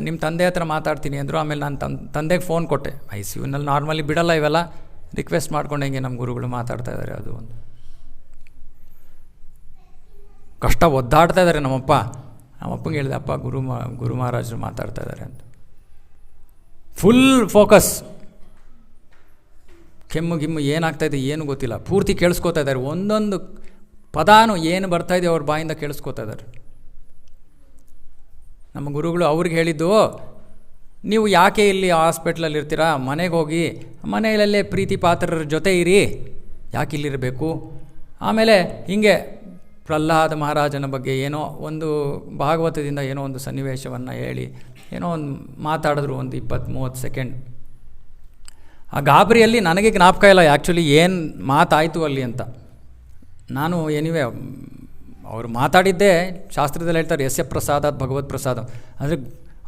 ನಿಮ್ಮ ತಂದೆ ಹತ್ರ ಮಾತಾಡ್ತೀನಿ ಅಂದರು. ಆಮೇಲೆ ನಾನು ತಂದೆಗೆ ಫೋನ್ ಕೊಟ್ಟೆ. ICUನಲ್ಲಿ ನಾರ್ಮಲಿ ಬಿಡಲ್ಲ ಇವೆಲ್ಲ, ರಿಕ್ವೆಸ್ಟ್ ಮಾಡ್ಕೊಂಡು ಹೆಂಗೆ ನಮ್ಮ ಗುರುಗಳು ಮಾತಾಡ್ತಾ ಇದ್ದಾರೆ. ಅದು ಒಂದು ಕಷ್ಟ ಒದ್ದಾಡ್ತಾ ಇದ್ದಾರೆ ನಮ್ಮಪ್ಪಂಗೆ ಹೇಳಿದೆ, ಅಪ್ಪ ಗುರು ಮಹಾರಾಜರು ಮಾತಾಡ್ತಾ ಇದ್ದಾರೆ ಅಂತ. ಫುಲ್ ಫೋಕಸ್, ಕೆಮ್ಮು ಗಿಮ್ಮು ಏನಾಗ್ತಾಯಿದೆ ಏನು ಗೊತ್ತಿಲ್ಲ, ಪೂರ್ತಿ ಕೇಳಿಸ್ಕೋತಾ ಇದ್ದಾರೆ, ಒಂದೊಂದು ಪದಾನು ಏನು ಬರ್ತಾಯಿದೆ ಅವ್ರ ಬಾಯಿಂದ ಕೇಳಿಸ್ಕೋತಾ ಇದ್ದಾರೆ. ನಮ್ಮ ಗುರುಗಳು ಅವ್ರಿಗೆ ಹೇಳಿದ್ದು, ನೀವು ಯಾಕೆ ಇಲ್ಲಿ ಹಾಸ್ಪಿಟ್ಲಲ್ಲಿ ಇರ್ತೀರಾ, ಮನೆಗೆ ಹೋಗಿ ಮನೆಯಲ್ಲೇ ಪ್ರೀತಿ ಪಾತ್ರರ ಜೊತೆ ಇರಿ, ಯಾಕೆ ಇಲ್ಲಿರಬೇಕು. ಆಮೇಲೆ ಹೀಗೆ ಪ್ರಹ್ಲಾದ ಮಹಾರಾಜನ ಬಗ್ಗೆ ಏನೋ ಒಂದು ಭಾಗವತದಿಂದ ಏನೋ ಒಂದು ಸನ್ನಿವೇಶವನ್ನು ಹೇಳಿ ಏನೋ ಒಂದು ಮಾತಾಡಿದ್ರು, ಒಂದು 20-30 ಸೆಕೆಂಡ್. ಆ ಗಾಬರಿಯಲ್ಲಿ ನನಗೆ ಜ್ಞಾಪಕ ಇಲ್ಲ ಆ್ಯಕ್ಚುಲಿ ಏನು ಮಾತಾಯಿತು ಅಲ್ಲಿ ಅಂತ. ನಾನು ಎನಿವೆ ಅವರು ಮಾತಾಡಿದ್ದೇ ಶಾಸ್ತ್ರದಲ್ಲಿ ಹೇಳ್ತಾರೆ, ಯಸ್ಯ ಪ್ರಸಾದಾತ್ ಭಗವತ್ ಪ್ರಸಾದ, ಅಂದರೆ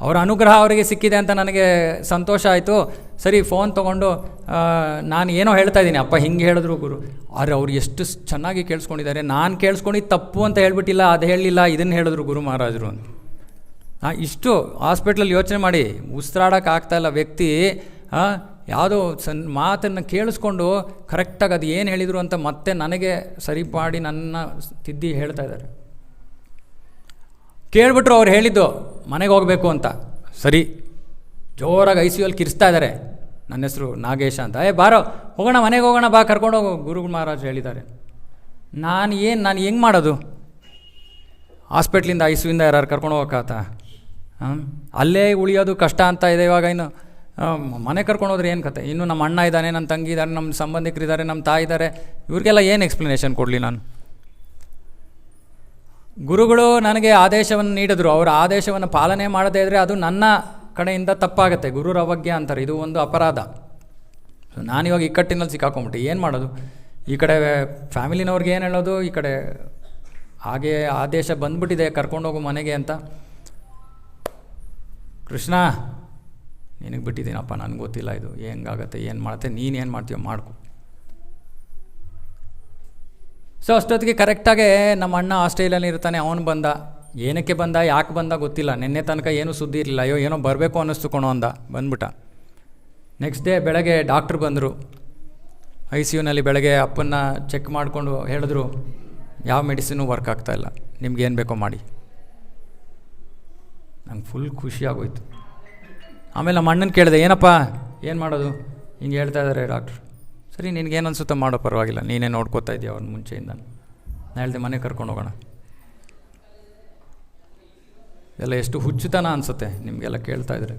ಅವರ ಅನುಗ್ರಹ ಅವರಿಗೆ ಸಿಕ್ಕಿದೆ ಅಂತ ನನಗೆ ಸಂತೋಷ ಆಯಿತು. ಸರಿ ಫೋನ್ ತೊಗೊಂಡು ನಾನು ಏನೋ ಹೇಳ್ತಾ ಇದ್ದೀನಿ, ಅಪ್ಪ ಹಿಂಗೆ ಹೇಳಿದ್ರು ಗುರು, ಆದರೆ ಅವ್ರು ಎಷ್ಟು ಚೆನ್ನಾಗಿ ಕೇಳಿಸ್ಕೊಂಡಿದ್ದಾರೆ, ನಾನು ಕೇಳಿಸ್ಕೊಂಡಿದ್ದು ತಪ್ಪು ಅಂತ ಹೇಳ್ಬಿಟ್ಟಿಲ್ಲ, ಅದು ಹೇಳಲಿಲ್ಲ, ಇದನ್ನು ಹೇಳಿದ್ರು ಗುರು ಮಹಾರಾಜರು ಅಂತ. ಇಷ್ಟು ಹಾಸ್ಪಿಟ್ಲಲ್ಲಿ ಯೋಚನೆ ಮಾಡಿ, ಉಸಿರಾಡೋಕೆ ಆಗ್ತಾಯಿಲ್ಲ ವ್ಯಕ್ತಿ, ಯಾವುದೋ ಮಾತನ್ನು ಕೇಳಿಸ್ಕೊಂಡು ಕರೆಕ್ಟಾಗಿ ಅದು ಏನು ಹೇಳಿದರು ಅಂತ ಮತ್ತೆ ನನಗೆ ಸರಿ ಮಾಡಿ ನನ್ನ ತಿದ್ದಿ ಹೇಳ್ತಾ ಇದ್ದಾರೆ. ಕೇಳಿಬಿಟ್ರು ಅವ್ರು ಹೇಳಿದ್ದು ಮನೆಗೆ ಹೋಗಬೇಕು ಅಂತ. ಸರಿ ಜೋರಾಗಿ ICUಯಲ್ಲಿ ಕಿರಿಸ್ತಾ ಇದ್ದಾರೆ, ನನ್ನ ಹೆಸರು ನಾಗೇಶ ಅಂತ. ಬಾರೋ ಹೋಗೋಣ, ಮನೆಗೆ ಹೋಗೋಣ, ಬಾ ಕರ್ಕೊಂಡೋಗು, ಗುರು ಮಹಾರಾಜ್ ಹೇಳಿದ್ದಾರೆ. ನಾನು ಹೆಂಗೆ ಮಾಡೋದು, ಹಾಸ್ಪಿಟ್ಲಿಂದ ICUಯಿಂದ ಯಾರು ಕರ್ಕೊಂಡು ಹೋಗೋಕ್ಕಾತ, ಅಲ್ಲೇ ಉಳಿಯೋದು ಕಷ್ಟ ಅಂತ ಇದೆ. ಇವಾಗ ಇನ್ನು ಮನೆ ಕರ್ಕೊಂಡು ಹೋದ್ರೆ ಏನು ಕತೆ, ಇನ್ನು ನಮ್ಮ ಅಣ್ಣ ಇದ್ದಾನೆ, ನನ್ನ ತಂಗಿ ಇದ್ದಾರೆ, ನಮ್ಮ ಸಂಬಂಧಿಕರಿದ್ದಾರೆ, ನಮ್ಮ ತಾಯಿ ಇದ್ದಾರೆ, ಇವ್ರಿಗೆಲ್ಲ ಏನು ಎಕ್ಸ್ಪ್ಲನೇಷನ್ ಕೊಡಲಿ ನಾನು. ಗುರುಗಳು ನನಗೆ ಆದೇಶವನ್ನು ನೀಡಿದ್ರು, ಅವರ ಆದೇಶವನ್ನು ಪಾಲನೆ ಮಾಡದೇ ಇದ್ದರೆ ಅದು ನನ್ನ ಕಡೆಯಿಂದ ತಪ್ಪಾಗುತ್ತೆ, ಗುರುರ ಅವಜ್ಞೆ ಅಂತಾರೆ, ಇದು ಒಂದು ಅಪರಾಧ. ನಾನಿವಾಗ ಇಕ್ಕಟ್ಟಿನಲ್ಲಿ ಸಿಕ್ಕಾಕೊಂಬಿಟ್ಟೆ, ಏನು ಮಾಡೋದು, ಈ ಕಡೆ ಫ್ಯಾಮಿಲಿನವ್ರಿಗೆ ಏನು ಹೇಳೋದು, ಈ ಕಡೆ ಹಾಗೆ ಆದೇಶ ಬಂದ್ಬಿಟ್ಟಿದೆ ಕರ್ಕೊಂಡೋಗು ಮನೆಗೆ ಅಂತ. ಕೃಷ್ಣ ನಿನಗೆ ಬಿಟ್ಟಿದ್ದೀನಪ್ಪ, ನನಗೆ ಗೊತ್ತಿಲ್ಲ ಇದು ಹೆಂಗಾಗತ್ತೆ, ಏನು ಮಾಡುತ್ತೆ, ನೀನು ಏನು ಮಾಡ್ತೀಯೋ ಮಾಡ್ಕೊ. ಸೊ ಅಷ್ಟೊತ್ತಿಗೆ ಕರೆಕ್ಟಾಗೆ ನಮ್ಮ ಅಣ್ಣ ಆಸ್ಟ್ರೇಲಿಯಲ್ಲಿ ಇರ್ತಾನೆ, ಅವನು ಬಂದ. ಏನಕ್ಕೆ ಬಂದ, ಯಾಕೆ ಬಂದ ಗೊತ್ತಿಲ್ಲ, ನಿನ್ನೆ ತನಕ ಏನೂ ಸುದ್ದಿ ಇರಲಿಲ್ಲ. ಅಯ್ಯೋ ಏನೋ ಬರಬೇಕು ಅನ್ನಿಸ್ತು ಕೊಣೋ ಅಂದ, ಬಂದ್ಬಿಟ್ಟ. ನೆಕ್ಸ್ಟ್ ಡೇ ಬೆಳಗ್ಗೆ ಡಾಕ್ಟ್ರು ಬಂದರು ICUನಲ್ಲಿ. ಬೆಳಗ್ಗೆ ಅಪ್ಪನ್ನ ಚೆಕ್ ಮಾಡಿಕೊಂಡು ಹೇಳಿದ್ರು, ಯಾವ ಮೆಡಿಸಿನು ವರ್ಕ್ ಆಗ್ತಾಯಿಲ್ಲ, ನಿಮ್ಗೇನು ಬೇಕೋ ಮಾಡಿ. ನಂಗೆ ಫುಲ್ ಖುಷಿಯಾಗೋಯ್ತು. ಆಮೇಲೆ ನಮ್ಮ ಅಣ್ಣನ ಕೇಳಿದೆ, ಏನಪ್ಪ ಏನು ಮಾಡೋದು, ಹಿಂಗೆ ಹೇಳ್ತಾ ಇದ್ದಾರೆ ಡಾಕ್ಟ್ರು. ಸರಿ ನಿನಗೇನು ಅನಿಸುತ್ತೋ ಮಾಡೋ, ಪರವಾಗಿಲ್ಲ, ನೀನೇ ನೋಡ್ಕೋತಾ ಇದೆಯಾ ಅವ್ನ ಮುಂಚೆಯಿಂದ. ನಾನು ಹೇಳಿದೆ ಮನೆ ಕರ್ಕೊಂಡು ಹೋಗೋಣ. ಎಲ್ಲ ಎಷ್ಟು ಹುಚ್ಚುತನ ಅನಿಸುತ್ತೆ ನಿಮಗೆಲ್ಲ ಕೇಳ್ತಾ ಇದ್ರೆ.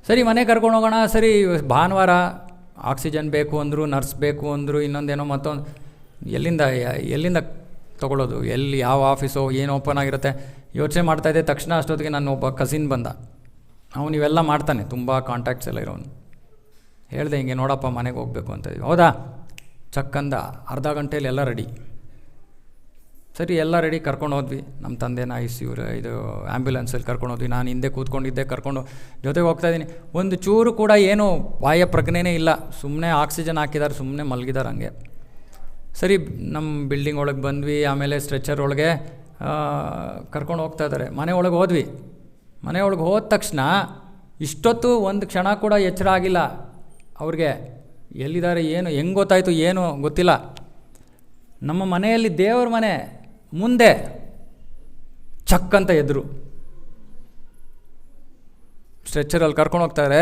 ಸರಿ ಮನೆ ಕರ್ಕೊಂಡು ಹೋಗೋಣ. ಸರಿ ಭಾನುವಾರ, ಆಕ್ಸಿಜನ್ ಬೇಕು ಅಂದರು, ನರ್ಸ್ ಬೇಕು ಅಂದರು, ಇನ್ನೊಂದೇನೋ ಮತ್ತೊಂದು. ಎಲ್ಲಿಂದ ತೊಗೊಳ್ಳೋದು, ಎಲ್ಲಿ ಯಾವ ಆಫೀಸೋ ಏನು ಓಪನ್ ಆಗಿರುತ್ತೆ ಯೋಚನೆ ಮಾಡ್ತಾಯಿದ್ದೆ. ತಕ್ಷಣ ಅಷ್ಟೊತ್ತಿಗೆ ನನ್ನ ಒಬ್ಬ ಕಸಿನ್ ಬಂದ. ಅವನು ಇವೆಲ್ಲ ಮಾಡ್ತಾನೆ, ತುಂಬ ಕಾಂಟ್ಯಾಕ್ಟ್ಸ್ ಎಲ್ಲ ಇರೋನು. ಹೇಳಿದೆ ಹಿಂಗೆ ನೋಡಪ್ಪ ಮನೆಗೆ ಹೋಗಬೇಕು ಅಂತ ಇದ್ವಿ. ಹೌದಾ, ಚಕ್ಕಂದ ಅರ್ಧ ಗಂಟೆಯಲ್ಲಿ ಎಲ್ಲ ರೆಡಿ. ಸರಿ ಎಲ್ಲ ರೆಡಿ, ಕರ್ಕೊಂಡು ಹೋದ್ವಿ. ನಮ್ಮ ತಂದೆನ ICU ಇದು ಆ್ಯಂಬ್ಯುಲೆನ್ಸಲ್ಲಿ ಕರ್ಕೊಂಡು ಹೋದ್ವಿ. ನಾನು ಹಿಂದೆ ಕೂತ್ಕೊಂಡಿದ್ದೆ, ಕರ್ಕೊಂಡು ಜೊತೆಗೆ ಹೋಗ್ತಾಯಿದ್ದೀನಿ. ಒಂದು ಚೂರು ಕೂಡ ಏನು ಬಾಯ ಪ್ರಜ್ಞೆನೇ ಇಲ್ಲ, ಸುಮ್ಮನೆ ಆಕ್ಸಿಜನ್ ಹಾಕಿದ್ದಾರೆ, ಸುಮ್ಮನೆ ಮಲಗಿದ್ದಾರೆ ಹಂಗೆ. ಸರಿ ನಮ್ಮ ಬಿಲ್ಡಿಂಗ್ ಒಳಗೆ ಬಂದ್ವಿ. ಆಮೇಲೆ ಸ್ಟ್ರೆಚರ್ ಒಳಗೆ ಕರ್ಕೊಂಡು ಹೋಗ್ತಾ ಇದ್ದಾರೆ. ಮನೆ ಒಳಗೆ ಹೋದ್ವಿ. ಮನೆ ಒಳಗೆ ಹೋದ ತಕ್ಷಣ ಇಷ್ಟೊತ್ತು ಒಂದು ಕ್ಷಣ ಕೂಡ ಎಚ್ಚರ ಆಗಿಲ್ಲ ಅವ್ರಿಗೆ. ಎಲ್ಲಿದ್ದಾರೆ ಏನು ಹೆಂಗೆ ಗೊತ್ತಾಯಿತು ಏನು ಗೊತ್ತಿಲ್ಲ. ನಮ್ಮ ಮನೆಯಲ್ಲಿ ದೇವ್ರ ಮನೆ ಮುಂದೆ ಚಕ್ ಅಂತ ಎದ್ರು. ಸ್ಟ್ರೆಚ್ಚರಲ್ಲಿ ಕರ್ಕೊಂಡು ಹೋಗ್ತಾರೆ,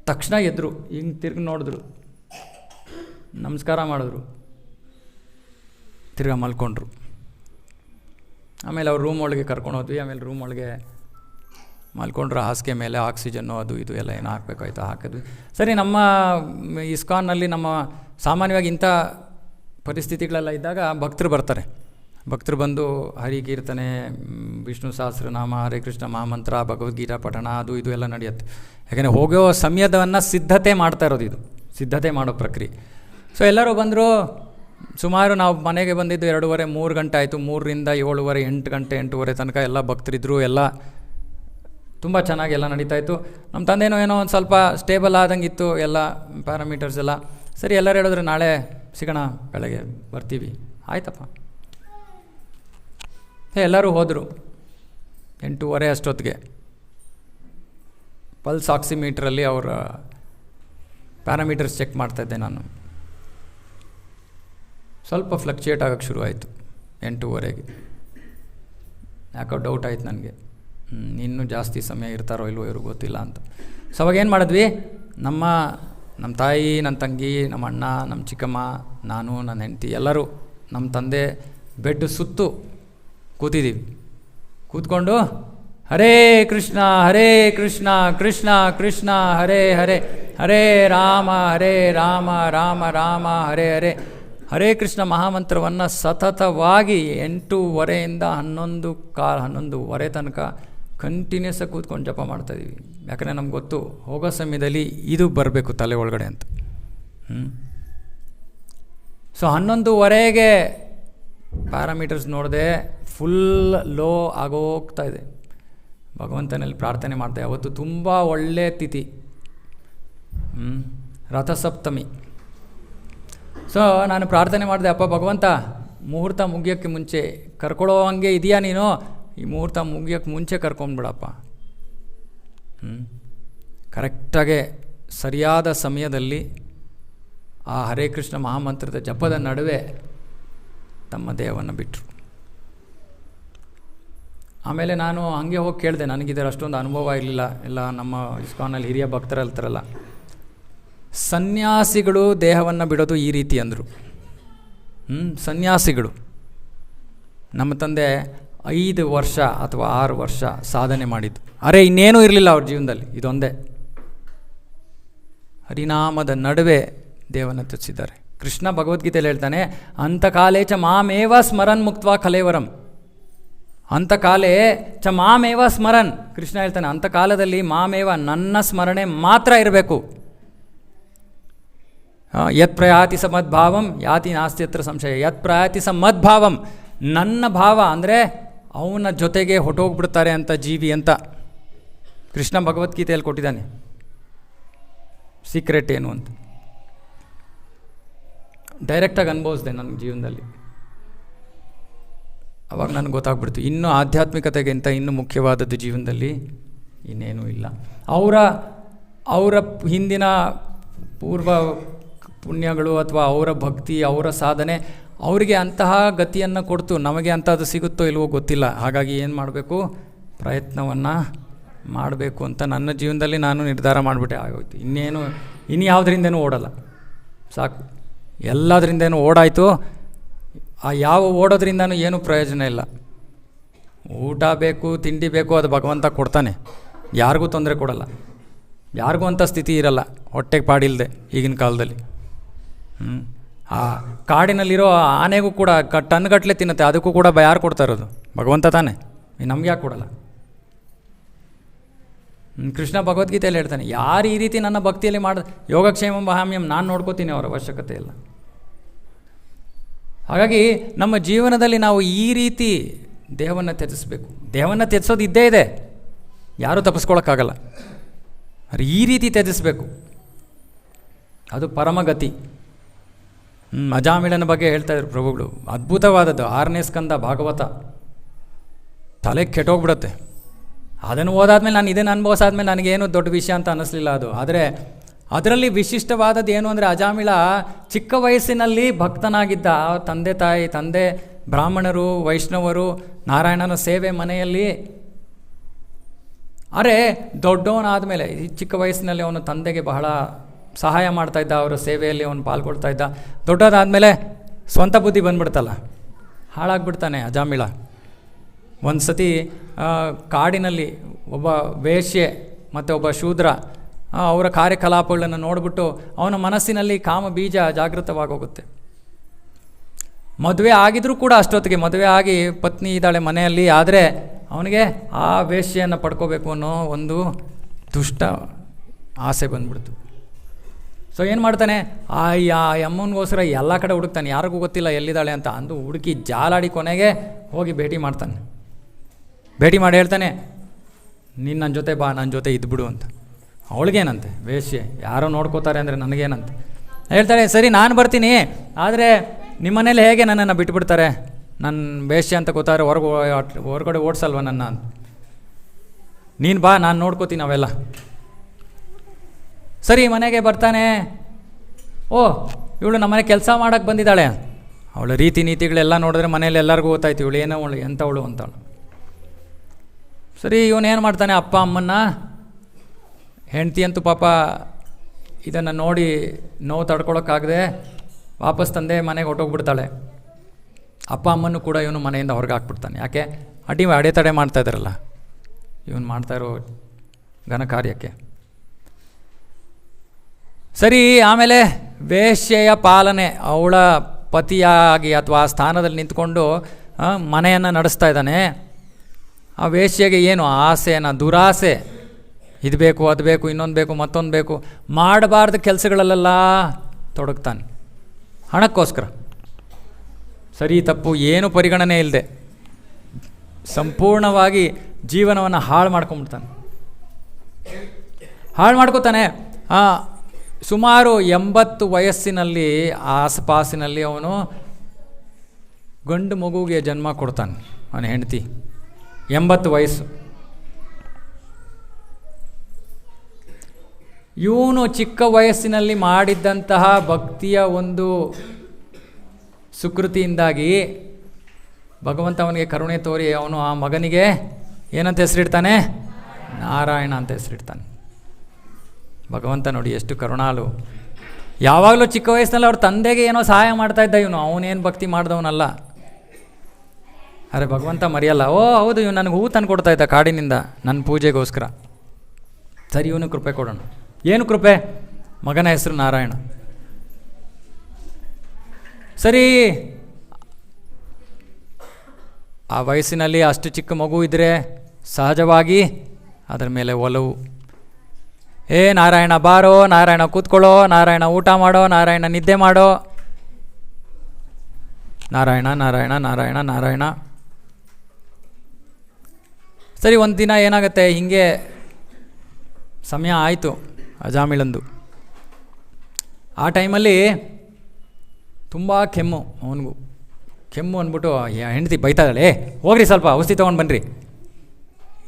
ತಕ್ಷಣ ಎದ್ರು, ಹಿಂಗೆ ತಿರ್ಗಿ ನೋಡಿದ್ರು, ನಮಸ್ಕಾರ ಮಾಡಿದ್ರು, ತಿರ್ಗಾ ಮಲ್ಕೊಂಡ್ರು. ಆಮೇಲೆ ಅವ್ರು ರೂಮ್ ಒಳಗೆ ಕರ್ಕೊಂಡು ಹೋದ್ವಿ. ಆಮೇಲೆ ರೂಮ್ ಒಳಗೆ ಮಲ್ಕೊಂಡ್ರು, ಹಾಸಿಗೆ ಮೇಲೆ ಆಕ್ಸಿಜನ್ನು ಅದು ಇದು ಎಲ್ಲ ಏನು ಹಾಕಬೇಕಾಯ್ತು ಹಾಕಿದ್ವಿ. ಸರಿ, ನಮ್ಮ ಇಸ್ಕಾನ್ನಲ್ಲಿ ನಮ್ಮ ಸಾಮಾನ್ಯವಾಗಿ ಇಂಥ ಪರಿಸ್ಥಿತಿಗಳೆಲ್ಲ ಇದ್ದಾಗ ಭಕ್ತರು ಬರ್ತಾರೆ. ಭಕ್ತರು ಬಂದು ಹರಿಕೀರ್ತನೆ, ವಿಷ್ಣು ಸಹಸ್ರನಾಮ, ಹರೇ ಕೃಷ್ಣ ಮಹಾಮಂತ್ರ, ಭಗವದ್ಗೀತಾ ಪಠಣ ಅದು ಇದು ಎಲ್ಲ ನಡೆಯುತ್ತೆ. ಯಾಕೆಂದರೆ ಹೋಗೋ ಸಮಯದವನ್ನು ಸಿದ್ಧತೆ ಮಾಡ್ತಾ ಇರೋದು, ಇದು ಸಿದ್ಧತೆ ಮಾಡೋ ಪ್ರಕ್ರಿಯೆ. ಸೊ ಎಲ್ಲರೂ ಬಂದರು. ಸುಮಾರು ನಾವು ಮನೆಗೆ ಬಂದಿದ್ದು 2:30 3 ಗಂಟೆ ಆಯಿತು. 3ರಿಂದ 7:30 8 ಗಂಟೆ 8:30 ತನಕ ಎಲ್ಲ ಭಕ್ತರಿದ್ದರು. ಎಲ್ಲ ತುಂಬ ಚೆನ್ನಾಗಿ ಎಲ್ಲ ನಡೀತಾಯಿತ್ತು. ನಮ್ಮ ತಂದೆನೋ ಏನೋ ಒಂದು ಸ್ವಲ್ಪ ಸ್ಟೇಬಲ್ ಆದಂಗಿತ್ತು ಎಲ್ಲ ಪ್ಯಾರಾಮೀಟರ್ಸ್ ಎಲ್ಲ. ಸರಿ, ಎಲ್ಲರೂ ಹೇಳಿದ್ರು ನಾಳೆ ಸಿಗೋಣ, ಬೆಳಗ್ಗೆ ಬರ್ತೀವಿ. ಆಯ್ತಪ್ಪ. ಎಲ್ಲರೂ ಹೋದರು. 8:30 ಅಷ್ಟೊತ್ತಿಗೆ ಪಲ್ಸ್ ಆಕ್ಸಿಮೀಟ್ರಲ್ಲಿ ಅವರ ಪ್ಯಾರಾಮೀಟರ್ಸ್ ಚೆಕ್ ಮಾಡ್ತಾಯಿದ್ದೆ ನಾನು. ಸ್ವಲ್ಪ ಫ್ಲಕ್ಚುಯೇಟ್ ಆಗೋಕ್ಕೆ ಶುರುವಾಯಿತು 8:30ಗೆ. ಯಾಕೋ ಡೌಟ್ ಆಯ್ತು ನನಗೆ, ಇನ್ನೂ ಜಾಸ್ತಿ ಸಮಯ ಇರ್ತಾರೋ ಇಲ್ವೋ ಇವ್ರಿಗೆ ಗೊತ್ತಿಲ್ಲ ಅಂತ. ಸೊ ಅವಾಗ ಏನು ಮಾಡಿದ್ವಿ, ನಮ್ಮ ತಾಯಿ, ನನ್ನ ತಂಗಿ, ನಮ್ಮ ಅಣ್ಣ, ನಮ್ಮ ಚಿಕ್ಕಮ್ಮ, ನಾನು, ನನ್ನ ಹೆಂಡತಿ ಎಲ್ಲರೂ ನಮ್ಮ ತಂದೆ ಬೆಡ್ ಸುತ್ತು ಕೂತಿದ್ದೀವಿ. ಕೂತ್ಕೊಂಡು ಹರೇ ಕೃಷ್ಣ ಹರೇ ಕೃಷ್ಣ ಕೃಷ್ಣ ಕೃಷ್ಣ ಹರೇ ಹರೇ, ಹರೇ ರಾಮ ರಾಮ ರಾಮ ಹರೇ ಹರೇ, ಹರೇ ಕೃಷ್ಣ ಮಹಾಮಂತ್ರವನ್ನು ಸತತವಾಗಿ 8:30ಯಿಂದ 11:15 ತನಕ ಕಂಟಿನ್ಯೂಸ್ ಆಗಿ ಕೂತ್ಕೊಂಡು ಜಪ ಮಾಡ್ತಾಯಿದ್ದೀವಿ. ಯಾಕಂದರೆ ನಮ್ಗೆ ಗೊತ್ತು ಹೋಗೋ ಸಮಯದಲ್ಲಿ ಇದು ಬರಬೇಕು ತಲೆ ಒಳಗಡೆ ಅಂತ. ಸೊ 11:30ಗೆ ಪ್ಯಾರಾಮೀಟರ್ಸ್ ನೋಡಿದೆ, ಫುಲ್ ಲೋ ಆಗೋಗ್ತಾ ಇದೆ. ಭಗವಂತನಲ್ಲಿ ಪ್ರಾರ್ಥನೆ ಮಾಡ್ದೆ. ಅವತ್ತು ತುಂಬ ಒಳ್ಳೆಯ ತಿಥಿ, ರಥಸಪ್ತಮಿ. ಸೊ ನಾನು ಪ್ರಾರ್ಥನೆ ಮಾಡಿದೆ, ಅಪ್ಪ ಭಗವಂತ, ಮುಹೂರ್ತ ಮುಗಿಯೋಕ್ಕೆ ಮುಂಚೆ ಕರ್ಕೊಳ್ಳೋ ಹಂಗೆ ಇದೆಯಾ ನೀನು, ಈ ಮುಹೂರ್ತ ಮುಗಿಯೋಕ್ಕೆ ಮುಂಚೆ ಕರ್ಕೊಂಡ್ಬಿಡಪ್ಪ. ಕರೆಕ್ಟಾಗೆ ಸರಿಯಾದ ಸಮಯದಲ್ಲಿ ಆ ಹರೇ ಕೃಷ್ಣ ಮಹಾಮಂತ್ರದ ಜಪದ ನಡುವೆ ತಮ್ಮ ದೇಹವನ್ನು ಬಿಟ್ಟರು. ಆಮೇಲೆ ನಾನು ಹಾಗೆ ಹೋಗಿ ಕೇಳಿದೆ, ನನಗಿದರ ಅಷ್ಟೊಂದು ಅನುಭವ ಇರಲಿಲ್ಲ. ಎಲ್ಲ ನಮ್ಮ ಇಸ್ಕಾನಲ್ಲಿ ಹಿರಿಯ ಭಕ್ತರಲ್ತಾರಲ್ಲ, ಸನ್ಯಾಸಿಗಳು ದೇಹವನ್ನು ಬಿಡೋದು ಈ ರೀತಿ ಅಂದರು. ಸನ್ಯಾಸಿಗಳು. ನಮ್ಮ ತಂದೆ 5 ವರ್ಷ ಅಥವಾ 6 ವರ್ಷ ಸಾಧನೆ ಮಾಡಿದ್ದು. ಇನ್ನೇನೂ ಇರಲಿಲ್ಲ ಅವ್ರ ಜೀವನದಲ್ಲಿ, ಇದೊಂದೇ ಹರಿನಾಮದ ನಡುವೆ ದೇವನ ತ್ಯಜಿಸಿದ್ದಾರೆ. ಕೃಷ್ಣ ಭಗವದ್ಗೀತೆಯಲ್ಲಿ ಹೇಳ್ತಾನೆ, ಅಂತಕಾಲೇ ಚ ಮಾಮೇವ ಸ್ಮರನ್ ಮುಕ್ತ್ವಾ ಕಲೇವರಂ. ಅಂತಕಾಲೇ ಚ ಮಾಮೇವ ಸ್ಮರನ್. ಕೃಷ್ಣ ಹೇಳ್ತಾನೆ, ಅಂತಕಾಲದಲ್ಲಿ ಮಾಮೇವ, ನನ್ನ ಸ್ಮರಣೆ ಮಾತ್ರ ಇರಬೇಕು. ಯತ್ ಪ್ರಯಾತಿ ಸ ಮದ್ಭಾವಂ ಯಾತಿ ನಾಸ್ತ್ಯತ್ರ ಸಂಶಯ. ಯತ್ ಪ್ರಯಾತಿ ಸ ಮದ್ಭಾವಂ, ನನ್ನ ಭಾವ ಅಂದರೆ ಅವನ ಜೊತೆಗೆ ಹೊಟ್ಟೋಗ್ಬಿಡ್ತಾರೆ ಅಂತ ಜೀವಿ ಅಂತ ಕೃಷ್ಣ ಭಗವದ್ಗೀತೆಯಲ್ಲಿ ಕೊಟ್ಟಿದ್ದಾನೆ. ಸೀಕ್ರೆಟ್ ಏನು ಅಂತ ಡೈರೆಕ್ಟಾಗಿ ಅನುಭವಿಸಿದೆ ನನ್ನ ಜೀವನದಲ್ಲಿ. ಅವಾಗ ನನಗೆ ಗೊತ್ತಾಗ್ಬಿಡ್ತು, ಇನ್ನೂ ಆಧ್ಯಾತ್ಮಿಕತೆಗಿಂತ ಇನ್ನೂ ಮುಖ್ಯವಾದದ್ದು ಜೀವನದಲ್ಲಿ ಇನ್ನೇನೂ ಇಲ್ಲ. ಅವರ ಹಿಂದಿನ ಪೂರ್ವ ಪುಣ್ಯಗಳು ಅಥವಾ ಅವರ ಭಕ್ತಿ, ಅವರ ಸಾಧನೆ ಅವರಿಗೆ ಅಂತಹ ಗತಿಯನ್ನು ಕೊಡ್ತು. ನಮಗೆ ಅಂಥದ್ದು ಸಿಗುತ್ತೋ ಇಲ್ವೋ ಗೊತ್ತಿಲ್ಲ. ಹಾಗಾಗಿ ಏನು ಮಾಡಬೇಕು, ಪ್ರಯತ್ನವನ್ನು ಮಾಡಬೇಕು ಅಂತ ನನ್ನ ಜೀವನದಲ್ಲಿ ನಾನು ನಿರ್ಧಾರ ಮಾಡಿಬಿಟ್ಟೆ. ಆಗೋಯ್ತು, ಇನ್ಯಾವುದರಿಂದನೂ ಓಡಲ್ಲ, ಸಾಕು. ಎಲ್ಲದರಿಂದನೂ ಓಡಾಯಿತು. ಆ ಯಾವ ಓಡೋದ್ರಿಂದನೂ ಏನೂ ಪ್ರಯೋಜನ ಇಲ್ಲ. ಊಟ ಬೇಕು, ತಿಂಡಿ ಬೇಕು, ಅದು ಭಗವಂತ ಕೊಡ್ತಾನೆ, ಯಾರಿಗೂ ತೊಂದರೆ ಕೊಡಲ್ಲ. ಯಾರಿಗೂ ಅಂಥ ಸ್ಥಿತಿ ಇರಲ್ಲ ಹೊಟ್ಟೆಗೆ ಪಾಡಿಲ್ಲದೆ ಈಗಿನ ಕಾಲದಲ್ಲಿ. ಆ ಕಾಡಿನಲ್ಲಿರೋ ಆನೆಗೂ ಕೂಡ ಟನ್ಗಟ್ಟಲೆ ತಿನ್ನುತ್ತೆ, ಅದಕ್ಕೂ ಕೂಡ ಯಾರು ಕೊಡ್ತಾ ಇರೋದು? ಭಗವಂತ ತಾನೆ, ನಮ್ಗೆ ಯಾಕೆ ಕೊಡಲ್ಲ? ಕೃಷ್ಣ ಭಗವದ್ಗೀತೆಯಲ್ಲಿ ಹೇಳ್ತಾನೆ, ಯಾರು ಈ ರೀತಿ ನನ್ನ ಭಕ್ತಿಯಲ್ಲಿ ಯೋಗಕ್ಷೇಮ ಮಹಾಮ್ಯಂ, ನಾನು ನೋಡ್ಕೋತೀನಿ, ಅವರ ಅವಶ್ಯಕತೆ ಇಲ್ಲ. ಹಾಗಾಗಿ ನಮ್ಮ ಜೀವನದಲ್ಲಿ ನಾವು ಈ ರೀತಿ ದೇಹವನ್ನು ತ್ಯಜಿಸಬೇಕು. ದೇಹವನ್ನು ತ್ಯಜಿಸೋದು ಇದ್ದೇ ಇದೆ, ಯಾರೂ ತಪ್ಪಿಸ್ಕೊಳಕ್ಕಾಗಲ್ಲ. ಈ ರೀತಿ ತ್ಯಜಿಸಬೇಕು, ಅದು ಪರಮಗತಿ. ಅಜಾಮಿಳನ ಬಗ್ಗೆ ಹೇಳ್ತಾಯಿದ್ರು ಪ್ರಭುಗಳು, ಅದ್ಭುತವಾದದ್ದು. 6ನೇ ಸ್ಕಂದ ಭಾಗವತ, ತಲೆ ಕೆಟ್ಟೋಗ್ಬಿಡುತ್ತೆ. ಅದನ್ನು ಓದಾದ್ಮೇಲೆ ನಾನು ಇದನ್ನು ಅನುಭವಿಸಾದ್ಮೇಲೆ ನನಗೇನು ದೊಡ್ಡ ವಿಷಯ ಅಂತ ಅನ್ನಿಸ್ಲಿಲ್ಲ ಅದು. ಆದರೆ ಅದರಲ್ಲಿ ವಿಶಿಷ್ಟವಾದದ್ದು ಏನು ಅಂದರೆ ಅಜಾಮಿಳ ಚಿಕ್ಕ ವಯಸ್ಸಿನಲ್ಲಿ ಭಕ್ತನಾಗಿದ್ದ. ತಂದೆ ಬ್ರಾಹ್ಮಣರು, ವೈಷ್ಣವರು, ನಾರಾಯಣನ ಸೇವೆ ಮನೆಯಲ್ಲಿ. ಅರೆ ದೊಡ್ಡವನಾದ ಮೇಲೆ ಈ ಚಿಕ್ಕ ವಯಸ್ಸಿನಲ್ಲಿ ಅವನು ತಂದೆಗೆ ಬಹಳ ಸಹಾಯ ಮಾಡ್ತಾ ಇದ್ದ, ಅವರ ಸೇವೆಯಲ್ಲಿ ಅವನು ಪಾಲ್ಗೊಳ್ತಾ ಇದ್ದ. ದೊಡ್ಡದಾದಮೇಲೆ ಸ್ವಂತ ಬುದ್ಧಿ ಬಂದ್ಬಿಡ್ತಲ್ಲ, ಹಾಳಾಗ್ಬಿಡ್ತಾನೆ ಅಜಾಮಿಳ. ಒಂದು ಸತಿ ಕಾಡಿನಲ್ಲಿ ಒಬ್ಬ ವೇಶ್ಯೆ ಮತ್ತು ಒಬ್ಬ ಶೂದ್ರ ಅವರ ಕಾರ್ಯಕಲಾಪಗಳನ್ನು ನೋಡಿಬಿಟ್ಟು ಅವನ ಮನಸ್ಸಿನಲ್ಲಿ ಕಾಮ ಬೀಜ ಜಾಗೃತವಾಗೋಗುತ್ತೆ. ಮದುವೆ ಆಗಿದ್ರೂ ಕೂಡ ಅಷ್ಟೊತ್ತಿಗೆ ಮದುವೆ ಆಗಿ ಪತ್ನಿ ಇದ್ದಾಳೆ ಮನೆಯಲ್ಲಿ, ಆದರೆ ಅವನಿಗೆ ಆ ವೇಶ್ಯೆಯನ್ನು ಪಡ್ಕೋಬೇಕು ಅನ್ನೋ ಒಂದು ದುಷ್ಟ ಆಸೆ ಬಂದ್ಬಿಡ್ತು. ಸೊ ಏನು ಮಾಡ್ತಾನೆ, ಆ ಅಮ್ಮನಿಗೋಸ್ಕರ ಎಲ್ಲ ಕಡೆ ಹುಡುಕ್ತಾನೆ, ಯಾರಿಗೂ ಗೊತ್ತಿಲ್ಲ ಎಲ್ಲಿದ್ದಾಳೆ ಅಂತ. ಅಂದು ಹುಡುಕಿ ಜಾಲಾಡಿ ಕೊನೆಗೆ ಹೋಗಿ ಭೇಟಿ ಮಾಡ್ತಾನೆ. ಭೇಟಿ ಮಾಡಿ ಹೇಳ್ತಾನೆ, ನೀನು ನನ್ನ ಜೊತೆ ಬಾ, ನನ್ನ ಜೊತೆ ಇದ್ಬಿಡು ಅಂತ. ಅವಳಿಗೇನಂತೆ, ವೇಶ್ಯೆ, ಯಾರೋ ನೋಡ್ಕೋತಾರೆ ಅಂದರೆ ನನಗೇನಂತೆ. ಹೇಳ್ತಾಳೆ, ಸರಿ ನಾನು ಬರ್ತೀನಿ, ಆದರೆ ನಿಮ್ಮನೇಲಿ ಹೇಗೆ ನನ್ನನ್ನು ಬಿಟ್ಬಿಡ್ತಾರೆ, ನನ್ನ ವೇಶ್ಯೆ ಅಂತ ಗೊತ್ತಾರೆ, ಹೊರಗಡೆ ಓಡಿಸಲ್ವ ನನ್ನ ಅಂತ. ನೀನು ಬಾ, ನಾನು ನೋಡ್ಕೋತೀನಿ ಅವೆಲ್ಲ. ಸರಿ ಮನೆಗೆ ಬರ್ತಾನೆ. ಓ, ಇವಳು ನಮ್ಮನೆ ಕೆಲಸ ಮಾಡೋಕ್ಕೆ ಬಂದಿದ್ದಾಳೆ. ಅವಳ ರೀತಿ ನೀತಿಗಳೆಲ್ಲ ನೋಡಿದ್ರೆ ಮನೇಲಿ ಎಲ್ಲರಿಗೂ ಗೊತ್ತಾಯ್ತು ಇವಳು ಏನೋ ಅವಳು ಎಂಥವಳು ಅಂತವಳು. ಸರಿ ಇವನೇನು ಮಾಡ್ತಾನೆ, ಅಪ್ಪ ಅಮ್ಮನ್ನ, ಹೆಂಡ್ತಿ ಅಂತೂ ಪಾಪ ಇದನ್ನು ನೋಡಿ ನೋವು ತಡ್ಕೊಳಕ್ಕಾಗದೆ ವಾಪಸ್ ತಂದೆ ಮನೆಗೆ ಹೊಟ್ಟೋಗ್ಬಿಡ್ತಾಳೆ. ಅಪ್ಪ ಅಮ್ಮನೂ ಕೂಡ ಇವನು ಮನೆಯಿಂದ ಹೊರಗೆ ಹಾಕ್ಬಿಡ್ತಾನೆ. ಯಾಕೆ, ಅಡೆತಡೆ ಮಾಡ್ತಾ ಇದ್ದಾರಲ್ಲ ಇವನು ಮಾಡ್ತಾ ಇರೋ ಘನ ಕಾರ್ಯಕ್ಕೆ. ಸರಿ ಆಮೇಲೆ ವೇಶ್ಯೆಯ ಪಾಲನೆ, ಅವಳ ಪತಿಯಾಗಿ ಅಥವಾ ಆ ಸ್ಥಾನದಲ್ಲಿ ನಿಂತ್ಕೊಂಡು ಮನೆಯನ್ನು ನಡೆಸ್ತಾ ಇದ್ದಾನೆ. ಆ ವೇಶ್ಯೆಗೆ ಏನು ಆಸೆನ, ದುರಾಸೆ, ಇದು ಬೇಕು ಅದು ಬೇಕು ಇನ್ನೊಂದು ಬೇಕು ಮತ್ತೊಂದು ಬೇಕು, ಮಾಡಬಾರ್ದು ಕೆಲಸಗಳಲ್ಲೆಲ್ಲ ತೊಡಗ್ತಾನೆ ಹಣಕ್ಕೋಸ್ಕರ. ಸರಿ ತಪ್ಪು ಏನು ಪರಿಗಣನೆ ಇಲ್ಲದೆ ಸಂಪೂರ್ಣವಾಗಿ ಜೀವನವನ್ನು ಹಾಳು ಮಾಡ್ಕೊತಾನೆ. ಸುಮಾರು 80 ವಯಸ್ಸಿನಲ್ಲಿ ಆಸುಪಾಸಿನಲ್ಲಿ ಅವನು ಗಂಡು ಮಗುವಿಗೆ ಜನ್ಮ ಕೊಡ್ತಾನೆ. ಅವನ ಹೆಂಡತಿ 80 ವಯಸ್ಸು. ಇವನು ಚಿಕ್ಕ ವಯಸ್ಸಿನಲ್ಲಿ ಮಾಡಿದ್ದಂತಹ ಭಕ್ತಿಯ ಒಂದು ಸುಕೃತಿಯಿಂದಾಗಿ ಭಗವಂತ ಅವನಿಗೆ ಕರುಣೆ ತೋರಿ ಅವನು ಆ ಮಗನಿಗೆ ಏನಂತ ಹೆಸರಿಡ್ತಾನೆ, ನಾರಾಯಣ ಅಂತ ಹೆಸರಿಡ್ತಾನೆ. ಭಗವಂತ ನೋಡಿ ಎಷ್ಟು ಕರುಣಾಳು. ಯಾವಾಗಲೂ ಚಿಕ್ಕ ವಯಸ್ಸಿನಲ್ಲಿ ಅವ್ರ ತಂದೆಗೆ ಏನೋ ಸಹಾಯ ಮಾಡ್ತಾ ಇದ್ದ ಇವನು, ಅವನೇನು ಭಕ್ತಿ ಮಾಡಿದವನಲ್ಲ. ಅರೆ ಭಗವಂತ ಮರೆಯಲ್ಲ. ಓ ಹೌದು, ಇವನು ನನಗೆ ಹೂ ತಂದು ಕೊಡ್ತಾ ಇದ್ದ ಕಾಡಿನಿಂದ ನನ್ನ ಪೂಜೆಗೋಸ್ಕರ. ಸರಿ ಇವನು ಕೃಪೆ ಕೊಡೋಣ. ಏನು ಕೃಪೆ, ಮಗನ ಹೆಸರು ನಾರಾಯಣ. ಸರಿ ಆ ವಯಸ್ಸಿನಲ್ಲಿ ಅಷ್ಟು ಚಿಕ್ಕ ಮಗು ಇದ್ದರೆ ಸಹಜವಾಗಿ ಅದರ ಮೇಲೆ ಒಲವು. ನಾರಾಯಣ ಬಾರೋ, ನಾರಾಯಣ ಕೂತ್ಕೊಳ್ಳೋ, ನಾರಾಯಣ ಊಟ ಮಾಡೋ, ನಾರಾಯಣ ನಿದ್ದೆ ಮಾಡೋ, ನಾರಾಯಣ ನಾರಾಯಣ ನಾರಾಯಣ ನಾರಾಯಣ. ಸರಿ ಒಂದು ದಿನ ಏನಾಗುತ್ತೆ, ಹೀಗೆ ಸಮಯ ಆಯಿತು ಅಜಾಮಿಳಂದು. ಆ ಟೈಮಲ್ಲಿ ತುಂಬ ಕೆಮ್ಮು, ಅವನಿಗೂ ಕೆಮ್ಮು ಅಂದ್ಬಿಟ್ಟು ಹೆಂಡತಿ ಬೈತಾ ಇದ್ದಾಳೆ, ಹೋಗ್ರಿ ಸ್ವಲ್ಪ ಔಷಧಿ ತೊಗೊಂಡು ಬನ್ನಿರಿ.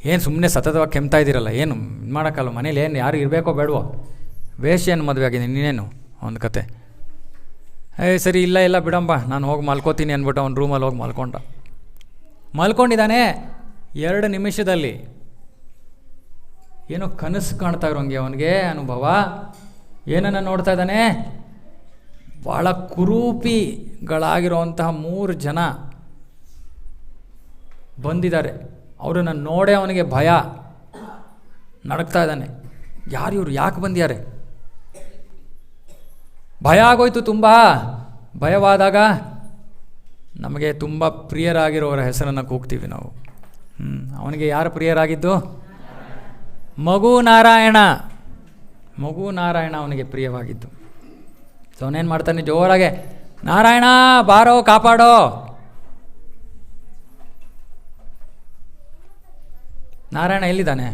ಏನು ಸುಮ್ಮನೆ ಸತತವಾಗಿ ಕೆಮ್ತಾ ಇದ್ದೀರಲ್ಲ, ಏನು ಇದು ಮಾಡೋಕ್ಕಲ್ಲ, ಮನೇಲಿ ಏನು ಯಾರು ಇರಬೇಕೋ ಬೇಡವೋ, ವೇಶ್ಯೆಯನ್ನು ಮದುವೆ ಆಗಿದೆ ನೀನೇನು ಒಂದು ಕತೆ. ಸರಿ ಇಲ್ಲ ಬಿಡಂಬ, ನಾನು ಹೋಗಿ ಮಲ್ಕೋತೀನಿ ಅಂದ್ಬಿಟ್ಟು ಅವ್ನು ರೂಮಲ್ಲಿ ಹೋಗಿ ಮಲ್ಕೊಂಡಿದ್ದಾನೆ. 2 ನಿಮಿಷದಲ್ಲಿ ಏನೋ ಕನಸು ಕಾಣ್ತಾ ಇರೋಂಗೆ ಅವನಿಗೆ ಅನುಭವ. ಏನನ್ನು ನೋಡ್ತಾ ಇದ್ದಾನೆ, ಭಾಳ ಕುರೂಪಿಗಳಾಗಿರುವಂತಹ 3 ಜನ ಬಂದಿದ್ದಾರೆ. ಅವರನ್ನು ನೋಡೇ ಅವನಿಗೆ ಭಯ, ನಡಕ್ತಾ ಇದ್ದಾನೆ. ಯಾರು ಇವರು, ಯಾಕೆ ಬಂದಿದ್ದಾರೆ? ಭಯ ಆಗೋಯ್ತು. ತುಂಬ ಭಯವಾದಾಗ ನಮಗೆ ತುಂಬ ಪ್ರಿಯರಾಗಿರೋರ ಹೆಸರನ್ನು ಕೂಗ್ತೀವಿ ನಾವು. ಅವನಿಗೆ ಯಾರು ಪ್ರಿಯರಾಗಿದ್ದು? ಮಗು ನಾರಾಯಣ ಅವನಿಗೆ ಪ್ರಿಯವಾಗಿದ್ದು. ಸೊ ಅವನೇನು ಮಾಡ್ತಾನೆ, ಜೋರಾಗೆ ನಾರಾಯಣ ಬಾರೋ ಕಾಪಾಡೋ. ನಾರಾಯಣ ಎಲ್ಲಿದ್ದಾನೆ?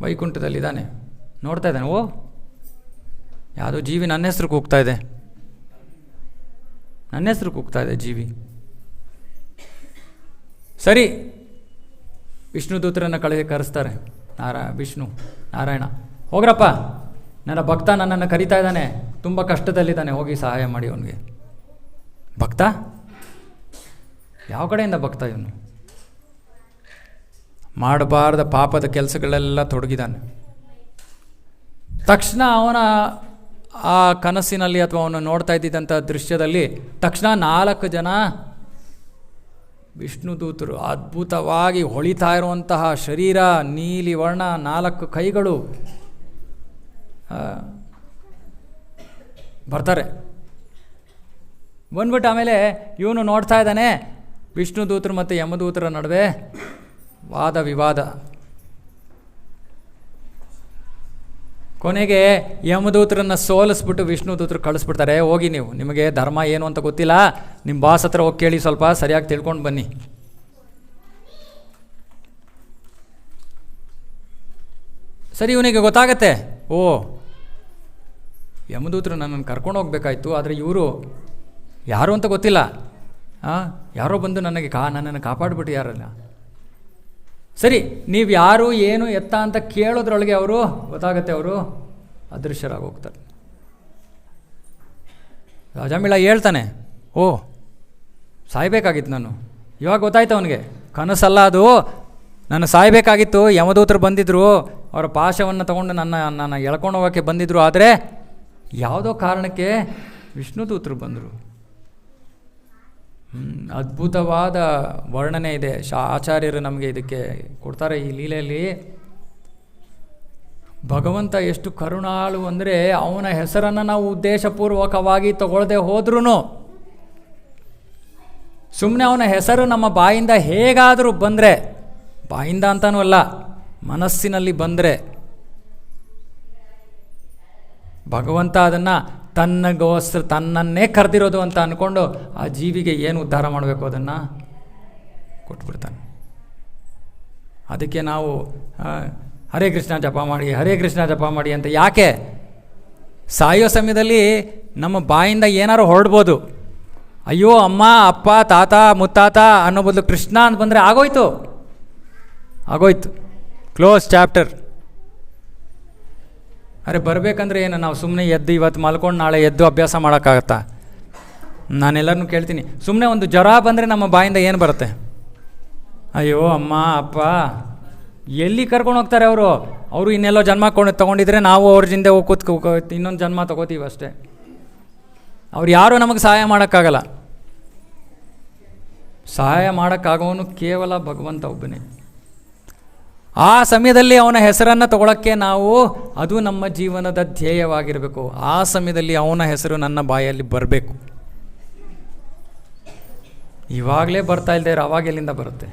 ವೈಕುಂಠದಲ್ಲಿದ್ದಾನೆ. ನೋಡ್ತಾ ಇದ್ದಾನೆ, ಓ ಯಾವುದೋ ಜೀವಿ ನನ್ನ ಹೆಸರು ಕೂಗ್ತಾ ಇದೆ, ಜೀವಿ. ಸರಿ ವಿಷ್ಣು ದೂತರನ್ನು ಕರೆಸ್ತಾರೆ. ವಿಷ್ಣು ನಾರಾಯಣ, ಹೋಗ್ರಪ್ಪ ನನ್ನ ಭಕ್ತ ನನ್ನನ್ನು ಕರಿತಾ ಇದ್ದಾನೆ, ತುಂಬ ಕಷ್ಟದಲ್ಲಿದ್ದಾನೆ, ಹೋಗಿ ಸಹಾಯ ಮಾಡಿ ಅವನಿಗೆ. ಭಕ್ತ? ಯಾವ ಕಡೆಯಿಂದ ಭಕ್ತ ಇವನು? ಮಾಡಬಾರ್ದ ಪಾಪದ ಕೆಲಸಗಳೆಲ್ಲ ತೊಡಗಿದ್ದಾನೆ. ತಕ್ಷಣ ಅವನ ಆ ಕನಸಿನಲ್ಲಿ ಅಥವಾ ಅವನು ನೋಡ್ತಾ ಇದ್ದಿದ್ದಂಥ ದೃಶ್ಯದಲ್ಲಿ ತಕ್ಷಣ 4 ಜನ ವಿಷ್ಣು ದೂತರು, ಅದ್ಭುತವಾಗಿ ಹೊಳಿತಾ ಇರುವಂತಹ ಶರೀರ, ನೀಲಿ ವರ್ಣ, 4 ಕೈಗಳು ಬರ್ತಾರೆ. ಬಂದ್ಬಿಟ್ಟು ಆಮೇಲೆ ಇವನು ನೋಡ್ತಾ ಇದ್ದಾನೆ, ವಿಷ್ಣು ದೂತರು ಮತ್ತು ಯಮದೂತರ ನಡುವೆ ವಾದ ವಿವಾದ. ಕೊನೆಗೆ ಯಮದೂತರನ್ನು ಸೋಲಿಸ್ಬಿಟ್ಟು ವಿಷ್ಣು ದೂತರು ಕಳಿಸ್ಬಿಡ್ತಾರೆ. ಹೋಗಿ ನೀವು, ನಿಮಗೆ ಧರ್ಮ ಏನು ಅಂತ ಗೊತ್ತಿಲ್ಲ, ನಿಮ್ಮ ಬಾಸ್ ಹತ್ರ ಹೋಗಿ ಕೇಳಿ, ಸ್ವಲ್ಪ ಸರಿಯಾಗಿ ತಿಳ್ಕೊಂಡು ಬನ್ನಿ. ಸರಿ, ಇವನಿಗೆ ಗೊತ್ತಾಗತ್ತೆ, ಓ ಯಮದೂತರು ನನ್ನನ್ನು ಕರ್ಕೊಂಡು ಹೋಗ್ಬೇಕಾಯ್ತು, ಆದರೆ ಇವರು ಯಾರು ಅಂತ ಗೊತ್ತಿಲ್ಲ, ಯಾರೋ ಬಂದು ನನ್ನನ್ನು ಕಾಪಾಡಿಬಿಟ್ಟು ಯಾರಲ್ಲ. ಸರಿ, ನೀವು ಯಾರು ಏನು ಎತ್ತ ಅಂತ ಕೇಳೋದ್ರೊಳಗೆ ಅವರು ಗೊತ್ತಾಗತ್ತೆ, ಅವರು ಅದೃಶ್ಯರಾಗಿ ಹೋಗ್ತಾರೆ. ರಾಜಮಿಳ ಹೇಳ್ತಾನೆ, ಓ ಸಾಯ್ಬೇಕಾಗಿತ್ತು ನಾನು, ಇವಾಗ ಗೊತ್ತಾಯ್ತು ಅವನಿಗೆ, ಕನಸಲ್ಲ ಅದು, ನಾನು ಸಾಯ್ಬೇಕಾಗಿತ್ತು. ಯಮದೂತರು ಬಂದಿದ್ದರು, ಅವರ ಪಾಶವನ್ನು ತಗೊಂಡು ನನ್ನ ಎಳ್ಕೊಂಡು ಹೋಗೋಕ್ಕೆ ಬಂದಿದ್ದರು, ಆದರೆ ಯಾವುದೋ ಕಾರಣಕ್ಕೆ ವಿಷ್ಣು ದೂತರು ಬಂದರು. ಅದ್ಭುತವಾದ ವರ್ಣನೆ ಇದೆ, ಆಚಾರ್ಯರು ನಮಗೆ ಇದಕ್ಕೆ ಕೊಡ್ತಾರೆ ಈ ಲೀಲೆಯಲ್ಲಿ. ಭಗವಂತ ಎಷ್ಟು ಕರುಣಾಳು ಅಂದರೆ, ಅವನ ಹೆಸರನ್ನು ನಾವು ಉದ್ದೇಶಪೂರ್ವಕವಾಗಿ ತಗೊಳ್ಳದೆ ಹೋದ್ರೂ, ಸುಮ್ಮನೆ ಅವನ ಹೆಸರು ನಮ್ಮ ಬಾಯಿಂದ ಹೇಗಾದರೂ ಬಂದರೆ, ಬಾಯಿಂದ ಅಂತನೂ ಅಲ್ಲ, ಮನಸ್ಸಿನಲ್ಲಿ ಬಂದರೆ ಭಗವಂತ ಅದನ್ನು ತನ್ನಗೋಸ್ಕರ ತನ್ನನ್ನೇ ಕರೆದಿರೋದು ಅಂತ ಅಂದ್ಕೊಂಡು ಆ ಜೀವಿಗೆ ಏನು ಉದ್ಧಾರ ಮಾಡಬೇಕು ಅದನ್ನು ಕೊಟ್ಬಿಡ್ತಾನೆ. ಅದಕ್ಕೆ ನಾವು ಹರೇ ಕೃಷ್ಣ ಜಪ ಮಾಡಿ, ಹರೇ ಕೃಷ್ಣ ಜಪ ಮಾಡಿ ಅಂತ. ಯಾಕೆ? ಸಾಯೋ ಸಮಯದಲ್ಲಿ ನಮ್ಮ ಬಾಯಿಂದ ಏನಾರು ಹೊರಡ್ಬೋದು, ಅಯ್ಯೋ ಅಮ್ಮ ಅಪ್ಪ ತಾತ ಮುತ್ತಾತ ಅನ್ನೋ ಬದಲು ಕೃಷ್ಣ ಅಂತ ಬಂದರೆ ಆಗೋಯ್ತು, ಕ್ಲೋಸ್ ಚಾಪ್ಟರ್. ಅರೆ ಬರಬೇಕಂದ್ರೆ ಏನು, ನಾವು ಸುಮ್ಮನೆ ಎದ್ದು ಇವತ್ತು ಮಲ್ಕೊಂಡು ನಾಳೆ ಎದ್ದು ಅಭ್ಯಾಸ ಮಾಡೋಕ್ಕಾಗತ್ತಾ? ನಾನೆಲ್ಲರನ್ನೂ ಕೇಳ್ತೀನಿ, ಸುಮ್ಮನೆ ಒಂದು ಜ್ವರ ಬಂದರೆ ನಮ್ಮ ಬಾಯಿಂದ ಏನು ಬರುತ್ತೆ? ಅಯ್ಯೋ ಅಮ್ಮ ಅಪ್ಪ. ಎಲ್ಲಿ ಕರ್ಕೊಂಡು ಹೋಗ್ತಾರೆ ಅವರು ಇನ್ನೆಲ್ಲೋ ಜನ್ಮ ತೊಗೊಂಡಿದ್ರೆ ನಾವು ಅವ್ರ ಹಿಂದೆ ಹೋಗಿ ಇನ್ನೊಂದು ಜನ್ಮ ತೊಗೋತೀವಿ ಅಷ್ಟೇ. ಅವ್ರು ಯಾರೂ ನಮಗೆ ಸಹಾಯ ಮಾಡೋಕ್ಕಾಗಲ್ಲ. ಸಹಾಯ ಮಾಡೋಕ್ಕಾಗೋನು ಕೇವಲ ಭಗವಂತ ಒಬ್ಬನೇ. ಆ ಸಮಯದಲ್ಲಿ ಅವನ ಹೆಸರನ್ನು ತಗೊಳ್ಳೋಕ್ಕೆ ನಾವು, ಅದು ನಮ್ಮ ಜೀವನದ ಧ್ಯೇಯವಾಗಿರಬೇಕು. ಆ ಸಮಯದಲ್ಲಿ ಅವನ ಹೆಸರು ನನ್ನ ಬಾಯಲ್ಲಿ ಬರಬೇಕು. ಇವಾಗಲೇ ಬರ್ತಾ ಇಲ್ಲದೆ ಅವಾಗ ಎಲ್ಲಿಂದ ಬರುತ್ತೆ?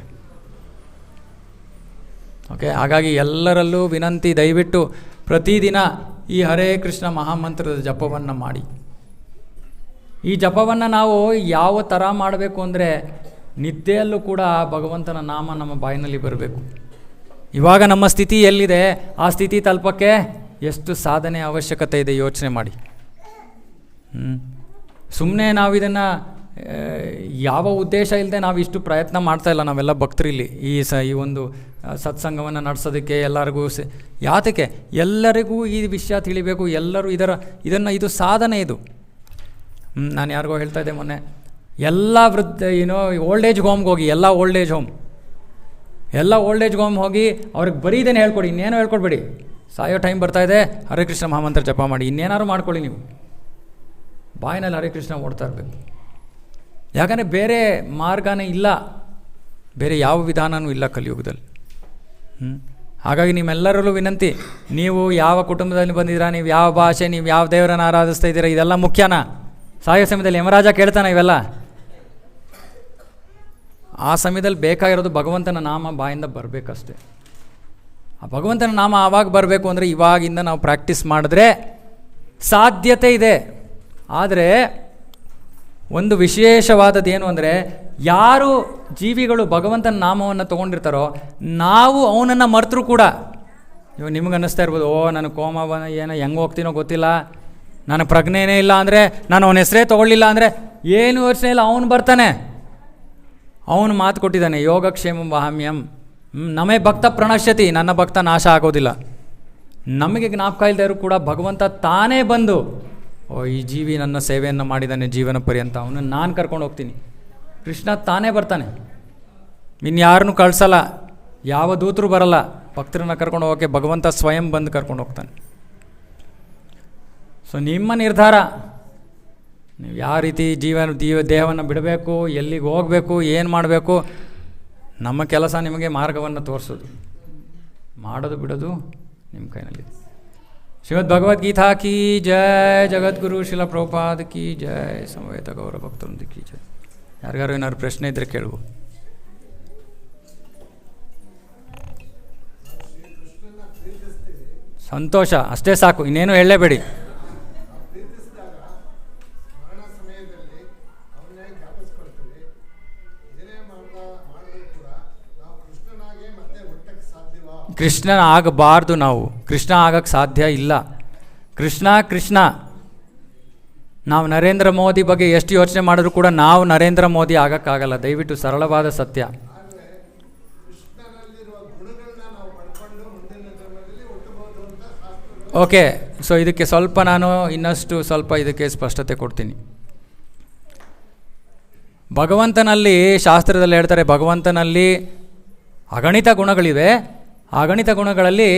ಓಕೆ, ಹಾಗಾಗಿ ಎಲ್ಲರಲ್ಲೂ ವಿನಂತಿ, ದಯವಿಟ್ಟು ಪ್ರತಿದಿನ ಈ ಹರೇ ಕೃಷ್ಣ ಮಹಾಮಂತ್ರದ ಜಪವನ್ನು ಮಾಡಿ. ಈ ಜಪವನ್ನು ನಾವು ಯಾವ ಥರ ಮಾಡಬೇಕು ಅಂದರೆ, ನಿದ್ದೆಯಲ್ಲೂ ಕೂಡ ಭಗವಂತನ ನಾಮ ನಮ್ಮ ಬಾಯಿನಲ್ಲಿ ಬರಬೇಕು. ಇವಾಗ ನಮ್ಮ ಸ್ಥಿತಿ ಎಲ್ಲಿದೆ, ಆ ಸ್ಥಿತಿ ತಲುಪಕ್ಕೆ ಎಷ್ಟು ಸಾಧನೆ ಅವಶ್ಯಕತೆ ಇದೆ ಯೋಚನೆ ಮಾಡಿ. ಸುಮ್ಮನೆ ನಾವು ಇದನ್ನು ಯಾವ ಉದ್ದೇಶ ಇಲ್ಲದೆ ನಾವು ಇಷ್ಟು ಪ್ರಯತ್ನ ಮಾಡ್ತಾಯಿಲ್ಲ ನಾವೆಲ್ಲ ಭಕ್ತರಿಲ್ಲಿ. ಈ ಒಂದು ಸತ್ಸಂಗವನ್ನು ನಡೆಸೋದಕ್ಕೆ ಎಲ್ಲರಿಗೂ ಯಾತಕ್ಕೆ? ಎಲ್ಲರಿಗೂ ಈ ವಿಷಯ ತಿಳಿಬೇಕು, ಎಲ್ಲರೂ ಇದು ಸಾಧನೆ. ಇದು ನಾನು ಯಾರಿಗೋ ಹೇಳ್ತಾ ಇದ್ದೆ ಮೊನ್ನೆ, ಎಲ್ಲ ಓಲ್ಡ್ ಏಜ್ ಹೋಮ್ಗೆ ಹೋಗಿ, ಎಲ್ಲ ಓಲ್ಡ್ ಏಜ್ ಹೋಮ್ ಹೋಗಿ ಅವ್ರಿಗೆ ಬರೀ ಇದನ್ನು ಹೇಳ್ಕೊಡಿ, ಇನ್ನೇನೋ ಹೇಳ್ಕೊಡ್ಬೇಡಿ. ಸಾಯೋ ಟೈಮ್ ಬರ್ತಾಯಿದೆ, ಹರೇ ಕೃಷ್ಣ ಮಹಾಮಂತ್ರ ಜಪ ಮಾಡಿ, ಇನ್ನೇನಾದ್ರು ಮಾಡ್ಕೊಳ್ಳಿ. ನೀವು ಬಾಯಿನಲ್ಲಿ ಹರೇ ಕೃಷ್ಣ ಓಡ್ತಾ ಇರಬೇಕು. ಯಾಕಂದರೆ ಬೇರೆ ಮಾರ್ಗನೇ ಇಲ್ಲ, ಬೇರೆ ಯಾವ ವಿಧಾನವೂ ಇಲ್ಲ ಕಲಿಯುಗದಲ್ಲಿ. ಹಾಗಾಗಿ ನಿಮ್ಮೆಲ್ಲರಲ್ಲೂ ವಿನಂತಿ, ನೀವು ಯಾವ ಕುಟುಂಬದಲ್ಲಿ ಬಂದಿದ್ದೀರಾ, ನೀವು ಯಾವ ಭಾಷೆ, ನೀವು ಯಾವ ದೇವರನ್ನು ಆರಾಧಿಸ್ತಾ ಇದ್ದೀರಾ, ಇದೆಲ್ಲ ಮುಖ್ಯನಾ? ಸಾಯೋ ಸಮಯದಲ್ಲಿ ಯಮರಾಜ ಕೇಳ್ತಾನೆ ಇವೆಲ್ಲ. ಆ ಸಮಯದಲ್ಲಿ ಬೇಕಾಗಿರೋದು ಭಗವಂತನ ನಾಮ ಬಾಯಿಂದ ಬರಬೇಕಷ್ಟೆ. ಆ ಭಗವಂತನ ನಾಮ ಆವಾಗ ಬರಬೇಕು ಅಂದರೆ ಇವಾಗಿಂದ ನಾವು ಪ್ರಾಕ್ಟೀಸ್ ಮಾಡಿದ್ರೆ ಸಾಧ್ಯತೆ ಇದೆ. ಆದರೆ ಒಂದು ವಿಶೇಷವಾದದ್ದು ಏನು ಅಂದರೆ, ಯಾರು ಜೀವಿಗಳು ಭಗವಂತನ ನಾಮವನ್ನು ತೊಗೊಂಡಿರ್ತಾರೋ, ನಾವು ಅವನನ್ನು ಮರೆತರೂ ಕೂಡ, ಇವಾಗ ನಿಮ್ಗೆ ಅನ್ನಿಸ್ತಾ ಇರ್ಬೋದು, ನನಗೆ ಕೋಮ ಏನೋ ಹೆಂಗೆ ಹೋಗ್ತೀನೋ ಗೊತ್ತಿಲ್ಲ, ನನಗೆ ಪ್ರಜ್ಞೆನೇ ಇಲ್ಲ ಅಂದರೆ, ನಾನು ಅವನ ಹೆಸರೇ ತೊಗೊಳ್ಳಿಲ್ಲ ಅಂದರೆ ಏನು ಯೋಚನೆ ಇಲ್ಲ, ಅವನು ಬರ್ತಾನೆ. ಅವನು ಮಾತು ಕೊಟ್ಟಿದ್ದಾನೆ, ಯೋಗಕ್ಷೇಮಂ ವಹಾಮ್ಯಂ ನಮೇ ಭಕ್ತ ಪ್ರಣಶ್ಯತಿ, ನನ್ನ ಭಕ್ತ ನಾಶ ಆಗೋದಿಲ್ಲ. ನಮಗೆ ಜ್ಞಾಪಕ ಇಲ್ಲದೆ ಕೂಡ ಭಗವಂತ ತಾನೇ ಬಂದು, ಓ ಈ ಜೀವಿ ನನ್ನ ಸೇವೆಯನ್ನು ಮಾಡಿದ್ದಾನೆ ಜೀವನ ಪರ್ಯಂತ, ಅವನನ್ನು ನಾನು ಕರ್ಕೊಂಡು ಹೋಗ್ತೀನಿ. ಕೃಷ್ಣ ತಾನೇ ಬರ್ತಾನೆ, ಇನ್ಯಾರನ್ನೂ ಕಳಿಸಲ್ಲ, ಯಾವ ದೂತರು ಬರಲ್ಲ. ಭಕ್ತರನ್ನ ಕರ್ಕೊಂಡು ಹೋಗೋಕ್ಕೆ ಭಗವಂತ ಸ್ವಯಂ ಬಂದು ಕರ್ಕೊಂಡು ಹೋಗ್ತಾನೆ. ಸೊ ನಿಮ್ಮ ನಿರ್ಧಾರ, ನೀವು ಯಾವ ರೀತಿ ದೇಹವನ್ನು ಬಿಡಬೇಕು, ಎಲ್ಲಿಗೆ ಹೋಗಬೇಕು, ಏನು ಮಾಡಬೇಕು. ನಮ್ಮ ಕೆಲಸ ನಿಮಗೆ ಮಾರ್ಗವನ್ನು ತೋರಿಸೋದು, ಮಾಡೋದು ಬಿಡೋದು ನಿಮ್ಮ ಕೈನಲ್ಲಿದೆ. ಶ್ರೀಮದ್ ಭಗವದ್ಗೀತಾ ಕಿ ಜಯ, ಜಗದ್ಗುರು ಶಿಲ ಪ್ರಭುಪಾದ ಕಿ ಜಯ, ಸಮವೇತ ಗೌರವ ಭಕ್ತರೊಂದಿಗೆ ಕಿ ಜಯ. ಯಾರಿಗಾರು ಏನಾದ್ರು ಪ್ರಶ್ನೆ ಇದ್ದರೆ ಕೇಳ್ಬೋದು. ಸಂತೋಷ, ಅಷ್ಟೇ ಸಾಕು, ಇನ್ನೇನು ಹೇಳಲೇಬೇಡಿ. ಕೃಷ್ಣ ಆಗಬಾರ್ದು, ನಾವು ಕೃಷ್ಣ ಆಗಕ್ಕೆ ಸಾಧ್ಯ ಇಲ್ಲ. ಕೃಷ್ಣ ನಾವು ನರೇಂದ್ರ ಮೋದಿ ಬಗ್ಗೆ ಎಷ್ಟು ಯೋಚನೆ ಮಾಡಿದ್ರು ಕೂಡ ನಾವು ನರೇಂದ್ರ ಮೋದಿ ಆಗಕ್ಕಾಗಲ್ಲ. ದಯವಿಟ್ಟು ಸರಳವಾದ ಸತ್ಯ. ಓಕೆ, ಸೊ ಇದಕ್ಕೆ ಸ್ವಲ್ಪ ನಾನು ಇನ್ನಷ್ಟು ಸ್ವಲ್ಪ ಇದಕ್ಕೆ ಸ್ಪಷ್ಟತೆ ಕೊಡ್ತೀನಿ. ಭಗವಂತನಲ್ಲಿ, ಶಾಸ್ತ್ರದಲ್ಲಿ ಹೇಳ್ತಾರೆ, ಭಗವಂತನಲ್ಲಿ ಅಗಣಿತ ಗುಣಗಳಿವೆ. ಅಗಣಿತ ಗುಣಗಳಲ್ಲಿ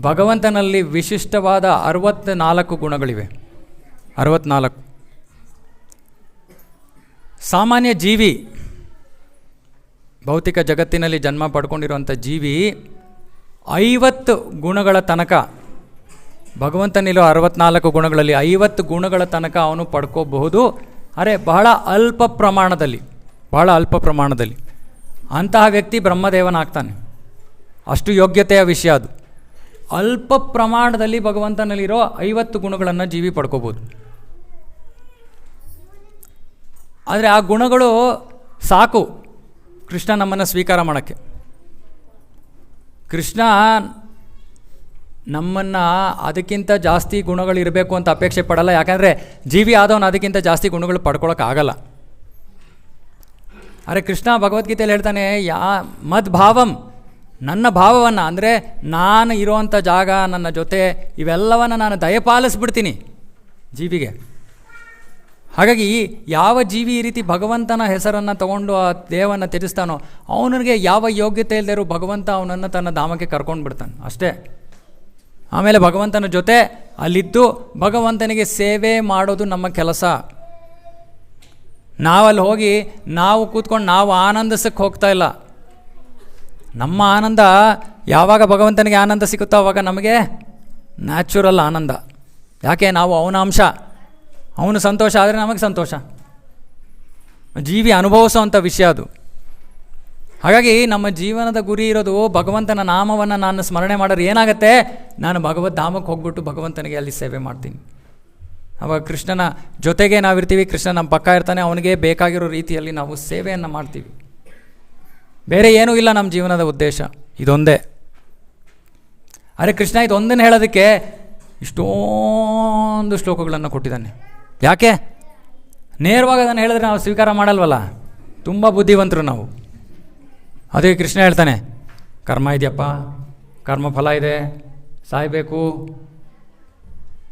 ಭಗವಂತನಲ್ಲಿ ವಿಶಿಷ್ಟವಾದ 64 ಗುಣಗಳಿವೆ. 64. ಸಾಮಾನ್ಯ ಜೀವಿ, ಭೌತಿಕ ಜಗತ್ತಿನಲ್ಲಿ ಜನ್ಮ ಪಡ್ಕೊಂಡಿರುವಂಥ ಜೀವಿ 50 ಗುಣಗಳ ತನಕ, ಭಗವಂತನಿರೋ 64 ಗುಣಗಳಲ್ಲಿ 50 ಗುಣಗಳ ತನಕ ಅವನು ಪಡ್ಕೋಬಹುದು. ಅರೆ ಬಹಳ ಅಲ್ಪ ಪ್ರಮಾಣದಲ್ಲಿ ಅಂತಹ ವ್ಯಕ್ತಿ ಬ್ರಹ್ಮದೇವನಾಗ್ತಾನೆ. ಅಷ್ಟು ಯೋಗ್ಯತೆಯ ವಿಷಯ ಅದು. ಅಲ್ಪ ಪ್ರಮಾಣದಲ್ಲಿ ಭಗವಂತನಲ್ಲಿರೋ 50 ಗುಣಗಳನ್ನು ಜೀವಿ ಪಡ್ಕೋಬೋದು. ಆದರೆ ಆ ಗುಣಗಳು ಸಾಕು ಕೃಷ್ಣ ನಮ್ಮನ್ನು ಸ್ವೀಕಾರ ಮಾಡೋಕ್ಕೆ. ಕೃಷ್ಣ ನಮ್ಮನ್ನು ಅದಕ್ಕಿಂತ ಜಾಸ್ತಿ ಗುಣಗಳಿರಬೇಕು ಅಂತ ಅಪೇಕ್ಷೆ ಪಡಲ್ಲ. ಯಾಕಂದರೆ ಜೀವಿ ಆದವನು ಅದಕ್ಕಿಂತ ಜಾಸ್ತಿ ಗುಣಗಳು ಪಡ್ಕೊಳ್ಳೋಕ್ಕಾಗಲ್ಲ. ಆದರೆ ಕೃಷ್ಣ ಭಗವದ್ಗೀತೆಯಲ್ಲಿ ಹೇಳ್ತಾನೆ, ಮದ್ಭಾವಂ, ನನ್ನ ಭಾವವನ್ನು, ಅಂದರೆ ನಾನು ಇರೋವಂಥ ಜಾಗ, ನನ್ನ ಜೊತೆ, ಇವೆಲ್ಲವನ್ನು ನಾನು ದಯಪಾಲಿಸ್ಬಿಡ್ತೀನಿ ಜೀವಿಗೆ. ಹಾಗಾಗಿ ಯಾವ ಜೀವಿ ಈ ರೀತಿ ಭಗವಂತನ ಹೆಸರನ್ನು ತಗೊಂಡು ಆ ದೇಹವನ್ನು ತ್ಯಜಿಸ್ತಾನೋ ಅವನಿಗೆ ಯಾವ ಯೋಗ್ಯತೆ ಇಲ್ಲದೆ ಇರೋ ಭಗವಂತ ಅವನನ್ನು ತನ್ನ ಧಾಮಕ್ಕೆ ಕರ್ಕೊಂಡು ಬಿಡ್ತಾನೆ ಅಷ್ಟೇ. ಆಮೇಲೆ ಭಗವಂತನ ಜೊತೆ ಅಲ್ಲಿದ್ದು ಭಗವಂತನಿಗೆ ಸೇವೆ ಮಾಡೋದು ನಮ್ಮ ಕೆಲಸ. ನಾವಲ್ಲಿ ಹೋಗಿ ನಾವು ಕೂತ್ಕೊಂಡು ನಾವು ಆನಂದಿಸಕ್ಕೆ ಹೋಗ್ತಾ ಇಲ್ಲ. ನಮ್ಮ ಆನಂದ ಯಾವಾಗ ಭಗವಂತನಿಗೆ ಆನಂದ ಸಿಗುತ್ತೋ ಆವಾಗ ನಮಗೆ ನ್ಯಾಚುರಲ್ ಆನಂದ. ಯಾಕೆ? ನಾವು ಅವನ ಅಂಶ. ಅವನು ಸಂತೋಷ ಆದರೆ ನಮಗೆ ಸಂತೋಷ. ಜೀವಿ ಅನುಭವಿಸೋವಂಥ ವಿಷಯ ಅದು. ಹಾಗಾಗಿ ನಮ್ಮ ಜೀವನದ ಗುರಿ ಇರೋದು ಭಗವಂತನ ನಾಮವನ್ನು ನಾನು ಸ್ಮರಣೆ ಮಾಡೋರು ಏನಾಗುತ್ತೆ, ನಾನು ಭಗವದ್ ಧಾಮಕ್ಕೆ ಹೋಗ್ಬಿಟ್ಟು ಭಗವಂತನಿಗೆ ಅಲ್ಲಿ ಸೇವೆ ಮಾಡ್ತೀನಿ. ಅವಾಗ ಕೃಷ್ಣನ ಜೊತೆಗೆ ನಾವಿರ್ತೀವಿ, ಕೃಷ್ಣ ನಮ್ಮ ಪಕ್ಕ ಇರ್ತಾನೆ, ಅವನಿಗೆ ಬೇಕಾಗಿರೋ ರೀತಿಯಲ್ಲಿ ನಾವು ಸೇವೆಯನ್ನು ಮಾಡ್ತೀವಿ. ಬೇರೆ ಏನೂ ಇಲ್ಲ ನಮ್ಮ ಜೀವನದ ಉದ್ದೇಶ, ಇದೊಂದೇ. ಅರೆ ಕೃಷ್ಣ ಇದೊಂದನ್ನು ಹೇಳೋದಕ್ಕೆ ಇಷ್ಟೊಂದು ಶ್ಲೋಕಗಳನ್ನು ಕೊಟ್ಟಿದ್ದಾನೆ. ಯಾಕೆ? ನೇರವಾಗಿ ಅದನ್ನು ಹೇಳಿದ್ರೆ ನಾವು ಸ್ವೀಕಾರ ಮಾಡಲ್ವಲ್ಲ, ತುಂಬ ಬುದ್ಧಿವಂತರು ನಾವು. ಅದೇ ಕೃಷ್ಣ ಹೇಳ್ತಾನೆ, ಕರ್ಮ ಇದೆಯಪ್ಪ, ಕರ್ಮಫಲ ಇದೆ, ಸಾಯಬೇಕು,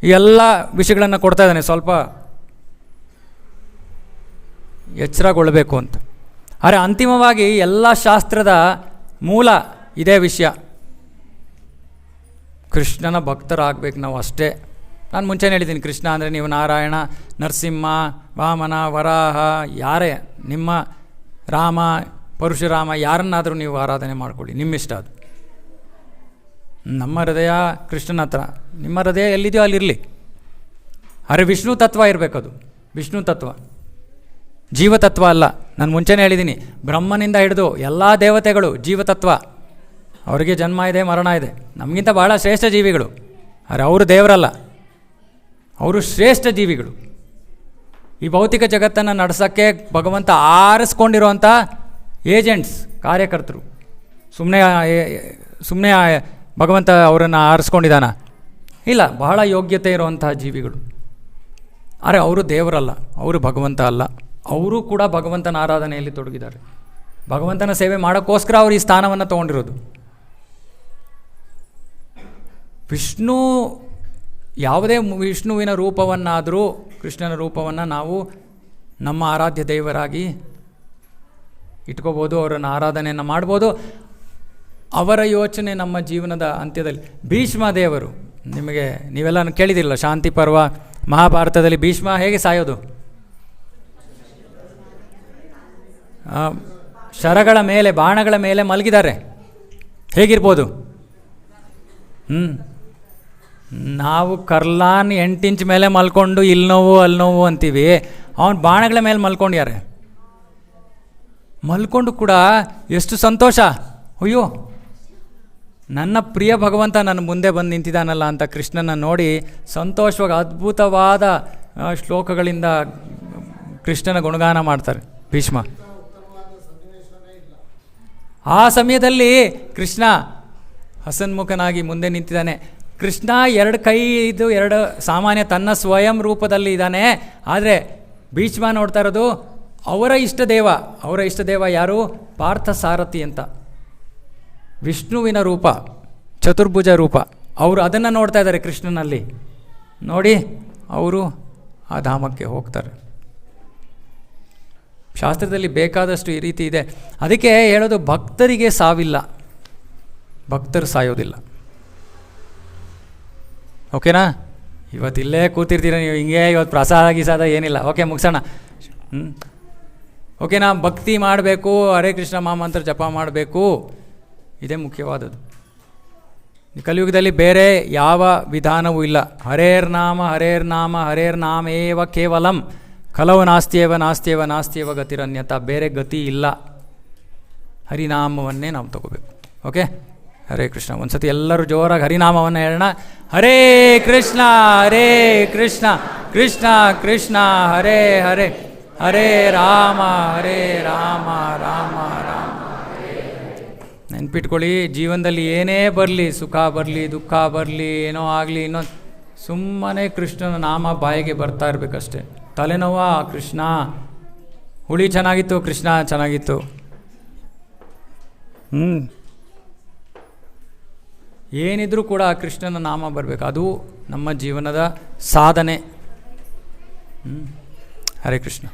ಈ ಎಲ್ಲ ವಿಷಯಗಳನ್ನು ಕೊಡ್ತಾ ಇದ್ದಾನೆ. ಸ್ವಲ್ಪ ಎಚ್ಚರಗೊಳ್ಳಬೇಕು ಅಂತ. ಆದರೆ ಅಂತಿಮವಾಗಿ ಎಲ್ಲ ಶಾಸ್ತ್ರದ ಮೂಲ ಇದೇ ವಿಷಯ, ಕೃಷ್ಣನ ಭಕ್ತರಾಗಬೇಕು ನಾವು ಅಷ್ಟೇ. ನಾನು ಮುಂಚೆನೇ ಹೇಳಿದ್ದೀನಿ, ಕೃಷ್ಣ ಅಂದರೆ ನೀವು ನಾರಾಯಣ, ನರಸಿಂಹ, ವಾಮನ, ವರಾಹ, ಯಾರೇ, ನಿಮ್ಮ ರಾಮ, ಪರಶುರಾಮ, ಯಾರನ್ನಾದರೂ ನೀವು ಆರಾಧನೆ ಮಾಡ್ಕೊಳ್ಳಿ, ನಿಮ್ಮಿಷ್ಟ ಅದು. ನಮ್ಮ ಹೃದಯ ಕೃಷ್ಣನ ಹತ್ರ, ನಿಮ್ಮ ಹೃದಯ ಎಲ್ಲಿದೆಯೋ ಅಲ್ಲಿರಲಿ. ಅರೆ ವಿಷ್ಣು ತತ್ವ ಇರಬೇಕದು, ವಿಷ್ಣು ತತ್ವ, ಜೀವತತ್ವ ಅಲ್ಲ. ನಾನು ಮುಂಚೆನೇ ಹೇಳಿದ್ದೀನಿ, ಬ್ರಹ್ಮನಿಂದ ಹಿಡಿದು ಎಲ್ಲ ದೇವತೆಗಳು ಜೀವತತ್ವ. ಅವರಿಗೆ ಜನ್ಮ ಇದೆ, ಮರಣ ಇದೆ. ನಮಗಿಂತ ಭಾಳ ಶ್ರೇಷ್ಠ ಜೀವಿಗಳು. ಆದರೆ ಅವರು ದೇವರಲ್ಲ, ಅವರು ಶ್ರೇಷ್ಠ ಜೀವಿಗಳು. ಈ ಭೌತಿಕ ಜಗತ್ತನ್ನು ನಡೆಸೋಕ್ಕೆ ಭಗವಂತ ಆರಿಸ್ಕೊಂಡಿರುವಂಥ ಏಜೆಂಟ್ಸ್, ಕಾರ್ಯಕರ್ತರು. ಸುಮ್ಮನೆ ಭಗವಂತ ಅವರನ್ನು ಆರಿಸ್ಕೊಂಡಿದ್ದಾನ? ಇಲ್ಲ, ಬಹಳ ಯೋಗ್ಯತೆ ಇರುವಂತಹ ಜೀವಿಗಳು. ಆದರೆ ಅವರು ದೇವರಲ್ಲ, ಅವರು ಭಗವಂತ ಅಲ್ಲ. ಅವರು ಕೂಡ ಭಗವಂತನ ಆರಾಧನೆಯಲ್ಲಿ ತೊಡಗಿದ್ದಾರೆ. ಭಗವಂತನ ಸೇವೆ ಮಾಡೋಕ್ಕೋಸ್ಕರ ಅವರು ಈ ಸ್ಥಾನವನ್ನು ತೊಗೊಂಡಿರೋದು. ವಿಷ್ಣು ಯಾವುದೇ ವಿಷ್ಣುವಿನ ರೂಪವನ್ನಾದರೂ ಕೃಷ್ಣನ ರೂಪವನ್ನು ನಾವು ನಮ್ಮ ಆರಾಧ್ಯ ದೇವರಾಗಿ ಇಟ್ಕೋಬೋದು, ಅವರನ್ನು ಆರಾಧನೆಯನ್ನು ಮಾಡ್ಬೋದು. ಅವರ ಯೋಚನೆ ನಮ್ಮ ಜೀವನದ ಅಂತ್ಯದಲ್ಲಿ. ಭೀಷ್ಮ ದೇವರು, ನಿಮಗೆ ನೀವೆಲ್ಲ ಕೇಳಿದಿಲ್ಲ, ಶಾಂತಿ ಪರ್ವ ಮಹಾಭಾರತದಲ್ಲಿ ಭೀಷ್ಮ ಹೇಗೆ ಸಾಯೋದು? ಶರಗಳ ಮೇಲೆ, ಬಾಣಗಳ ಮೇಲೆ ಮಲಗಿದ್ದಾರೆ. ಹೇಗಿರ್ಬೋದು? ನಾವು ಕರ್ಲಾನ್ 8 ಇಂಚ್ ಮೇಲೆ ಮಲ್ಕೊಂಡು ಇಲ್ಲಿ ನೋವು ಅಲ್ಲಿ ನೋವು ಅಂತೀವಿ. ಅವನು ಬಾಣಗಳ ಮೇಲೆ ಮಲ್ಕೊಂಡ್ಯಾರೆ. ಮಲ್ಕೊಂಡು ಕೂಡ ಎಷ್ಟು ಸಂತೋಷ, ಅಯ್ಯೋ ನನ್ನ ಪ್ರಿಯ ಭಗವಂತ ನನ್ನ ಮುಂದೆ ಬಂದು ನಿಂತಿದ್ದಾನಲ್ಲ ಅಂತ ಕೃಷ್ಣನ ನೋಡಿ ಸಂತೋಷವಾಗಿ ಅದ್ಭುತವಾದ ಶ್ಲೋಕಗಳಿಂದ ಕೃಷ್ಣನ ಗುಣಗಾನ ಮಾಡ್ತಾರೆ ಭೀಷ್ಮ. ಆ ಸಮಯದಲ್ಲಿ ಕೃಷ್ಣ ಹಸನ್ಮುಖನಾಗಿ ಮುಂದೆ ನಿಂತಿದ್ದಾನೆ. ಕೃಷ್ಣ 2 ಕೈ ಇದು 2 ಸಾಮಾನ್ಯ ತನ್ನ ಸ್ವಯಂ ರೂಪದಲ್ಲಿ ಇದ್ದಾನೆ. ಆದರೆ ಭೀಷ್ಮ ನೋಡ್ತಾ ಇರೋದು ಅವರ ಇಷ್ಟದೇವ. ಅವರ ಇಷ್ಟದೇವ ಯಾರು? ಪಾರ್ಥ ಸಾರಥಿ ಅಂತ, ವಿಷ್ಣುವಿನ ರೂಪ, ಚತುರ್ಭುಜ ರೂಪ. ಅವರು ಅದನ್ನು ನೋಡ್ತಾ ಇದ್ದಾರೆ ಕೃಷ್ಣನಲ್ಲಿ. ನೋಡಿ ಅವರು ಆ ಧಾಮಕ್ಕೆ ಹೋಗ್ತಾರೆ. ಶಾಸ್ತ್ರದಲ್ಲಿ ಬೇಕಾದಷ್ಟು ಈ ರೀತಿ ಇದೆ. ಅದಕ್ಕೆ ಹೇಳೋದು, ಭಕ್ತರಿಗೆ ಸಾವಿಲ್ಲ, ಭಕ್ತರು ಸಾಯೋದಿಲ್ಲ. ಓಕೆನಾ? ಇವತ್ತಿಲ್ಲೇ ಕೂತಿರ್ತೀರ ನೀವು ಹಿಂಗೆ, ಇವತ್ತು ಪ್ರಸಾದ ಗಿಸಾದ ಏನಿಲ್ಲ. ಓಕೆ, ಮುಗಿಸೋಣ. ಓಕೆನಾ? ಭಕ್ತಿ ಮಾಡಬೇಕು, ಹರೇ ಕೃಷ್ಣ ಮಹಾಮಂತ್ರ ಜಪ ಮಾಡಬೇಕು, ಇದೇ ಮುಖ್ಯವಾದದ್ದು. ಕಲಿಯುಗದಲ್ಲಿ ಬೇರೆ ಯಾವ ವಿಧಾನವೂ ಇಲ್ಲ. ಹರೇರ್ನಾಮ ಹರೇರ್ನಾಮ ಹರೇರ್ನಾಮೇವ ಕೇವಲಂ ಕಲವು ನಾಸ್ತಿಯೇವ ನಾಸ್ತಿಯೇವ ನಾಸ್ತಿಯೇವ ಗತಿರನ್ಯತ. ಬೇರೆ ಗತಿ ಇಲ್ಲ, ಹರಿನಾಮವನ್ನೇ ನಾವು ತಗೋಬೇಕು. ಓಕೆ, ಹರೇ ಕೃಷ್ಣ. ಒಂದು ಸತಿ ಎಲ್ಲರೂ ಜೋರಾಗಿ ಹರಿನಾಮವನ್ನು ಹೇಳೋಣ. ಹರೇ ಕೃಷ್ಣ ಕೃಷ್ಣ ಕೃಷ್ಣ ಹರೇ ಹರೇ, ಹರೇ ರಾಮ ರಾಮ ರಾಮ. ನೆನ್ಪಿಟ್ಕೊಳ್ಳಿ, ಜೀವನದಲ್ಲಿ ಏನೇ ಬರಲಿ, ಸುಖ ಬರಲಿ ದುಃಖ ಬರಲಿ ಏನೋ ಆಗಲಿ, ಇನ್ನೂ ಸುಮ್ಮನೆ ಕೃಷ್ಣನ ನಾಮ ಬಾಯಿಗೆ ಬರ್ತಾ ಇರಬೇಕಷ್ಟೆ. ತಲೆನೋವ ಕೃಷ್ಣ, ಹುಳಿ ಚೆನ್ನಾಗಿತ್ತು ಕೃಷ್ಣ ಚೆನ್ನಾಗಿತ್ತು. ಏನಿದ್ರೂ ಕೂಡ ಕೃಷ್ಣನ ನಾಮ ಬರಬೇಕು. ಅದು ನಮ್ಮ ಜೀವನದ ಸಾಧನೆ. ಹರೇ ಕೃಷ್ಣ.